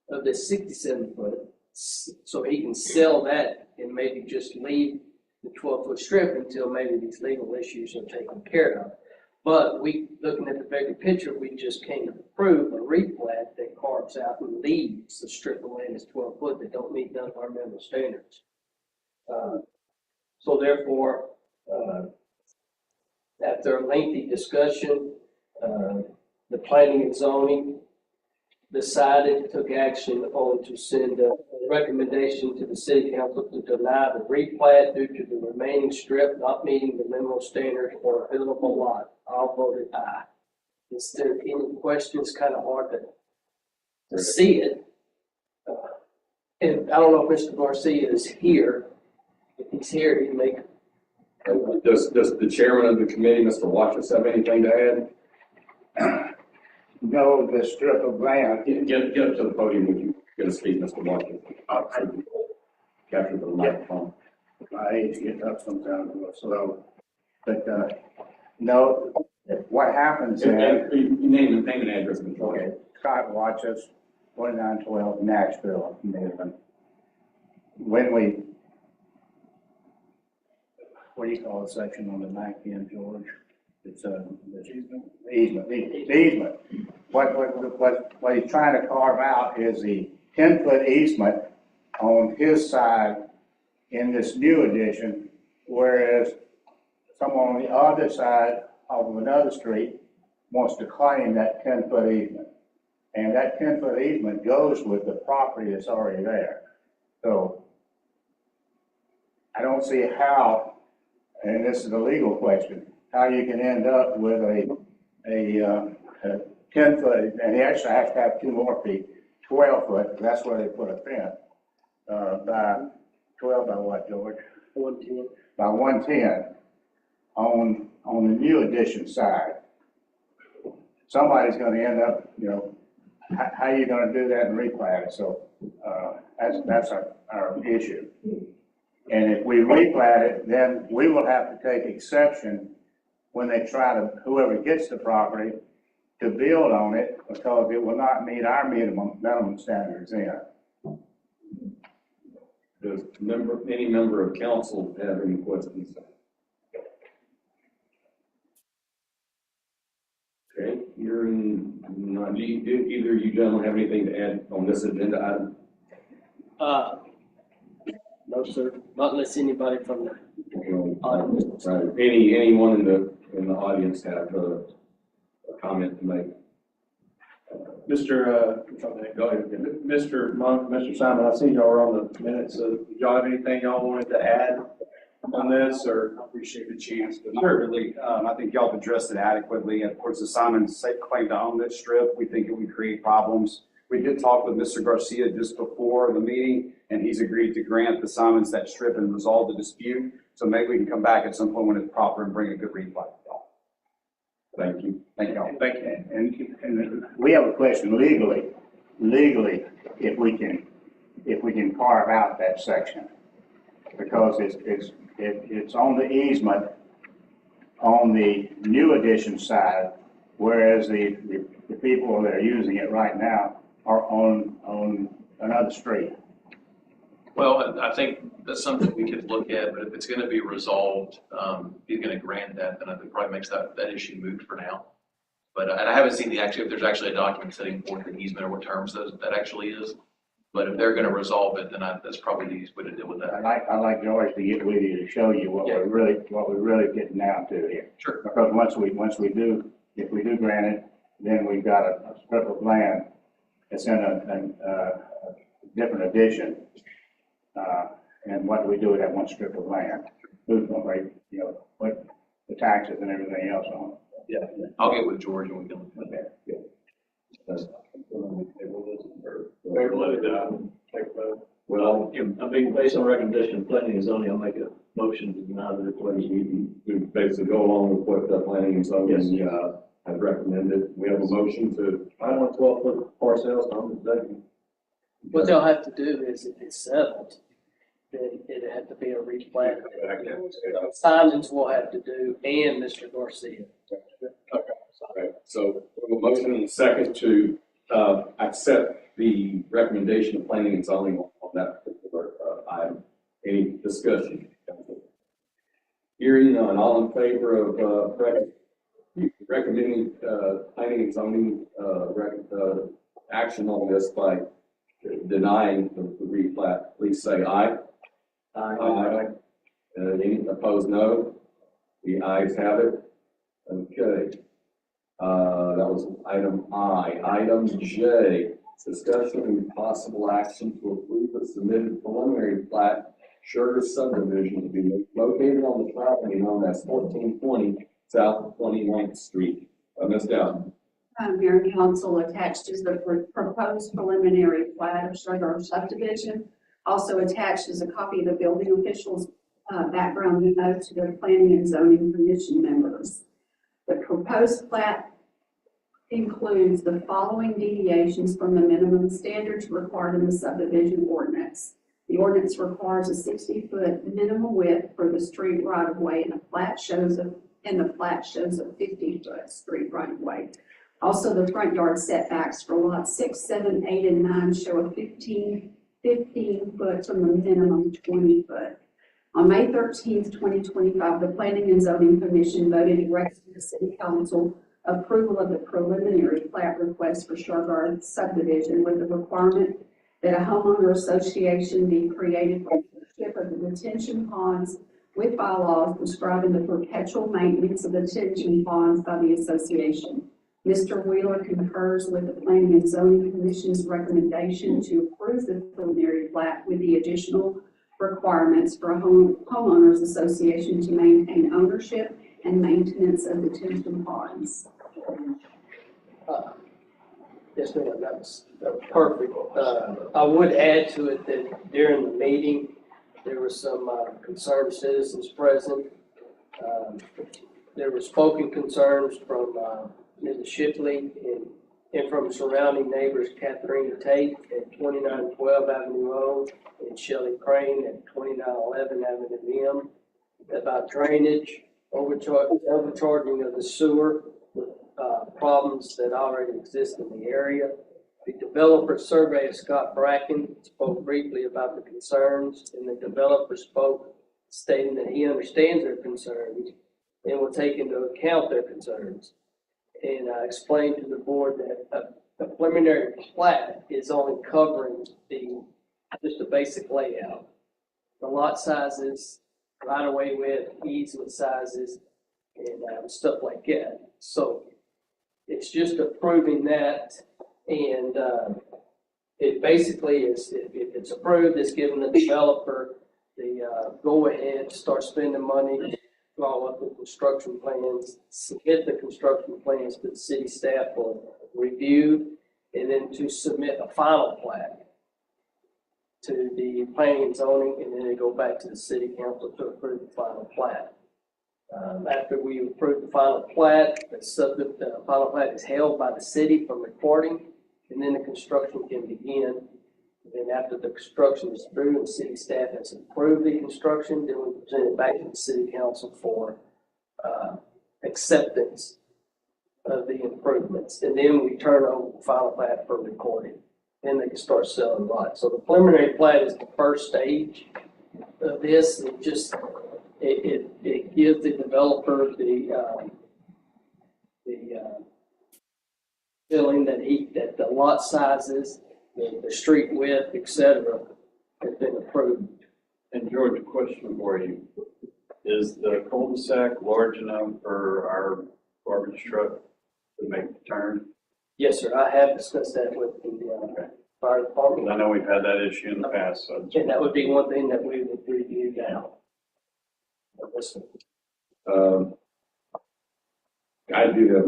of the 67 foot so he can sell that and maybe just leave the 12-foot strip until maybe these legal issues are taken care of. But looking at the bigger picture, we just can't approve a replat that carves out and leaves the strip of land as 12 foot that don't meet none of our minimum standards. So therefore, after a lengthy discussion, the planning and zoning took action on to send a recommendation to the city council to deny the replat due to the remaining strip not meeting the minimum standards for a buildable lot. All voted aye. Is there any questions? Kind of hard to see it. And I don't know if Mr. Garcia is here. If he's here, he may. Does the chairman of the committee, Mr. Watchus, have anything to add? No, the strip of land. Get up to the podium, would you? Get a speak, Mr. Watchus. Capture the microphone. I hate to get up sometimes, so, but, no, what happens is. Name and address, Mr. Okay, Scott Watchus, 2912 Nashville, Maryland. When what do you call the section on the back end, George? It's easement. What he's trying to carve out is the 10-foot easement on his side in this new addition, whereas someone on the other side of another street wants to claim that 10-foot easement. And that 10-foot easement goes with the property that's already there. So I don't see how, and this is a legal question, how you can end up with a 10-foot, and he actually has to have 2 more feet, 12-foot, that's where they put a fence, by 12 by what, George? 110. By 110 on the new addition side. Somebody's gonna end up, you know, how are you gonna do that and replat it? So, that's our issue. And if we replat it, then we will have to take exception when they try to, whoever gets the property, to build on it, because it will not meet our minimum standards in. Does any member of council have any questions? Okay, do either of you gentlemen have anything to add on this agenda item? No, sir, not unless anybody from the audience. Right. Anyone in the audience have a comment to make? Mr. Simon, I see y'all are on the minutes, so do y'all have anything y'all wanted to add on this, or? I appreciate the chance, but not really. I think y'all have addressed it adequately. Of course, the Simons claim to own this strip. We think it would create problems. We did talk with Mr. Garcia just before the meeting, and he's agreed to grant the Simons that strip and resolve the dispute. So maybe we can come back at some point when it's proper and bring a good reply to y'all. Thank you. Thank y'all. Thank you. And we have a question legally, if we can carve out that section. Because it's on the easement on the new addition side, whereas the people that are using it right now are on another street. Well, I think that's something we could look at, but if it's gonna be resolved, he's gonna grant that, then I think probably makes that issue moot for now. But I haven't seen if there's actually a document setting forth an easement or what terms that actually is. But if they're gonna resolve it, then that's probably the easiest way to deal with that. I'd like George to get with you to show you what we're really getting down to here. Sure. Because if we do grant it, then we've got a strip of land that's in a different addition. And what do we do with that one strip of land? Who's gonna pay, what the taxes and everything else on it? Yeah, I'll get with George and we can. Okay, good. Well, I mean, based on recommendation of planning and zoning, I'll make a motion to deny the request. We basically go along with what the planning and zoning has recommended. We have a motion to. I want 12-foot parcels, I'm executive. What they'll have to do is, if it's settled, then it'd have to be a replat. Simons will have to do, and Mr. Garcia. Okay, so we have a motion and a second to accept the recommendation of planning and zoning on that particular item. Any discussion? Hearing none, all in favor of recommending planning and zoning action on this by denying the replat, please say aye. Aye. Any opposed, no? The ayes have it. Okay. That was item I. Item J, discussion and possible action to approve the submitted preliminary plat Sugar subdivision to be located on the property known as 1420 South of 29th Street. Ms. Dowden. Mayor and council, attached is the proposed preliminary plat of Sugar subdivision. Also attached is a copy of the building official's background note to the planning and zoning commission members. The proposed plat includes the following deviations from the minimum standards required in the subdivision ordinance. The ordinance requires a 60-foot minimum width for the street right-of-way, and the plat shows a 50-foot street right-of-way. Also, the front yard setbacks for lots 6, 7, 8, and 9 show a 15 foot from the minimum 20 foot. On May 13th, 2025, the Planning and Zoning Commission voted to recommend the City Council approval of the preliminary plat request for Sugar subdivision with the requirement that a homeowner association be created for ownership for the detention ponds with bylaws prescribing the perpetual maintenance of the detention ponds by the association. Mr. Wheeler concurs with the Planning and Zoning Commission's recommendation to approve the preliminary plat with the additional requirements for a homeowners association to maintain ownership and maintenance of detention ponds. Yes, ma'am, that was perfect. I would add to it that during the meeting, there were some concerned citizens present. There were spoken concerns from Mrs. Shipley and from surrounding neighbors, Catherine Tate at 2912 Avenue O and Shelley Crane at 2911 Avenue M, about drainage, overcharging of the sewer, problems that already exist in the area. The developer surveyor, Scott Bracken, spoke briefly about the concerns, and the developer spoke stating that he understands their concerns and will take into account their concerns. And I explained to the board that a preliminary plat is only covering just a basic layout. The lot sizes, right-of-way width, easement sizes, and stuff like that. So it's just approving that, and it basically is, if it's approved, it's giving the developer the go-ahead to start spending money, draw up the construction plans, submit the construction plans to the city staff for review, and then to submit a final plat to the planning and zoning, and then they go back to the city council to approve the final plat. After we approve the final plat, the final plat is held by the city for recording, and then the construction can begin. And then after the construction is through and city staff has approved the construction, then we present it back to the city council for acceptance of the improvements. And then we turn over the final plat for recording. Then they can start selling lots. So the preliminary plat is the first stage of this. It gives the developer the feeling that the lot sizes, the street width, et cetera, have been approved. And George, a question for you. Is the cul-de-sac large enough for our garbage truck to make the turn? Yes, sir. I have discussed that with the fire department. I know we've had that issue in the past, so. And that would be one thing that we would review now. I do have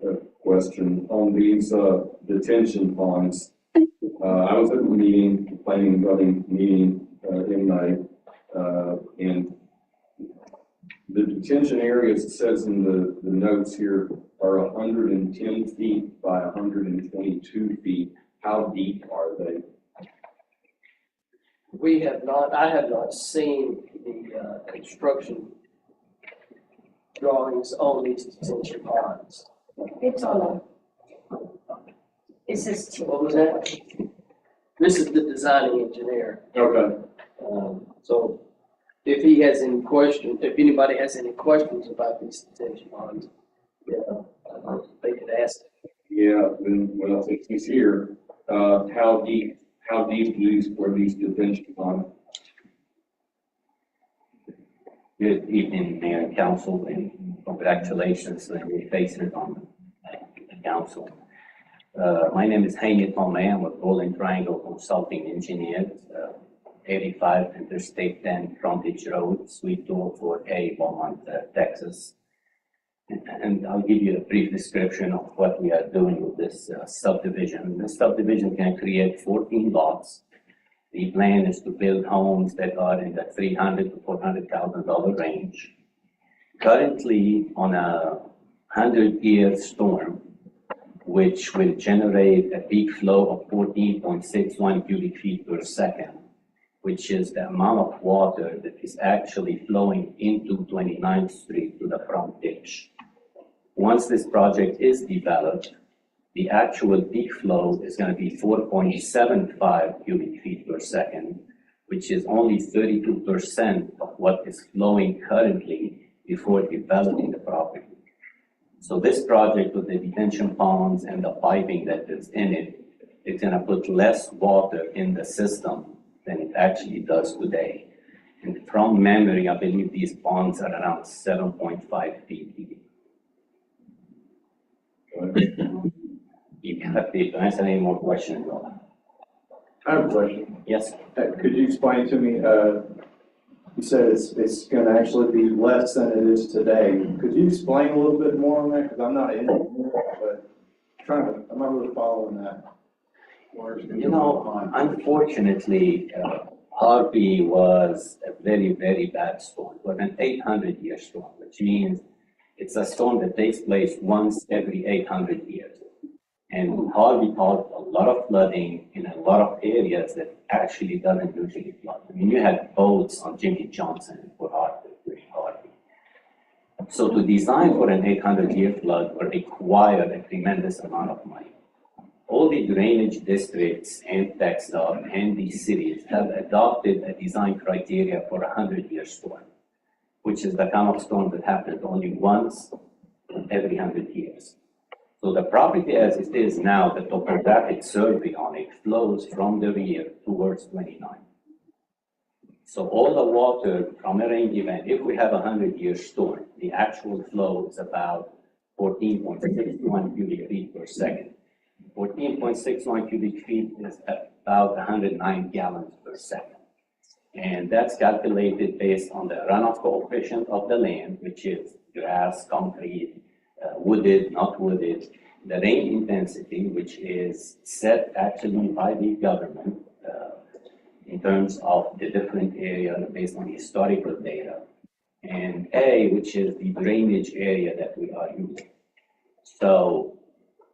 a question on these detention ponds. I was at the meeting, the planning and zoning meeting in May, and the detention areas, it says in the notes here, are 110 feet by 122 feet. How deep are they? I have not seen the construction drawings on these detention ponds. It's on it says. What was that? This is the designing engineer. Okay. So if he has any questions, if anybody has any questions about these detention ponds, they could ask. Yeah, then, well, since he's here, how deep were these detention ponds? Good evening, Mayor and Council, and congratulations on your placement on the council. My name is Jaime Tomé. I'm with Golden Triangle Consulting Engineers, 85 Interstate 10 Frontage Road, Suite 204A, Beaumont, Texas. And I'll give you a brief description of what we are doing with this subdivision. This subdivision can create 14 lots. The plan is to build homes that are in the $300,000 to $400,000 range. Currently, on a 100-year storm, which will generate a peak flow of 14.61 cubic feet per second, which is the amount of water that is actually flowing into 29th Street to the front ditch. Once this project is developed, the actual peak flow is going to be 4.75 cubic feet per second, which is only 32% of what is flowing currently before developing the property. So this project with the detention ponds and the piping that is in it, it's going to put less water in the system than it actually does today. And from memory, I believe these ponds are around 7.5 feet deep. You can have to answer any more questions. I have a question. Yes. Could you explain to me, you said it's gonna actually be less than it is today. Could you explain a little bit more on that? Because I'm not in it, but I'm not really following that. You know, unfortunately, Harvey was a very, very bad storm. It was an 800-year storm, which means it's a storm that takes place once every 800 years. And Harvey caused a lot of flooding in a lot of areas that actually doesn't usually flood. I mean, you had boats on Jimmy Johnson for Harvey, during Harvey. So to design for an 800-year flood would require a tremendous amount of money. All the drainage districts and TxDOT and these cities have adopted a design criteria for a 100-year storm, which is the kind of storm that happens only once every 100 years. So the property as it is now, the topographic survey on it flows from the rear towards 29. So all the water from a rain event, if we have a 100-year storm, the actual flow is about 14.61 cubic feet per second. 14.61 cubic feet is about 109 gallons per second. And that's calculated based on the runoff coefficient of the land, which is grass, concrete, wooded, not wooded, the rain intensity, which is set actually by the government in terms of the different areas based on historical data, and A, which is the drainage area that we are using. So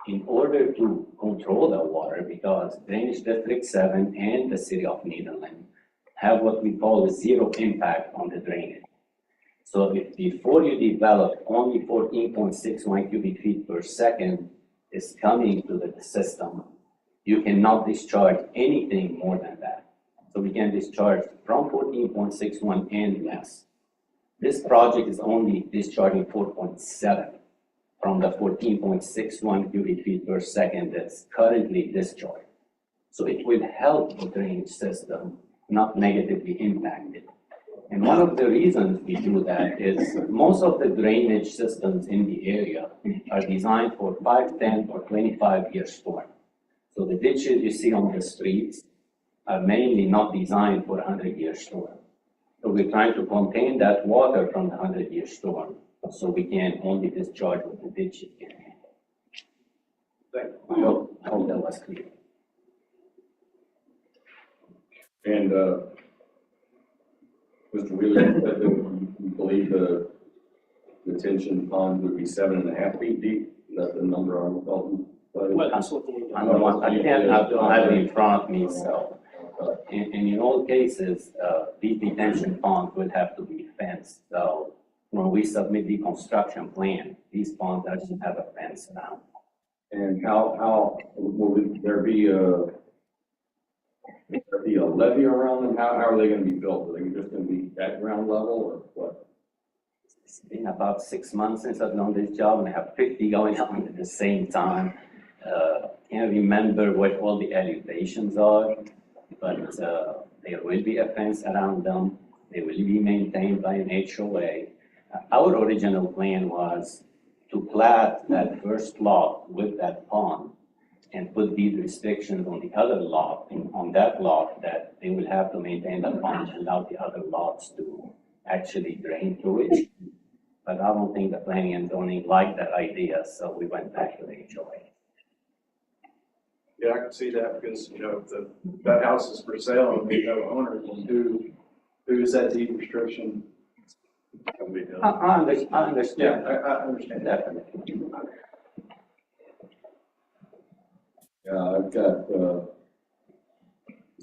in order to control the water, because Drainage District 7 and the City of Nederland have what we call a zero impact on the drainage. So if before you develop only 14.61 cubic feet per second is coming to the system, you cannot discharge anything more than that. So we can discharge from 14.61 and less. This project is only discharging 4.7 from the 14.61 cubic feet per second that's currently discharged. So it will help the drainage system, not negatively impact it. And one of the reasons we do that is most of the drainage systems in the area are designed for 5, 10, or 25-year storm. So the ditches you see on the streets are mainly not designed for a 100-year storm. So we're trying to contain that water from the 100-year storm, so we can only discharge what the ditches can handle. I hope that was clear. And Mr. Wheeler said that you believe the detention pond would be 7.5 feet deep. Is that the number I'm talking about? Well, I can't have it in front of me, so. And in all cases, these detention ponds will have to be fenced. So when we submit the construction plan, these ponds actually have a fence now. And how will there be a levee around them? How are they going to be built? Are they just going to be at ground level or what? It's been about 6 months since I've done this job, and I have 50 going on at the same time. Can't remember what all the elevations are, but there will be a fence around them. They will be maintained by an HOA. Our original plan was to plat that first lot with that pond and put these restrictions on the other lot, and on that lot that they will have to maintain the pond and allow the other lots to actually drain through it. But I don't think the planning and zoning liked that idea, so we went back to the HOA. Yeah, I can see that because, you know, if that house is for sale and there's no owner, then who is that deed restriction? I understand. Yeah, I understand. Definitely. Yeah, I've got,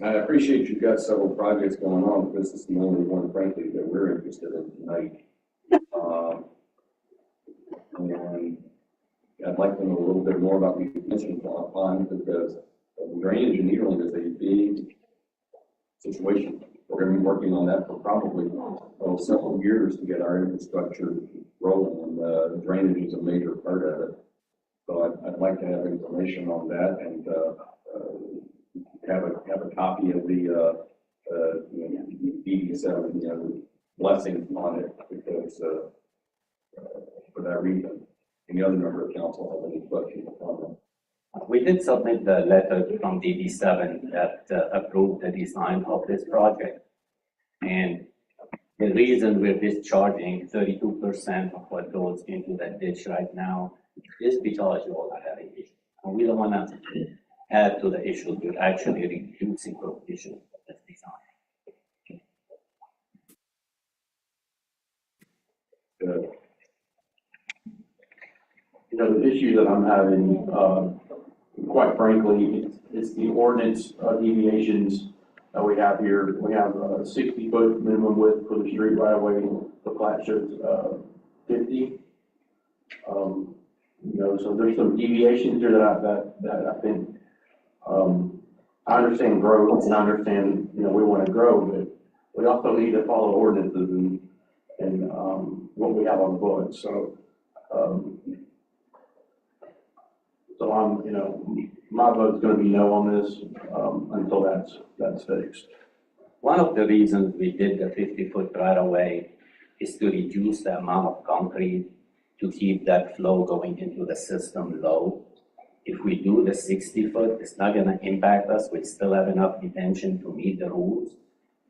I appreciate you've got several projects going on, but this is the only one, frankly, that we're interested in tonight. And I'd like to know a little bit more about the detention pond, because drainage in Nederland is a big situation. We're going to be working on that for probably several years to get our infrastructure rolling, and drainage is a major part of it. So I'd like to have information on that and have a copy of the DD7, blessing on it because, for that reason. Any other member of council have any questions or comments? We did submit the letter from DD7 that approved the design of this project. And the reason we're discharging 32% of what goes into that ditch right now is because you all have an issue. And we don't want to add to the issue. We're actually reducing the issue of this design. Good. You know, the issue that I'm having, quite frankly, it's the ordinance deviations that we have here. We have a 60-foot minimum width for the street right away. The plat shows 50. You know, so there's some deviations here that I think, I understand growth and I understand, you know, we want to grow, but we also need to follow ordinances and what we have on the books. So, so I'm, you know, my vote's going to be no on this until that's fixed. One of the reasons we did the 50-foot right away is to reduce the amount of concrete to keep that flow going into the system low. If we do the 60-foot, it's not going to impact us. We still have enough detention to meet the rules,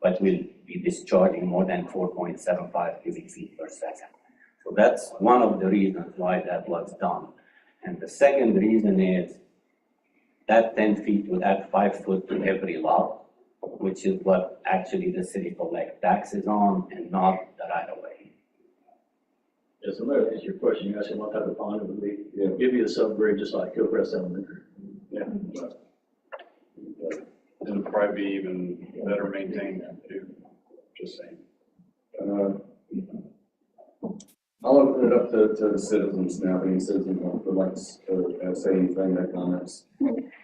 but we'll be discharging more than 4.75 cubic feet per second. So that's one of the reasons why that was done. And the second reason is that 10 feet would add 5 foot to every lot, which is what actually the city collects taxes on and not the right of way. Yes, I'm going to answer your question. You asked me what type of pond it would be. Yeah. Give you a subgrade just like Hillcrest Elementary. Yeah. It'll probably be even better maintained too, just saying. I'll open it up to the citizens now. Any citizens would like to say anything, make comments?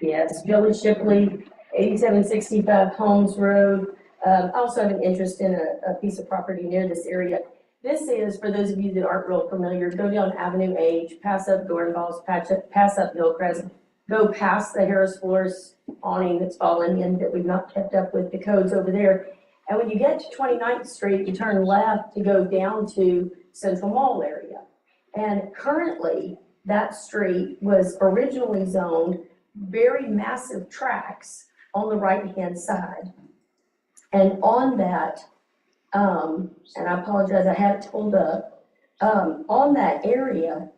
Yes, Joey Shipley, 8765 Holmes Road. I also have an interest in a piece of property near this area. This is, for those of you that aren't real familiar, go down Avenue H, pass up Dornbos, pass up Hillcrest, go past the Harris Forest awning that's fallen in that we've not kept up with the codes over there. And when you get to 29th Street, you turn left to go down to Central Mall area. And currently, that street was originally zoned very massive tracks on the right-hand side. And on that, and I apologize, I had it pulled up, on that area,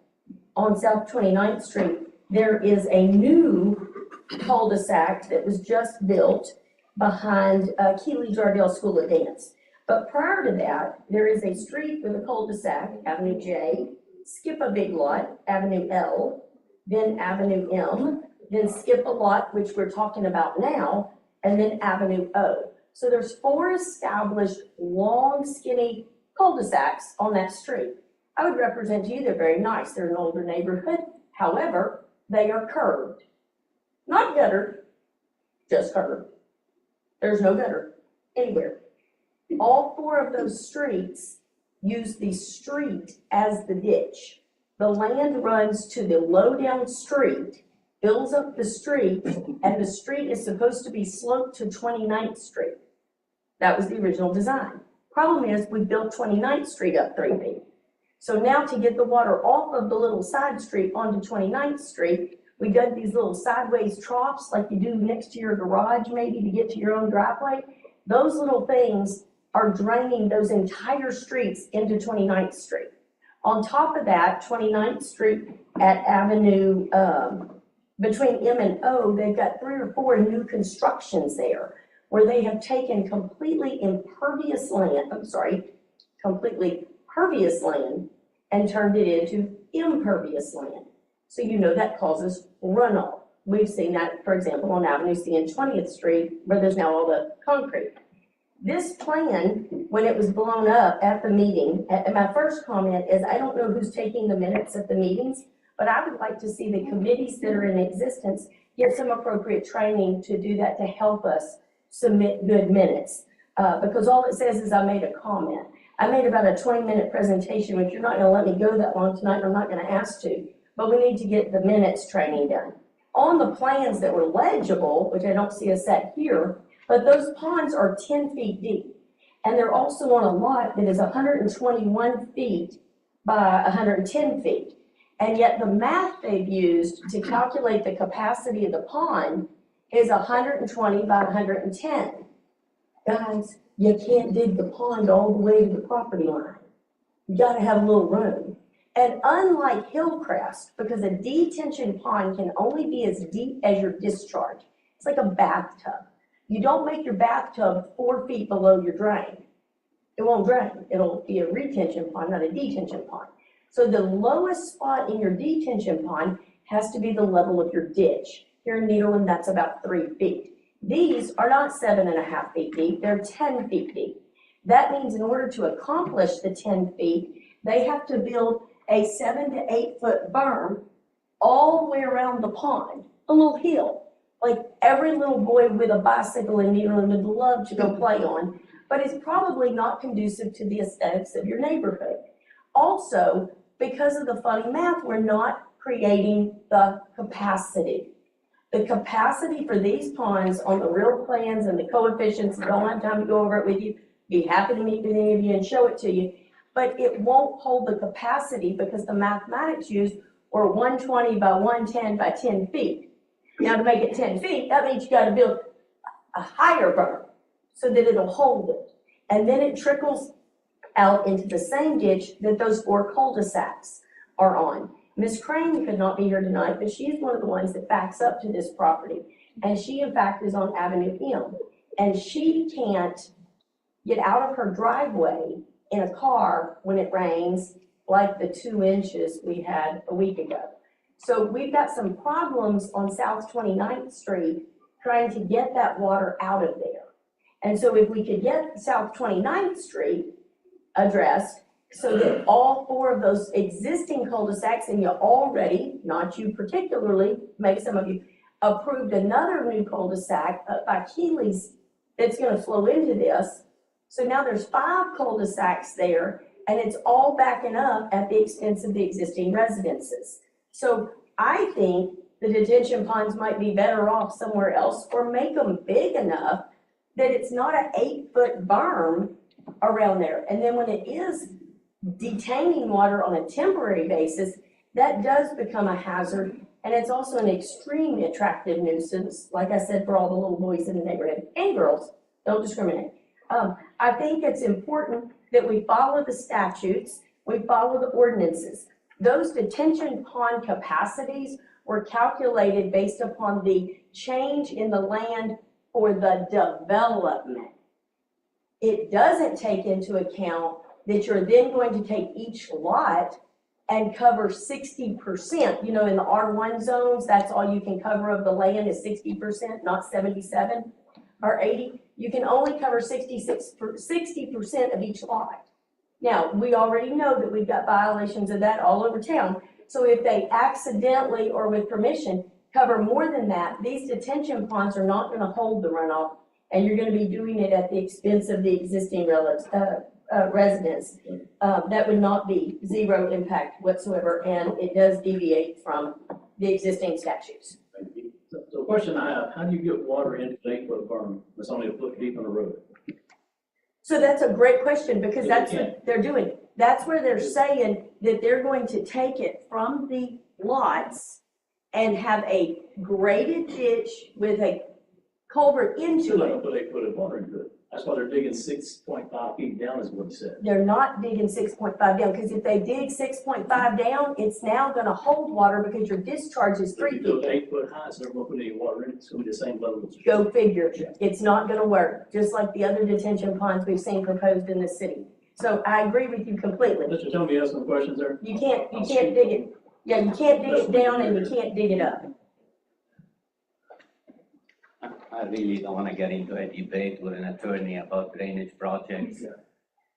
on South 29th Street, there is a new cul-de-sac that was just built behind Keeley Jardell School of Dance. But prior to that, there is a street with a cul-de-sac, Avenue J, skip a big lot, Avenue L, then Avenue M, then skip a lot, which we're talking about now, and then Avenue O. So there's 4 established, long, skinny cul-de-sacs on that street. I would represent to you, they're very nice. They're an older neighborhood. However, they are curved. Not guttered, just curved. There's no gutter anywhere. All 4 of those streets use the street as the ditch. The land runs to the low-down street, fills up the street, and the street is supposed to be sloped to 29th Street. That was the original design. Problem is, we built 29th Street up 3 feet. So now to get the water off of the little side street onto 29th Street, we dug these little sideways troughs like you do next to your garage maybe to get to your own driveway. Those little things are draining those entire streets into 29th Street. On top of that, 29th Street at Avenue, between M and O, they've got 3 or 4 new constructions there where they have taken completely completely pervious land and turned it into impervious land. So you know that causes runoff. We've seen that, for example, on Avenue C and 20th Street, where there's now all the concrete. This plan, when it was blown up at the meeting, and my first comment is, I don't know who's taking the minutes at the meetings, but I would like to see the committees that are in existence get some appropriate training to do that to help us submit good minutes. Because all it says is I made a comment. I made about a 20-minute presentation, which you're not gonna let me go that long tonight, and I'm not gonna ask to, but we need to get the minutes training done. On the plans that were legible, which I don't see us set here, But those ponds are 10 feet deep. And they're also on a lot that is 121 feet by 110 feet. And yet the math they've used to calculate the capacity of the pond is 120 by 110. Guys, you can't dig the pond all the way to the property line. You gotta have a little room. And unlike Hillcrest, because a detention pond can only be as deep as your discharge. It's like a bathtub. You don't make your bathtub 4 feet below your drain. It won't drain. It'll be a retention pond, not a detention pond. So the lowest spot in your detention pond has to be the level of your ditch. Here in Nederland, that's about 3 feet. These are not 7.5 feet deep, they're 10 feet deep. That means in order to accomplish the 10 feet, they have to build a 7 to 8 foot berm all the way around the pond, a little hill, like every little boy with a bicycle in Nederland would love to go play on, but it's probably not conducive to the aesthetics of your neighborhood. Also, because of the funny math, we're not creating the capacity. The capacity for these ponds on the real plans and the coefficients, I don't have time to go over it with you, be happy to meet with any of you and show it to you, but it won't hold the capacity because the mathematics used were 120 by 110 by 10 feet. Now to make it 10 feet, that means you gotta build a higher berm so that it'll hold it. And then it trickles out into the same ditch that those 4 cul-de-sacs are on. Ms. Crane could not be here tonight, but she's one of the ones that backs up to this property. And she, in fact, is on Avenue M. And she can't get out of her driveway in a car when it rains, like the 2 inches we had a week ago. So we've got some problems on South 29th Street trying to get that water out of there. And so if we could get South 29th Street addressed so that all 4 of those existing cul-de-sacs, and you already, not you particularly, maybe some of you, approved another new cul-de-sac by Keeley's that's gonna flow into this. So now there's 5 cul-de-sacs there, and it's all backing up at the expense of the existing residences. So I think the detention ponds might be better off somewhere else, or make them big enough that it's not an 8-foot berm around there. And then when it is detaining water on a temporary basis, that does become a hazard. And it's also an extremely attractive nuisance, like I said, for all the little boys in the neighborhood and girls, don't discriminate. I think it's important that we follow the statutes, we follow the ordinances. Those detention pond capacities were calculated based upon the change in the land for the development. It doesn't take into account that you're then going to take each lot and cover 60%. You know, in the R1 zones, that's all you can cover of the land is 60%, not 77 or 80. You can only cover 60% of each lot. Now, we already know that we've got violations of that all over town. So if they accidentally or with permission cover more than that, these detention ponds are not going to hold the runoff, and you're going to be doing it at the expense of the existing residents. That would not be zero impact whatsoever, and it does deviate from the existing statutes. Thank you. So the question I have, how do you get water into an 8-foot berm that's only a foot deep on the road? So that's a great question, because that's what they're doing. That's where they're saying that they're going to take it from the lots and have a graded ditch with a culvert into Still not it. gonna put 8 foot of water into it. That's why they're digging 6.5 feet down is what he said. They're not digging 6.5 down, because if they dig 6.5 down, it's now gonna hold water because your discharge is 3 If you feet. build 8 foot high, so they're gonna put any water in it, it's gonna be the same level as. Go figure. It's not gonna work, just like the other detention ponds we've seen proposed in the city. So I agree with you completely. Mr. Tony, you have some questions there? You can't dig it, yeah, you can't dig it down and you can't dig it up. I really don't want to get into a debate with an attorney about drainage projects.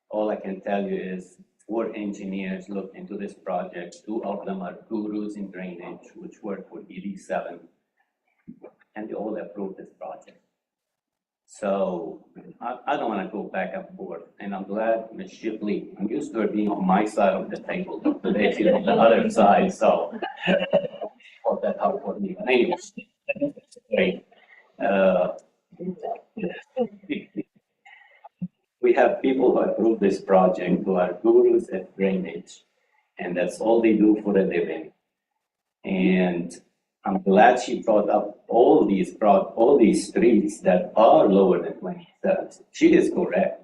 All I can tell you is 4 engineers looked into this project. 2 of them are gurus in drainage, which work for ED7, and they all approved this project. So I don't want to go back and forth, and I'm glad Ms. Shipley, I'm used to her being on my side of the table, but today she's on the other side, so hope that helped for me. But anyway, great. we have people who approve this project who are gurus at drainage, and that's all they do for a living. And I'm glad she brought up all these streets that are lower than 27. She is correct.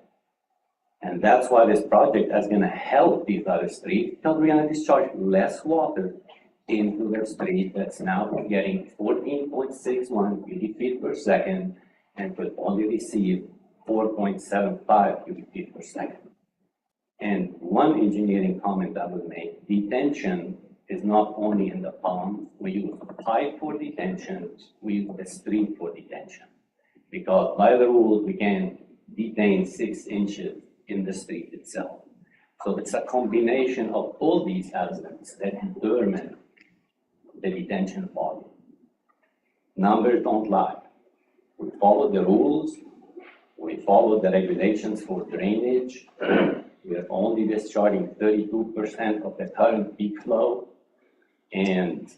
And that's why this project is gonna help these other streets, because we're gonna discharge less water into their street that's now getting 14.61 cubic feet per second and could only receive 4.75 cubic feet per second. And one engineering comment I would make, detention is not only in the pond. We use a pipe for detention, we use the street for detention. Because by the rules, we can detain 6 inches in the street itself. So it's a combination of all these elements that determine the detention volume. Numbers don't lie. We follow the rules, we follow the regulations for drainage. We are only discharging 32% of the current peak flow. And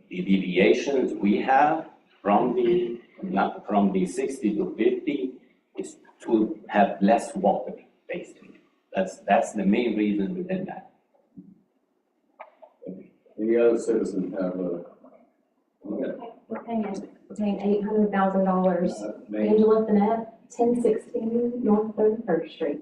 the deviations we have from the 60 to 50 is to have less water, basically. That's the main reason we did that. Any other citizen have a? We're paying $800,000. Angela Finette, 1016 North 31st Street.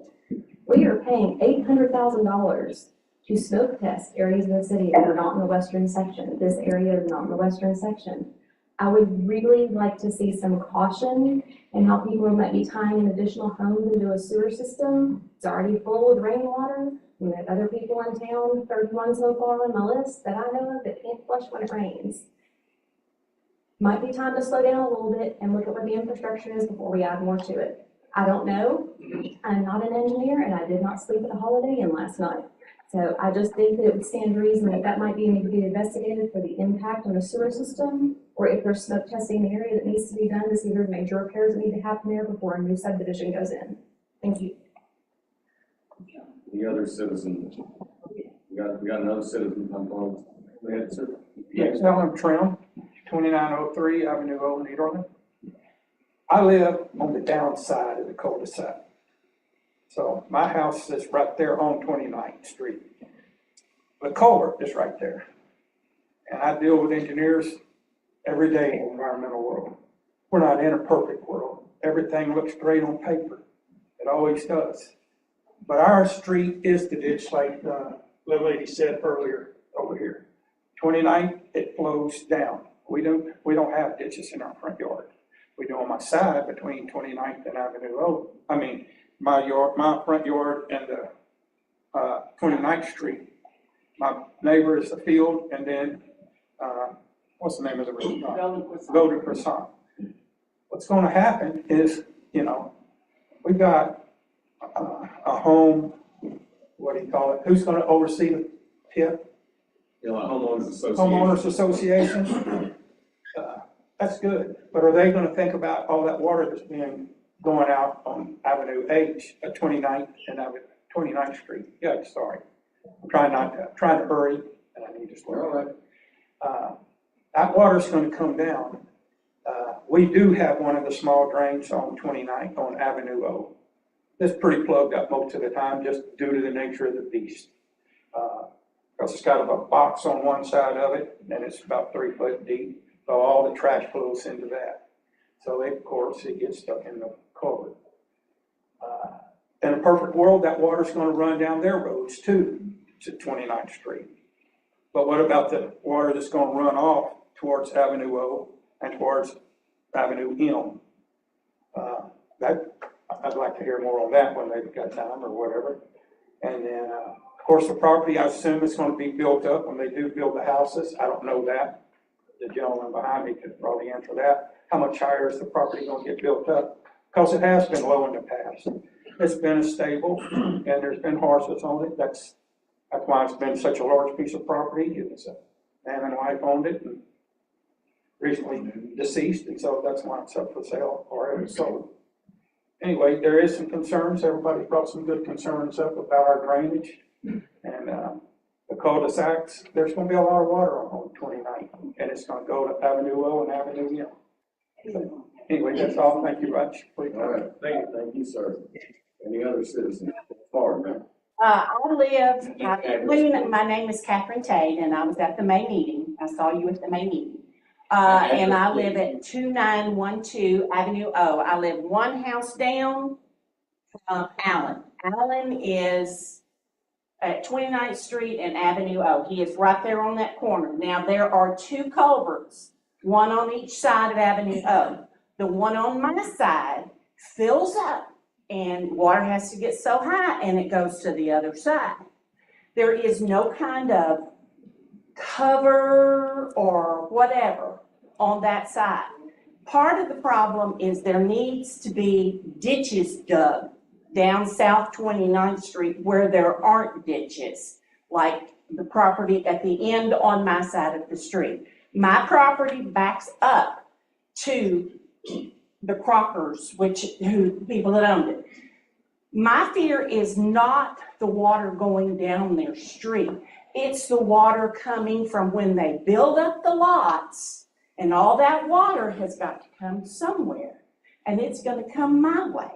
We are paying $800,000 to smoke test areas of the city that are not in the western section. This area is not in the western section. I would really like to see some caution in how people might be tying in additional homes into a sewer system. It's already full with rainwater. We have other people in town, 31 so far on my list that I know of that can't flush when it rains. Might be time to slow down a little bit and look at what the infrastructure is before we add more to it. I don't know. I'm not an engineer and I did not sleep at a Holiday Inn last night. So I just think that it would stand to reason that that might be investigated for the impact on the sewer system, or if there's smoke testing in the area that needs to be done to see if there's major repairs that need to happen there before a new subdivision goes in. Thank you. Any other citizens? We got another citizen come forward. Go ahead, sir. Yes, Alan Trim, 2903 Avenue O, Nederland. I live on the downside of the cul-de-sac. So my house is right there on 29th Street. The culvert is right there. And I deal with engineers every day in the environmental world. We're not in a perfect world. Everything looks great on paper. It always does. But our street is the ditch like the little lady said earlier over here. 29th, it flows down. We don't have ditches in our front yard. We do on my side between 29th and Avenue O. I mean, my front yard and the 29th Street. My neighbor is the field, and then what's the name of the restaurant? Golden Croissant. What's going to happen is, we've got a home. What do you call it? Who's going to oversee the tip? Homeowners Association. Homeowners Association. That's good, but are they going to think about all that water that's going out on Avenue H at 29th and 29th Street? Yeah, sorry. I'm trying to hurry, and I need to slow down. That water's going to come down. We do have one of the small drains on 29th on Avenue O. It's pretty plugged up most of the time, just due to the nature of the beast. Because it's got a box on one side of it, and it's about 3 foot deep. So all the trash flows into that. So of course, it gets stuck in the culvert. In a perfect world, that water's going to run down their roads too, to 29th Street. But what about the water that's going to run off towards Avenue O and towards Avenue M? I'd like to hear more on that when they've got time or whatever. And then, of course, the property, I assume it's going to be built up when they do build the houses. I don't know that. The gentleman behind me could probably answer that. How much higher is the property going to get built up? Because it has been low in the past. It's been stable, and there's been horses on it. That's why it's been such a large piece of property. It was a man and wife owned it, and recently deceased, and so that's why it's up for sale or it was sold. Anyway, there is some concerns. Everybody brought some good concerns up about our drainage and the cul-de-sacs. There's going to be a lot of water on 29th, and it's going to go to Avenue O and Avenue M. So, anyway, that's all. Thank you much. All right, thank you, sir. Any other citizens? Forward, ma'am. My name is Catherine Tate, and I was at the May meeting. I saw you at the May meeting. And I live at 2912 Avenue O. I live one house down from Allen. Allen is at 29th Street and Avenue O. He is right there on that corner. Now, there are two culverts, one on each side of Avenue O. The one on my side fills up and water has to get so high and it goes to the other side. There is no kind of cover or whatever on that side. Part of the problem is there needs to be ditches dug down South 29th Street where there aren't ditches, like the property at the end on my side of the street. My property backs up to the Crockers, people that owned it. My fear is not the water going down their street. It's the water coming from when they build up the lots, and all that water has got to come somewhere, and it's going to come my way.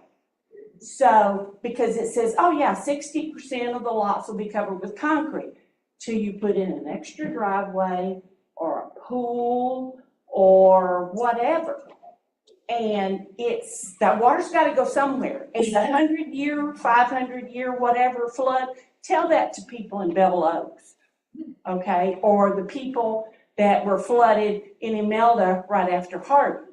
So, because it says, oh yeah, 60% of the lots will be covered with concrete, till you put in an extra driveway or a pool or whatever. And that water's got to go somewhere. And the 100-year, 500-year, whatever flood, tell that to people in Bevel Oaks, okay? Or the people that were flooded in Imelda right after Harvey.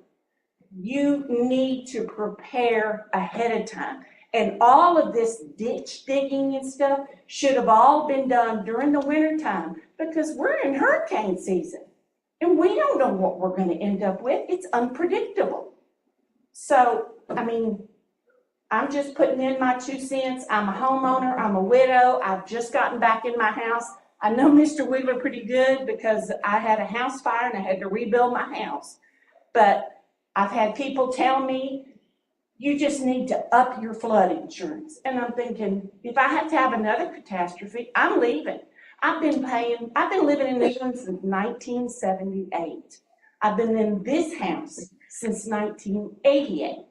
You need to prepare ahead of time. And all of this ditch digging and stuff should have all been done during the winter time because we're in hurricane season. And we don't know what we're going to end up with. It's unpredictable. So, I mean, I'm just putting in my 2 cents. I'm a homeowner. I'm a widow. I've just gotten back in my house. I know Mr. Wheeler pretty good because I had a house fire and I had to rebuild my house. But I've had people tell me, you just need to up your flood insurance. And I'm thinking, if I have to have another catastrophe, I'm leaving. I've been living in England since 1978. I've been in this house since 1988.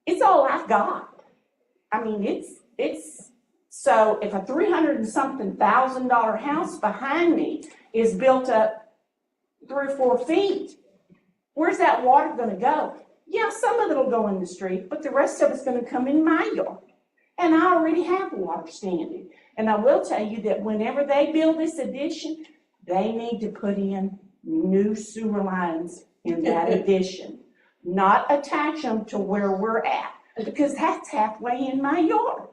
It's all I've got. I mean, so if a $300 and something thousand house behind me is built up 3 or 4 feet, where's that water gonna go? Yeah, some of it'll go in the street, but the rest of it's gonna come in my yard. And I already have water standing. And I will tell you that whenever they build this addition, they need to put in new sewer lines in that addition, not attach them to where we're at, because that's halfway in my yard.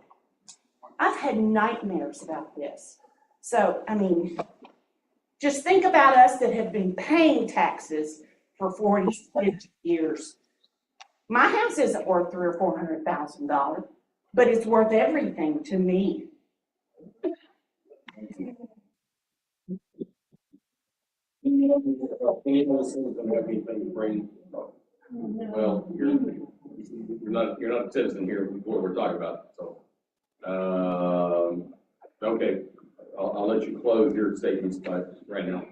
I've had nightmares about this. So, I mean, just think about us that have been paying taxes for 40, 50 years. My house isn't worth $300,000 or $400,000, but it's worth everything to me. Any other citizen have anything to bring? Well, you're not a citizen here before we're talking about it, so. Okay, I'll let you close your statements right now.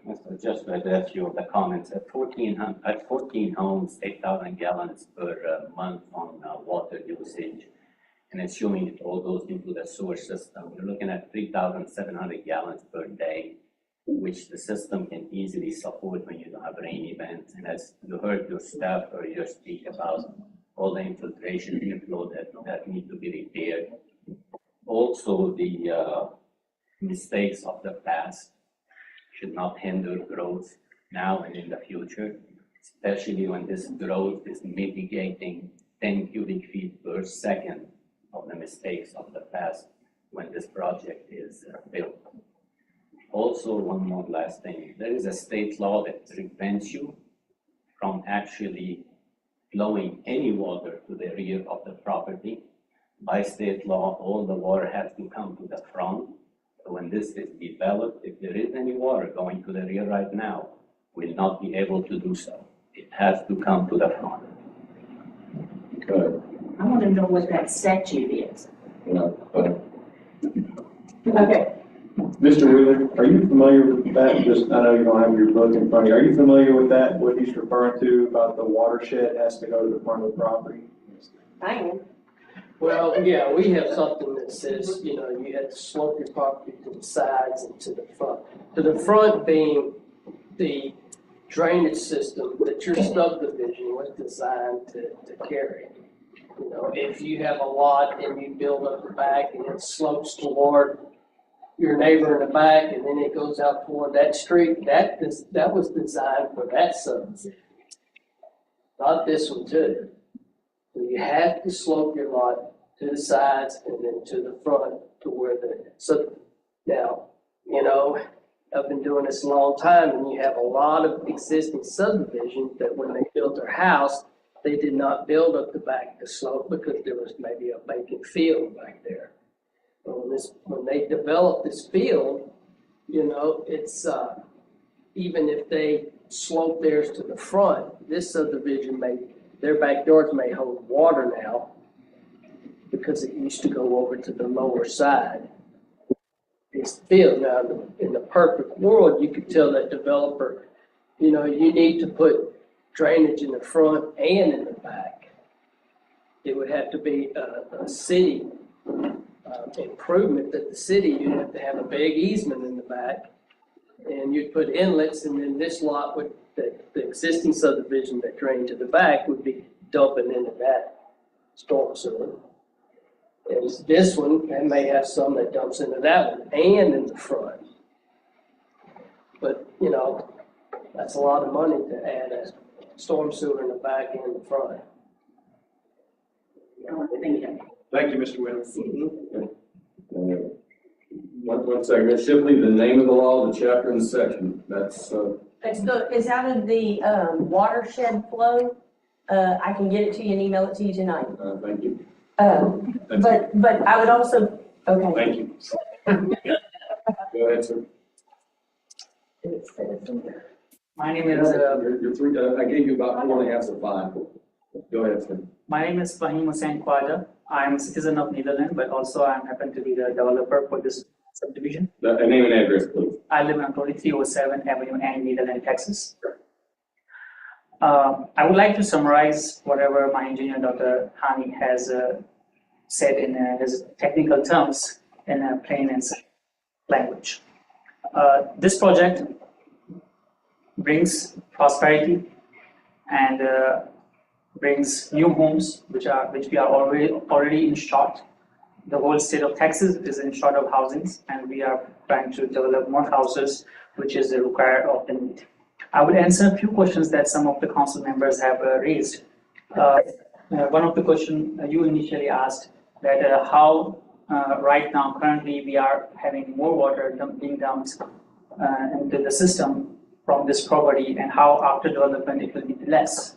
Just to address you the comments, at 14 homes, 8,000 gallons per month on water usage, and assuming it all goes into the sewer system, you're looking at 3,700 gallons per day, which the system can easily support when you don't have rain events. And as you heard your staff earlier speak about all the infiltration inflow that need to be repaired. Also, the mistakes of the past should not hinder growth now and in the future, especially when this growth is mitigating 10 cubic feet per second of the mistakes of the past when this project is built. Also, one more last thing. There is a state law that prevents you from actually flowing any water to the rear of the property. By state law, all the water has to come to the front. So when this is developed, if there is any water going to the rear right now, will not be able to do so. It has to come to the front. Good. I want to know what that statute is. Okay. Mr. Wheeler, are you familiar with that? Just, I know you don't have your book in front of you. Are you familiar with that, what he's referring to about the watershed has to go to the front of the property? I am. Well, yeah, we have something that says, you know, you have to slope your property to the sides and to the front. To the front being the drainage system that your subdivision was designed to carry. You know, if you have a lot and you build up the back and it slopes toward your neighbor in the back and then it goes out toward that street, that was designed for that subdivision. Not this one too. So you have to slope your lot to the sides and then to the front to where so now, you know, I've been doing this a long time and you have a lot of existing subdivisions that when they built their house, they did not build up the back to slope because there was maybe a vacant field back there. But when they developed this field, you know, it's, even if they slope theirs to the front, this subdivision their backyards may hold water now because it used to go over to the lower side. This field now, in the perfect world, you could tell that developer, you know, you need to put drainage in the front and in the back. It would have to be a city improvement that the city, you'd have to have a big easement in the back and you'd put inlets and then this lot would, the existing subdivision that drained to the back would be dumping into that storm sewer. And this one, and may have some that dumps into that one and in the front. But, you know, that's a lot of money to add a storm sewer in the back and in the front. Thank you, Mr. Williams. One second, Ms. Shipley, the name of the law, the chapter and the section, that's, It's out of the watershed flow. I can get it to you and email it to you tonight. thank you. But I would also, okay. Thank you. Go ahead, sir. My name is, You're three, I gave you about 4.5 to 5. Go ahead, sir. my name is Fahim Hussain Khwaja. I am a citizen of Netherlands, but also I happen to be the developer for this subdivision. A name and address, please. I live on 2307 Avenue and Netherlands, Texas. I would like to summarize whatever my engineer, Dr. Hani, has said in his technical terms in a plain and simple language. This project brings prosperity and brings new homes, which we are already in short. The whole state of Texas is in short of housings, and we are trying to develop more houses, which is required of the need. I will answer a few questions that some of the council members have raised. One of the questions you initially asked that how right now currently we are having more water being dumped into the system from this property, and how after development it will be less.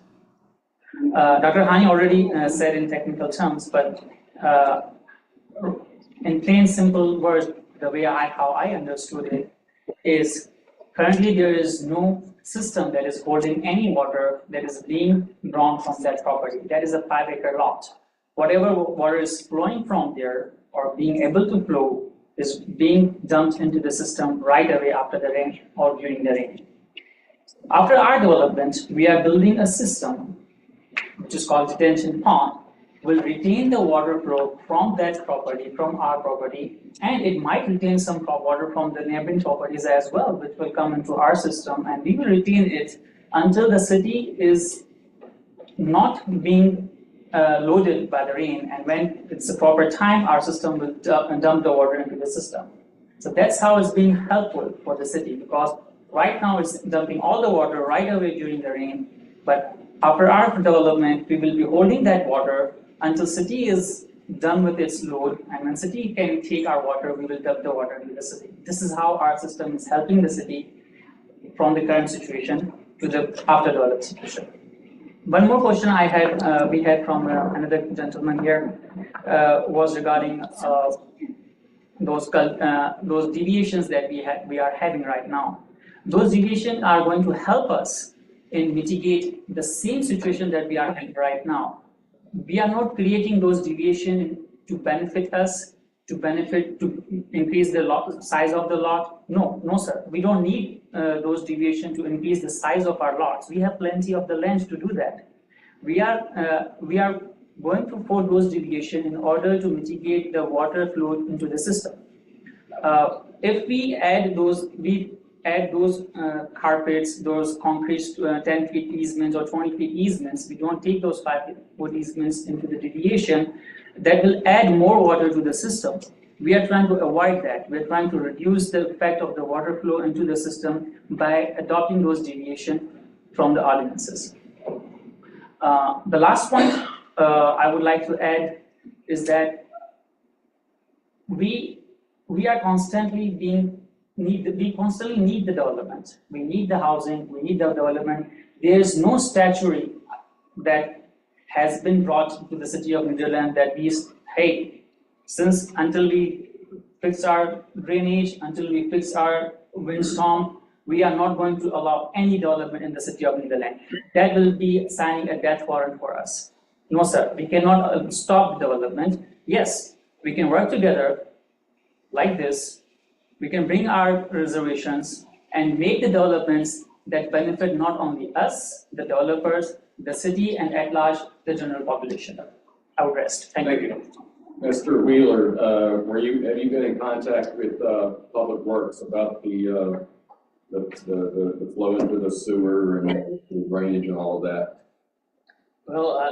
Dr. Hani already said in technical terms, but in plain simple words, the way how I understood it is currently there is no system that is holding any water that is being drawn from that property. That is a 5-acre lot. Whatever water is flowing from there or being able to flow is being dumped into the system right away after the rain or during the rain. After our development, we are building a system which is called detention pond, will retain the water flow from that property, from our property, and it might retain some water from the neighboring properties as well, which will come into our system, and we will retain it until the city is not being loaded by the rain, and when it's the proper time, our system will dump the water into the system. So that's how it's being helpful for the city, because right now it's dumping all the water right away during the rain, but after our development, we will be holding that water until city is done with its load, and when city can take our water, we will dump the water into the city. This is how our system is helping the city from the current situation to the after developed situation. One more question we had from another gentleman here was regarding those deviations that we are having right now. Those deviations are going to help us in mitigate the same situation that we are in right now. We are not creating those deviations to benefit us, to increase the size of the lot. No, sir. We don't need those deviations to increase the size of our lots. We have plenty of the land to do that. We are going for those deviation in order to mitigate the water flow into the system. If we add those carpets, those concrete 10 feet easements or 20 feet easements, we don't take those 5 foot easements into the deviation, that will add more water to the system. We are trying to avoid that. We're trying to reduce the effect of the water flow into the system by adopting those deviation from the ordinances. The last point I would like to add is that we constantly need the development. We need the housing, we need the development. There is no statute that has been brought to the city of Nederland that we, hey, until we fix our drainage, until we fix our windstorm, we are not going to allow any development in the city of Nederland. That will be signing a death warrant for us. No, sir, we cannot stop development. Yes, we can work together like this. We can bring our reservations and make the developments that benefit not only us, the developers, the city, and at large, the general population. I will rest. Thank you. Mr. Wheeler, have you been in contact with Public Works about the flow into the sewer and the drainage and all of that? Well, I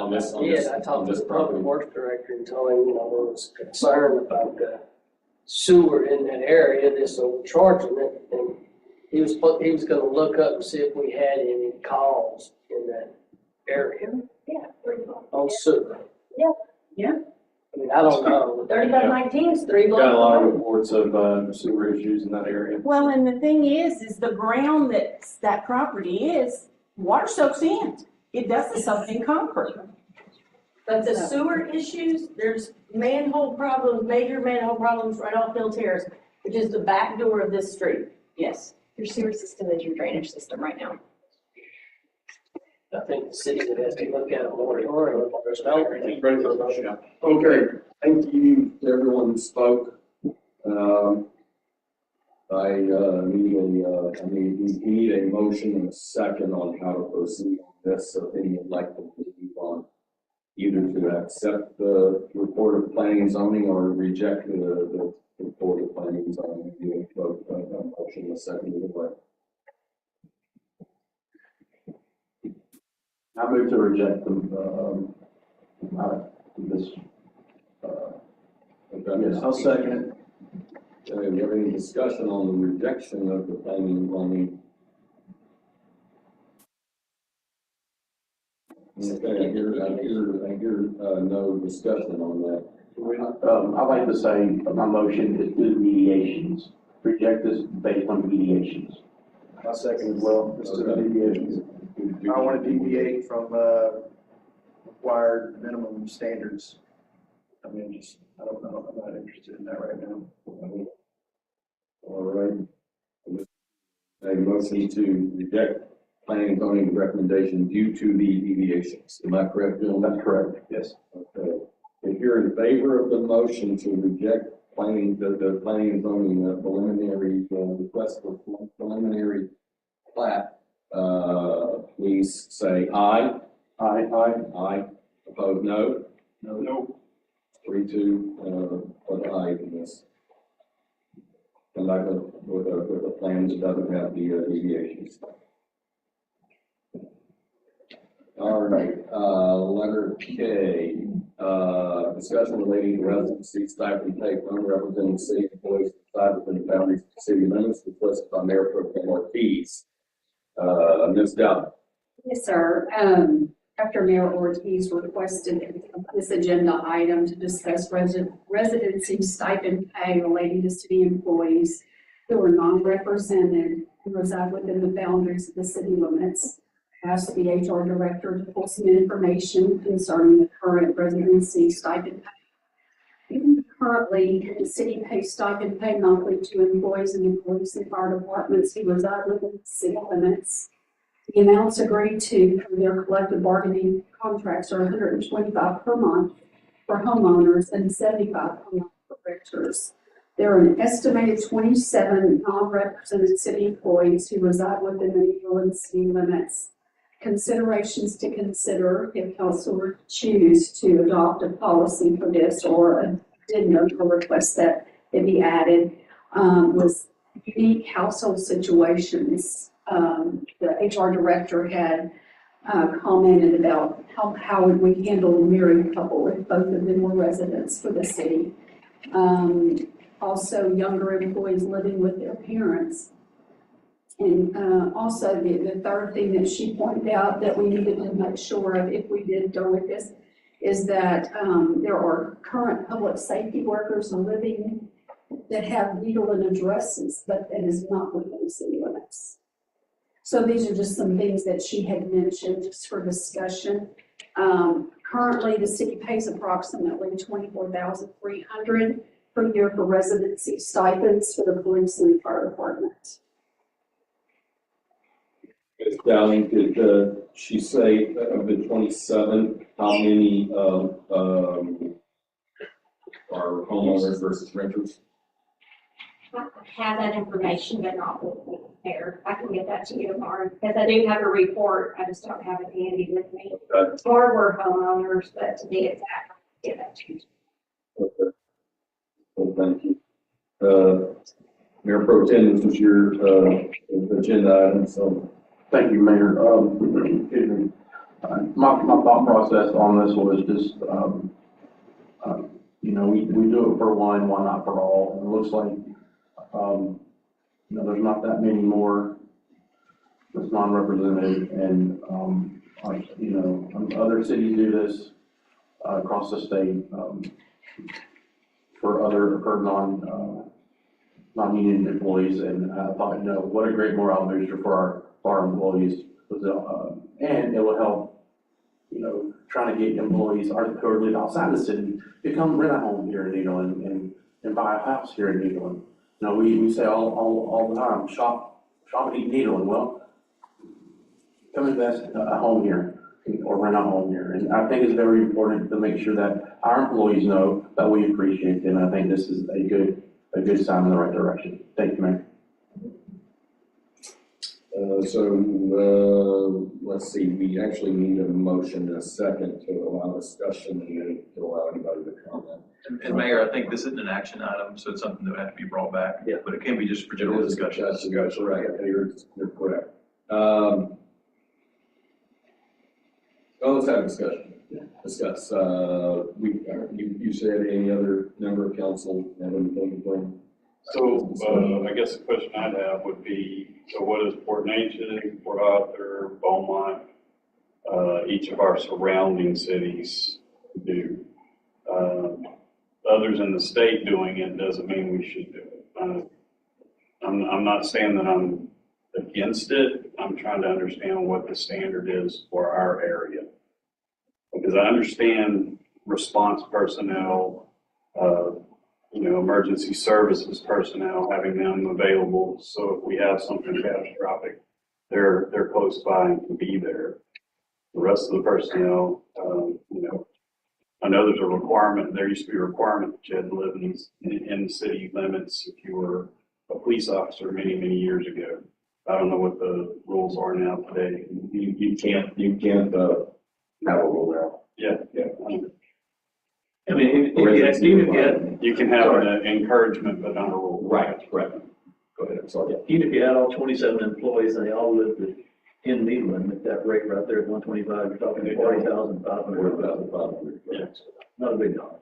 talked to the public works director and told him, I was concerned about the sewer in that area, this overcharging it, and he was gonna look up and see if we had any calls in that area. Yeah. On sewer. Yeah. Yeah. I mean, I don't know. 3519 is 3 blocks. Got a lot of reports of sewer issues in that area. Well, and the thing is the ground that property is, water soaks in. It doesn't soak in concrete. But the sewer issues, there's manhole problems, major manhole problems right off Hill Terrace, which is the back door of this street. Yes. Your sewer system is your drainage system right now. I think the city would have to look at it more. Okay, thank you to everyone who spoke. We need a motion and a second on how to proceed on this, so if anyone would like to move on, either to accept the report of planning and zoning or reject the report of planning and zoning. You vote a motion and a second either way. I move to reject this. Yes, I'll second it. Okay, we have any discussion on the rejection of the planning and zoning? Okay, I hear no discussion on that. I'd like to say my motion is to the mediations. Reject this based on mediations. I second as well, just to the deviations. I want to deviate from required minimum standards. I mean, I don't know, I'm not interested in that right now. All right. A motion to reject planning and zoning recommendation due to the deviations. Am I correct, Bill? That's correct. Yes. Okay. If you're in favor of the motion to reject the planning and zoning preliminary request for preliminary plat, please say aye. Aye. Aye. Opposed, no? No. 3-2 for the aye in this. Come back with a plan that doesn't have the deviations. All right, letter K, discussion relating to residency stipend pay for unrepresented city employees outside within the boundaries of the city limits requested by Mayor Pro Tem Ortiz. Ms. Dowd. Yes, sir. Dr. Mayor Ortiz requested this agenda item to discuss residency stipend pay relating to city employees who are non-represented and reside within the boundaries of the city limits. Asked the HR director to pull some information concerning the current residency stipend pay. Currently, the city pays stipend pay monthly to employees and employees in fire departments who reside within the city limits. The amounts agreed to for their collective bargaining contracts are $125 per month for homeowners and $75 per month for renters. There are an estimated 27 non-represented city employees who reside within the Nederland city limits. considerations to consider if council were to choose to adopt a policy for this or did note a request that it be added, was unique household situations. The HR director had commented about how would we handle a married couple if both of them were residents for the city. Also younger employees living with their parents. And also the third thing that she pointed out that we needed to make sure of if we did go with this is that there are current public safety workers living that have Nederland addresses, but that is not within city limits. So these are just some things that she had mentioned just for discussion. Currently, the city pays approximately $24,300 per year for residency stipends for the police and fire department. Ms. Dowling, did she say of the 27, how many are homeowners versus renters? I have that information, but not with me there. I can get that to you tomorrow, because I do have a report, I just don't have it handy with me. Okay. Or we're homeowners, but to be exact, I'll get that to you. Okay. Well, thank you. Mayor Pro Tem, this was your agenda item, so. Thank you, Mayor. My thought process on this was just, you know, we do it for one, why not for all? And it looks like, you know, there's not that many more that's non-represented, and, you know, other cities do this across the state for non-union employees, and I thought, you know, what a great morale booster for our employees, and it will help, you know, trying to get employees who are living outside the city to come rent a home here in Nederland and buy a house here in Nederland. You know, we say all the time, shop and eat Nederland. Well, come invest a home here or rent a home here, and I think it's very important to make sure that our employees know that we appreciate them. And I think this is a good sign in the right direction. Thank you, Mayor. Let's see, we actually need a motion and a second to allow discussion and then to allow anybody to comment. And Mayor, I think this isn't an action item, so it's something that would have to be brought back. Yeah. But it can be just for general discussion. That's right, you're correct. Let's have a discussion. Discuss. You said any other member of council have anything to bring? So, I guess the question I'd have would be, so what does Port Neches, Port Arthur, Beaumont, each of our surrounding cities do? Others in the state doing it doesn't mean we should do it. I'm not saying that I'm against it. I'm trying to understand what the standard is for our area. Because I understand response personnel, you know, emergency services personnel, having them available. So if we have something catastrophic, they're close by and can be there. The rest of the personnel, you know, I know there's a requirement, there used to be a requirement that you had to live in the city limits if you were a police officer many, many years ago. I don't know what the rules are now today. You can't have a rule now. Yeah. I mean, if you can have an encouragement, but not a rule. Right. Go ahead, I'm sorry. even if you had all 27 employees and they all lived in Nederland, at that rate right there at 125, you're talking 40,500. Yeah. Not a big dollar.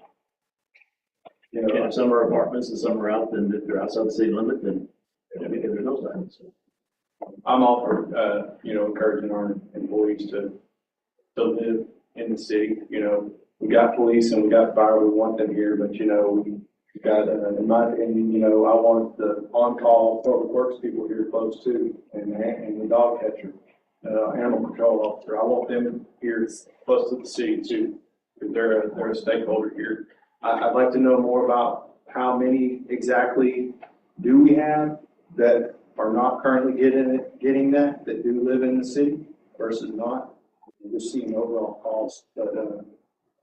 And if some are apartments and some are out, then if they're outside the city limit, then there's no sign. I'm all for, you know, encouraging our employees to live in the city. You know, we got police and we got fire, we want them here, but you know, we got, in my opinion, you know, I want the on-call public works people here close too, and the dog catcher, animal control officer. I want them here close to the city too, because they're a stakeholder here. I'd like to know more about how many exactly do we have that are not currently getting that do live in the city versus not. We're seeing overall cost, but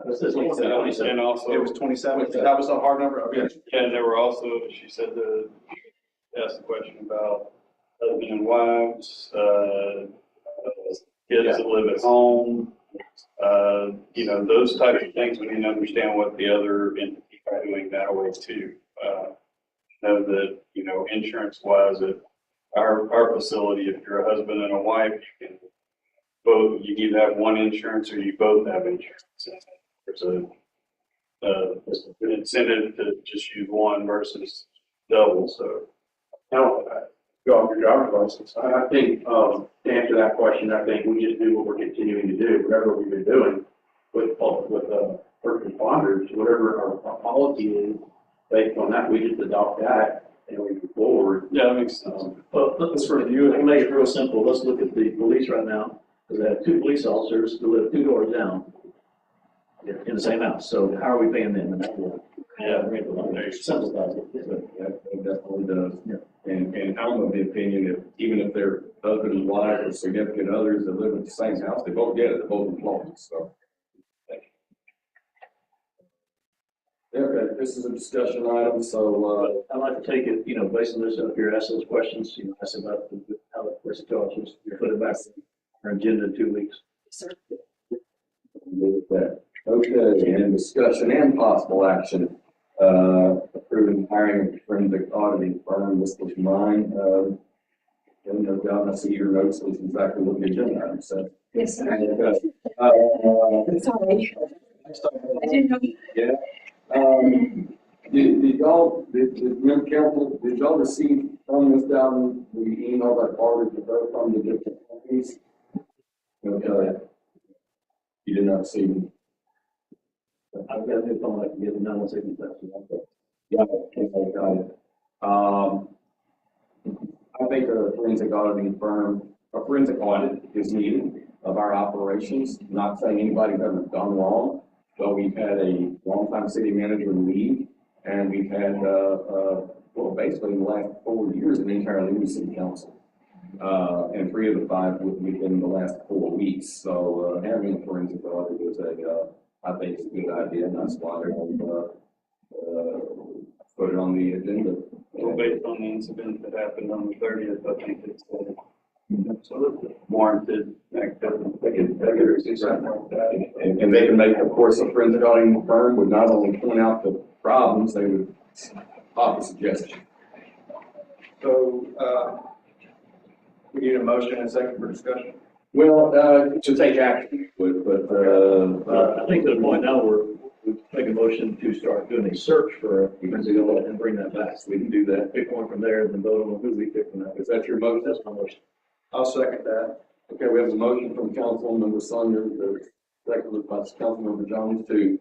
and also, it was 27. That was a hard number. Okay. Yeah, and there were also, she said asked the question about husband and wives, kids that live at home, you know, those types of things. We need to understand what the other entities are doing that way too. Know that, you know, insurance wise at our facility, if you're a husband and a wife, you can both, you either have one insurance or you both have insurance. There's an incentive to just use one versus double, so. Now, go off your driver's license. I think, to answer that question, I think we just do what we're continuing to do, whatever we've been doing with first responders, whatever our policy is, based on that, we just adopt that and we move forward. Yeah, that makes sense. Well, let's review it, and make it real simple. Let's look at the police right now, because they have 2 police officers who live 2 doors down in the same house. So how are we paying them? And that will, simplify it. Yeah, it definitely does. And I'm of the opinion that even if they're husband and wife or significant others that live in the same house, they both get it, they're both employees, so. Yeah, okay, this is a discussion item, so, I'd like to take it, you know, based on this, if you're asking those questions, you know, ask about how the person charges, you put it back on our agenda in 2 weeks. Sir. with that. Okay, and discussion and possible action, approving hiring of forensic auditing firm. This was mine. And no doubt, I see your notes, this is exactly what the agenda item said. Yes, sir. Sorry. I didn't know. Yeah. Did member council, did y'all receive from Ms. Dowden the email that forwarded to her from the different companies? Okay. You did not see them. I've got a phone, I can get them now once I get that. Yeah, okay, got it. I think a forensic auditing firm, a forensic audit is needed of our operations. Not saying anybody's ever done wrong, but we've had a longtime city manager leave, and we've had, well, basically in the last 4 years, an entirely new city council. And 3 of the 5 within the last 4 weeks. So, having a forensic audit is I think it's a good idea, and that's why they're put it on the agenda. Well, based on the incident that happened on the 30th, I think it's absolutely warranted. And they can make, of course, a forensic auditing firm would not only point out the problems, they would offer suggestions. So, we need a motion and a second for discussion. Well, to take action, but, I think to the point now where we make a motion to start doing a search for a forensic audit and bring that back. So we can do that, pick one from there, and then vote on who we pick from that. Is that your motion? That's my motion. I'll second that. Okay, we have a motion from Councilmember Saunders, seconded by Councilmember Jones to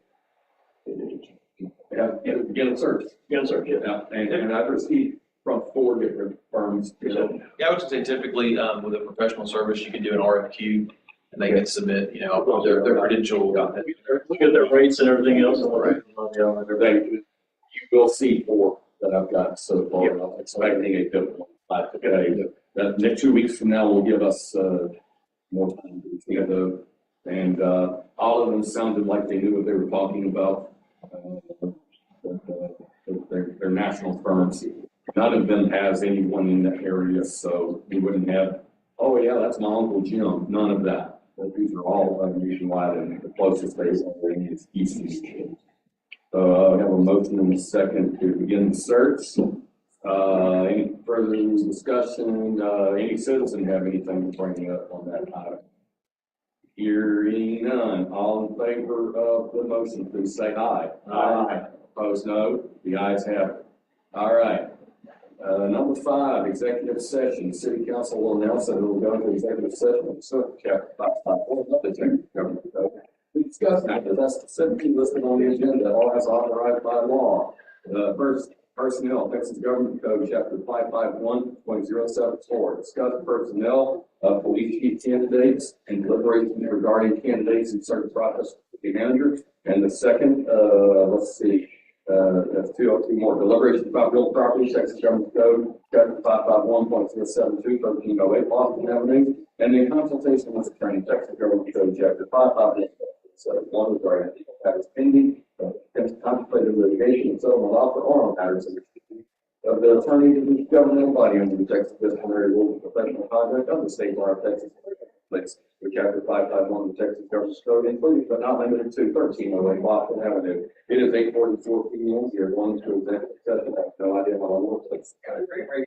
begin a search. Begin a search, yeah. And I've received from 4 different firms. Yeah, I would say typically, with a professional service, you can do an RFQ and they can submit, you know, their credential. Look at their rates and everything else. Right. You will see 4 that I've got so far. I'm expecting a different one today. That next 2 weeks from now will give us more time to see those. And all of them sounded like they knew what they were talking about. They're national firms. None of them has anyone in that area, so you wouldn't have, oh yeah, that's my Uncle Jim. None of that. But these are all nationwide, and the closest they are is East Michigan. So I have a motion and a second to begin the search. Any further discussion? Any citizen have anything to bring up on that item? Hearing none. All in favor of the motion, please say aye. Aye. Opposed, no. The ayes have it. All right. Number 5, executive session. City council will announce that it will go into executive session. So, chapter 554 of the General Government Code. We discussed that, because that's specifically listed on the agenda, all as authorized by law. First, personnel, Texas Government Code, chapter 551.074. Discuss personnel of police chief candidates and deliberations regarding candidates in certain process with the managers. And the second, let's see. That's 202 more. Deliberations about real property, Texas Government Code, chapter 551.072, 1308 Boston Avenue, and then consultation with attorney, Texas Government Code, chapter 551 regarding matters pending, contemplated litigation and settlement offer or on matters of the attorney to the governmental body under the Texas disciplinary rules of professional conduct of the state bar of Texas. place, which chapter 551 of the Texas Government Code, including but not limited to 1308 Boston Avenue. It is 8:44 p.m. We are going to executive session. I have no idea how long it will take.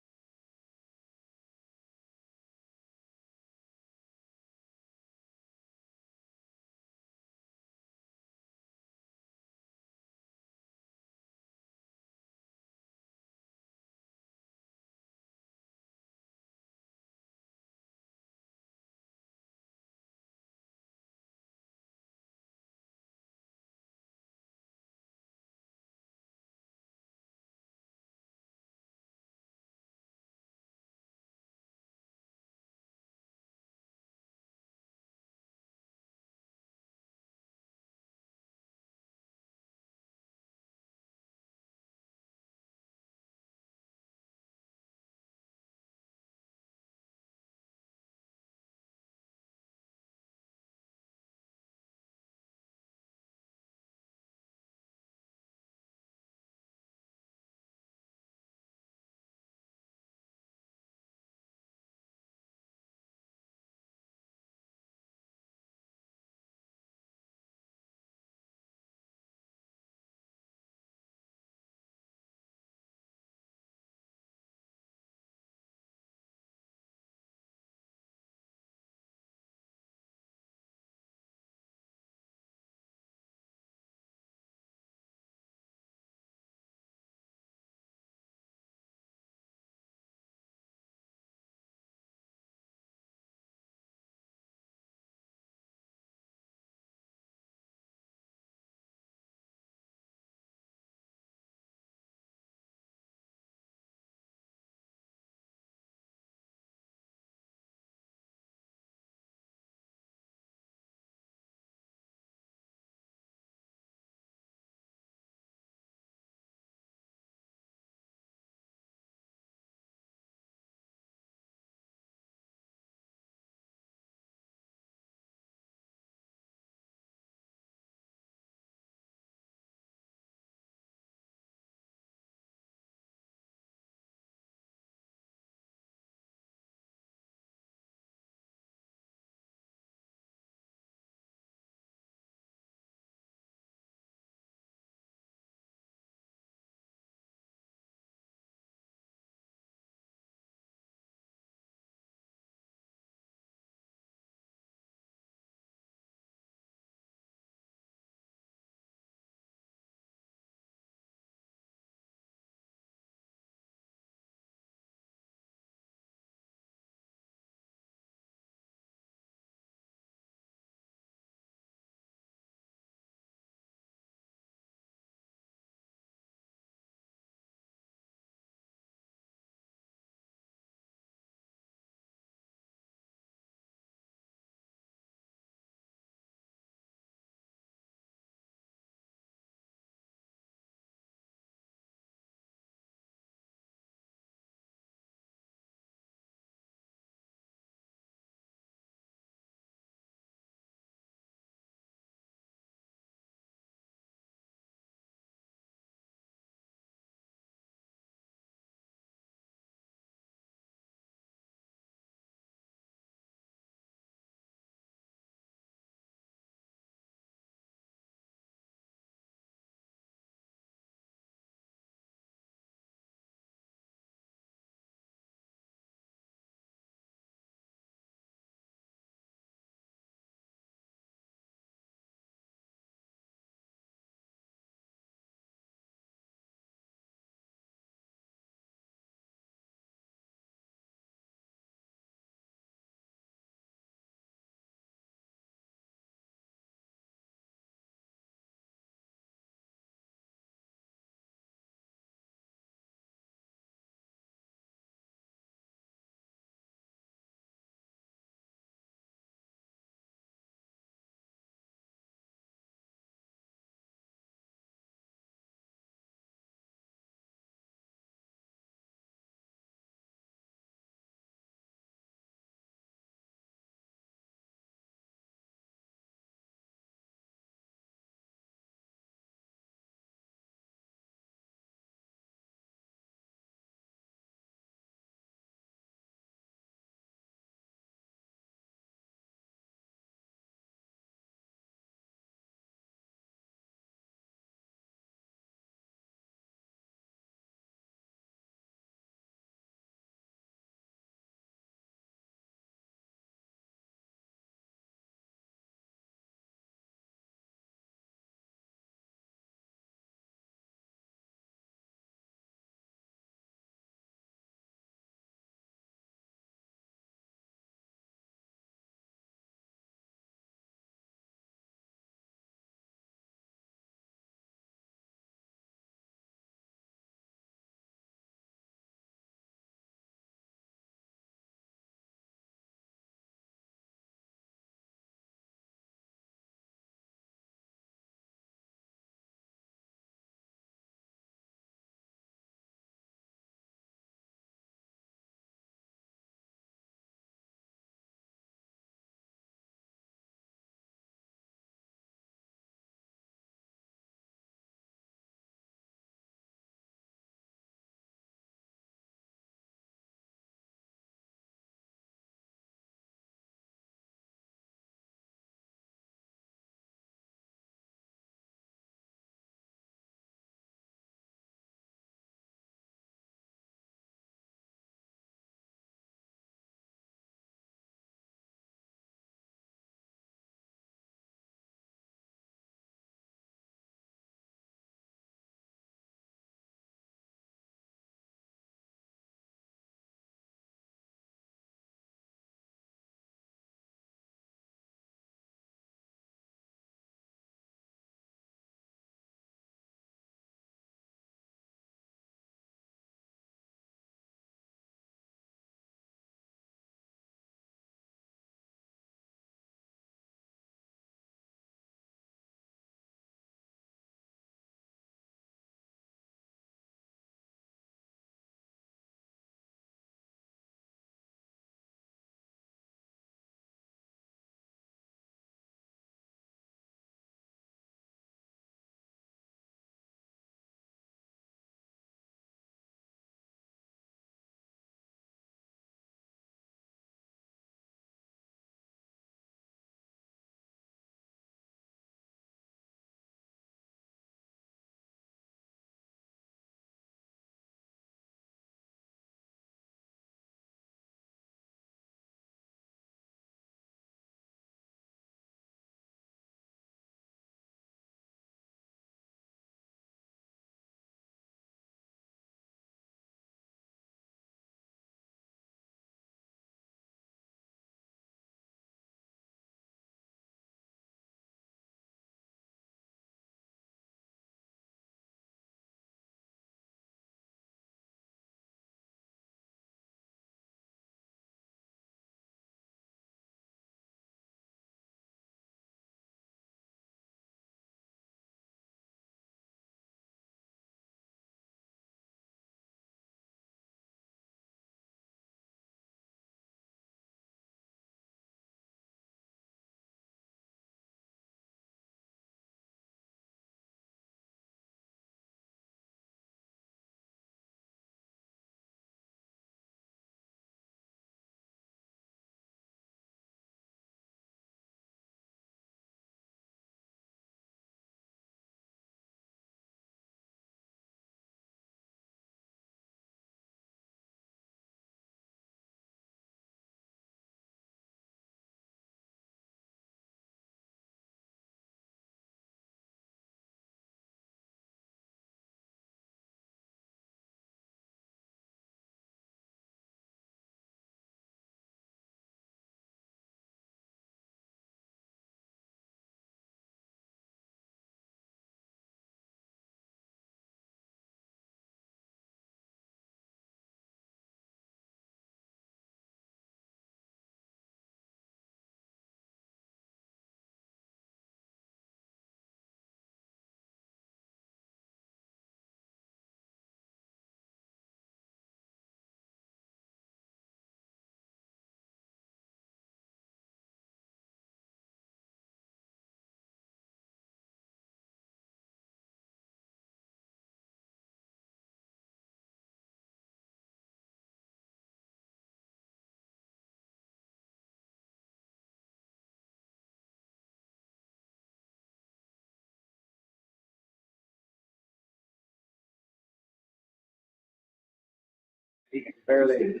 He can barely.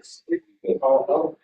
Oh,